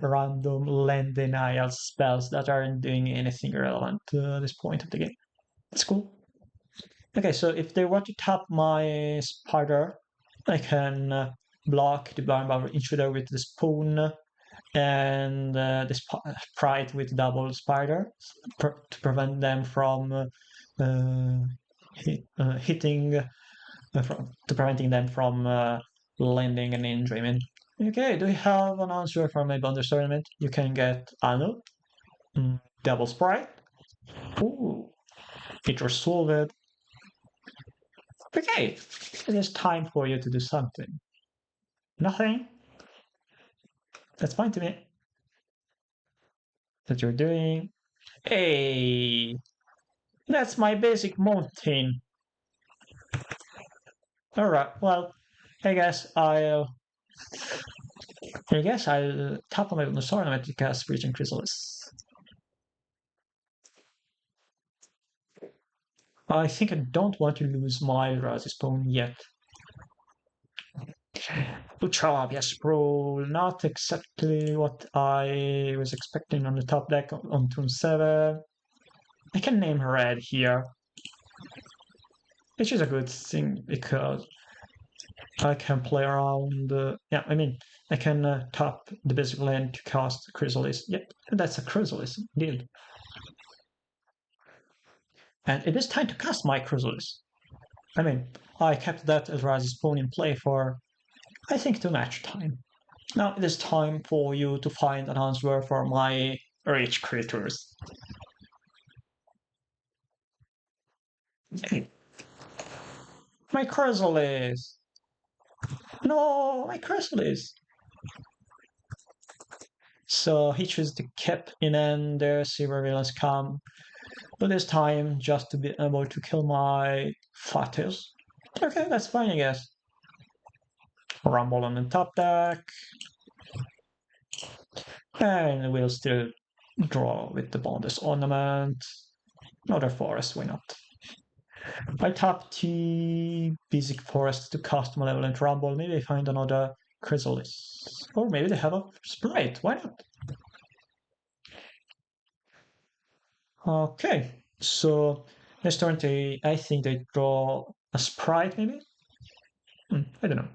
random land denial spells that aren't doing anything relevant to this point of the game. It's cool. Okay, so if they want to tap my spider, I can block the Barnbauer intruder with the spoon and the sprite with double spider to prevent them from hitting to preventing them from landing an injury. I mean, okay, do you have an answer for my bonus tournament? You can get Anno, Double Sprite. Ooh, it resolved. Okay, it is time for you to do something. Nothing? That's fine to me. That you're doing. Hey, that's my basic mountain. Alright, well, I guess I'll tap on my bonus tournament to cast Breaching Chrysalis. I think I don't want to lose my Razispawn yet. Good job, yes, bro. Not exactly what I was expecting on the top deck on turn 7. I can name red here, which is a good thing because I can play around. I can tap the basic land to cast Chrysalis. Yep, that's a Chrysalis, indeed. And it is time to cast my Chrysalis. I mean, I kept that Eldrazi spawn in play for, I think, too much time. Now it is time for you to find an answer for my rich creatures. My Chrysalis! No, my Chrysalis! So he chose to keep in and the silver villains come. But this time, just to be able to kill my Faeries. Okay, that's fine, I guess. Rumble on the top deck. And we'll still draw with the bonus ornament. Another forest, why not? I tap the basic forest to cast Malevolent Rumble. Maybe I find another Chrysalis. Or maybe they have a Sprite, why not? Okay, so next turn I think they draw a Sprite, maybe? I don't know.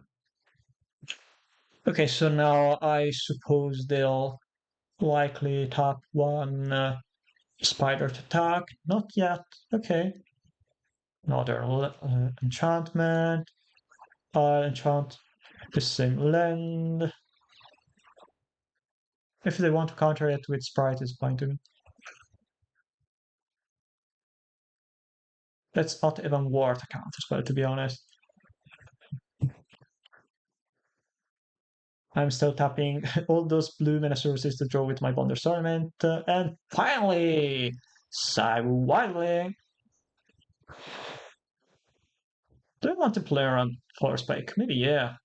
Okay, so now I suppose they'll likely tap one spider to attack. Not yet. Okay. Another enchantment. I'll enchant the same land. If they want to counter it with sprite, it's fine to me. That's not even worth a counter spell, to be honest. I'm still tapping all those blue mana sources to draw with my Bonder Tournament. And finally, Cyber Wildling. Do I want to play around Force Spike? Maybe, yeah.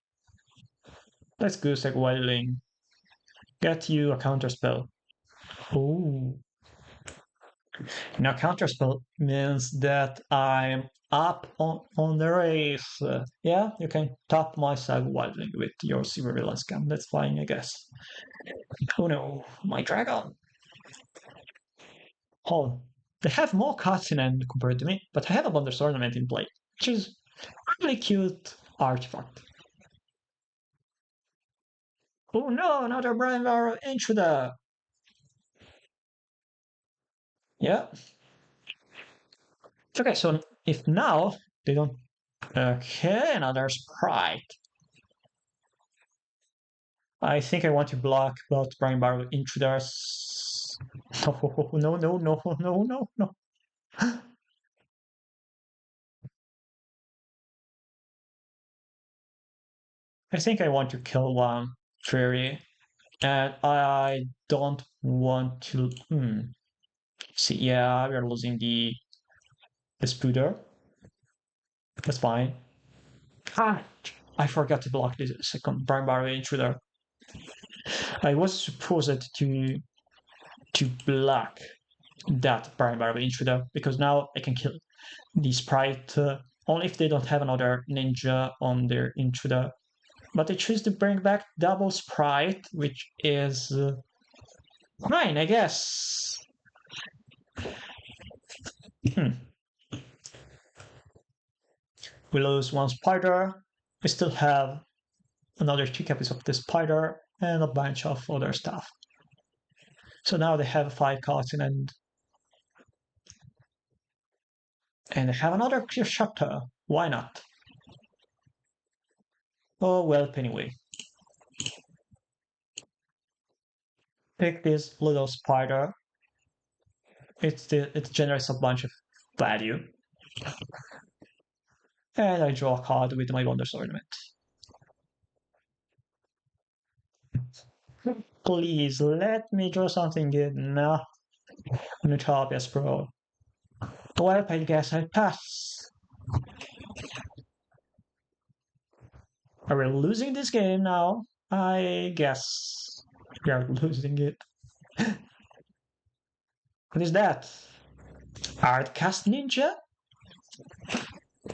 Let's go Cyber Wildling. Get you a counter spell. Ooh. Now, counterspell means that I'm up on the race. Yeah, you can tap my side wildling with your silver villain scam. That's fine, I guess. Oh no, my dragon. Oh, they have more cards in hand compared to me, but I have a Bonders Ornament in play, which is a really cute artifact. Oh no, another Brian Varro intruder. Yeah. Okay, so if now they don't. Okay, another sprite. I think I want to block both Brain Barrel Intruders. No, no, no, no, no, no, no. I think I want to kill one Fairy, and I don't want to. See, yeah, we are losing the Spooder. That's fine. Ah, I forgot to block the second Brain Barrel Intruder. I was supposed to block that Brain Barrel Intruder because now I can kill the Sprite only if they don't have another ninja on their Intruder. But I choose to bring back double Sprite, which is fine, I guess. We lose one Spider. We still have another 2 copies of the Spider and a bunch of other stuff. So now they have 5 cards in and they have another clear chapter. Why not? Oh well, anyway. Take this little spider. It generates a bunch of value. And I draw a card with my Wonders Ornament. Please let me draw something good. No. Utopias, bro. Well, I guess I pass. Are we losing this game now? I guess we are losing it. What is that? Artcast Ninja?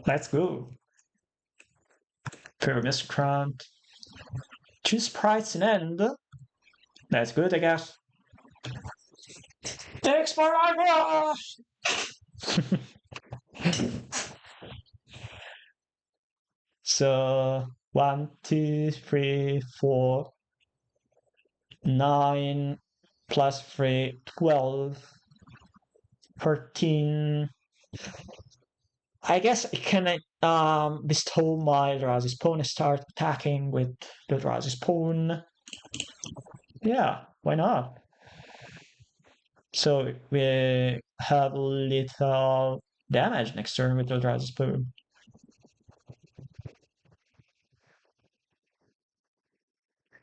Let's go. Pyramid Crant. 2 sprites in end. That's good, I guess. Thanks for my So 1, 2, 3, 4, 9 plus 3, 12, 13. I guess I can bestow my Eldrazi Spawn and start attacking with the Eldrazi Spawn. Yeah, why not? So we have little damage next turn with the Eldrazi Spawn.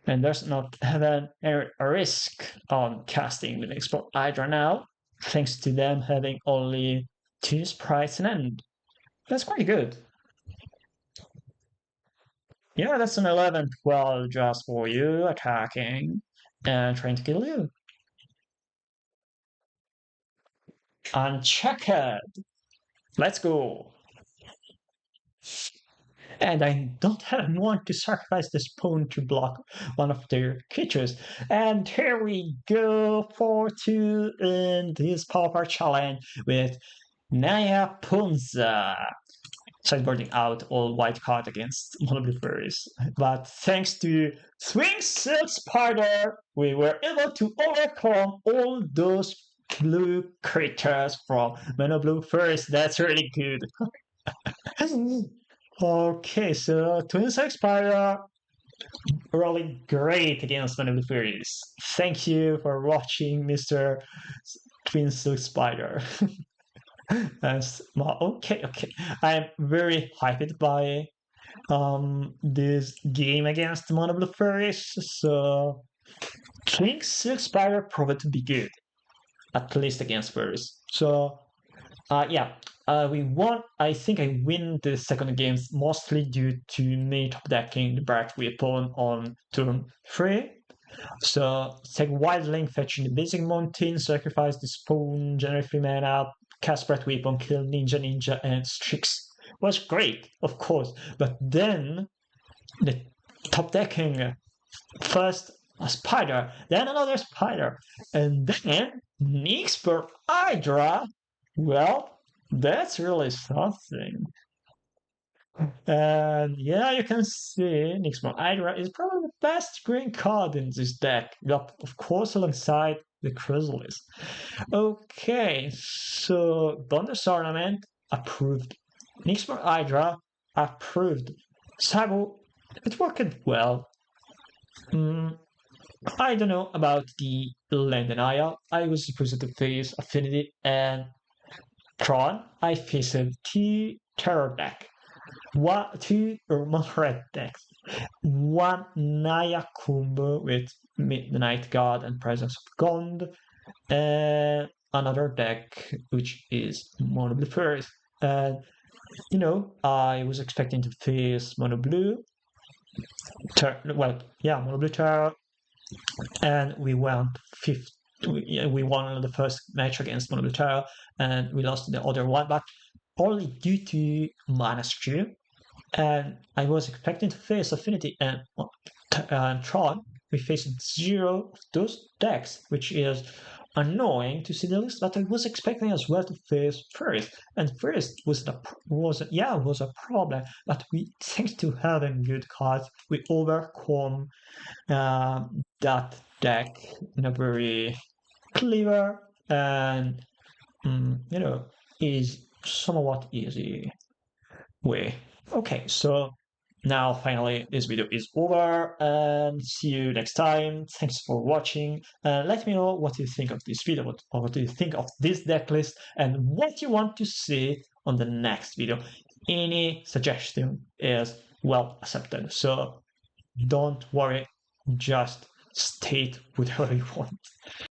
And there's not even a risk on casting with Export Hydra now, thanks to them having only 2 sprites and end. That's quite good. Yeah, that's an 11-12 just for you, attacking and trying to kill you. Unchecked. Let's go. And I don't want to sacrifice the Spawn to block one of their creatures. And here we go for 2 in this Pauper challenge with Naya Ponza. Sideboarding out all white card against one of the Faeries. But thanks to Swing Silk Spider, we were able to overcome all those blue creatures from Mono Blue Faeries. That's really good. Okay, so Twin Silk Spider rolling great against Mono Blue Faeries. Thank you for watching, Mr. Twin Silk Spider. Okay. I'm very hyped by this game against Mono Blue Faeries. So King Silk Spider proved to be good, at least against Faeries. So we won. I think I win the second games mostly due to me top decking the Barrack Weapon on turn 3. So take Wild Link, fetching the basic mountain, sacrifice the Spawn, generate 3 mana, cast Barrack Weapon, kill Ninja, and Strix. Was great, of course. But then the top decking first a spider, then another spider, and then Nyx per Hydra. Well, that's really something. And yeah, you can see Nyx per Hydra is probably the best green card in this deck. Of course, alongside the Chrysalis. Okay, so Bonus Ornament approved. Nyx per Hydra approved. Sabo, it worked well. Mm, I don't know about the land Naya. I was supposed to face Affinity and Tron. I faced two terror deck, two red decks, one Naya combo with Midnight Guard and Presence of God, and another deck which is Mono Blue Faeries. And I was expecting to face Mono Blue, Mono Blue Terror, and we went fifth. We won the first match against Mono Blue Terror, and we lost the other one, but only due to mana steal. And I was expecting to face Affinity and Tron. We faced zero of those decks, which is annoying to see the list. But I was expecting as well to face Faeries, and Faeries was a problem. But we, thanks to having good cards, we overcome that deck in a very clever and is somewhat easy way. Okay, so now finally this video is over and see you next time. Thanks for watching. Let me know what you think of this video, what do you think of this deck list, and what you want to see on the next video. Any suggestion is well accepted. So don't worry, just state whatever you want.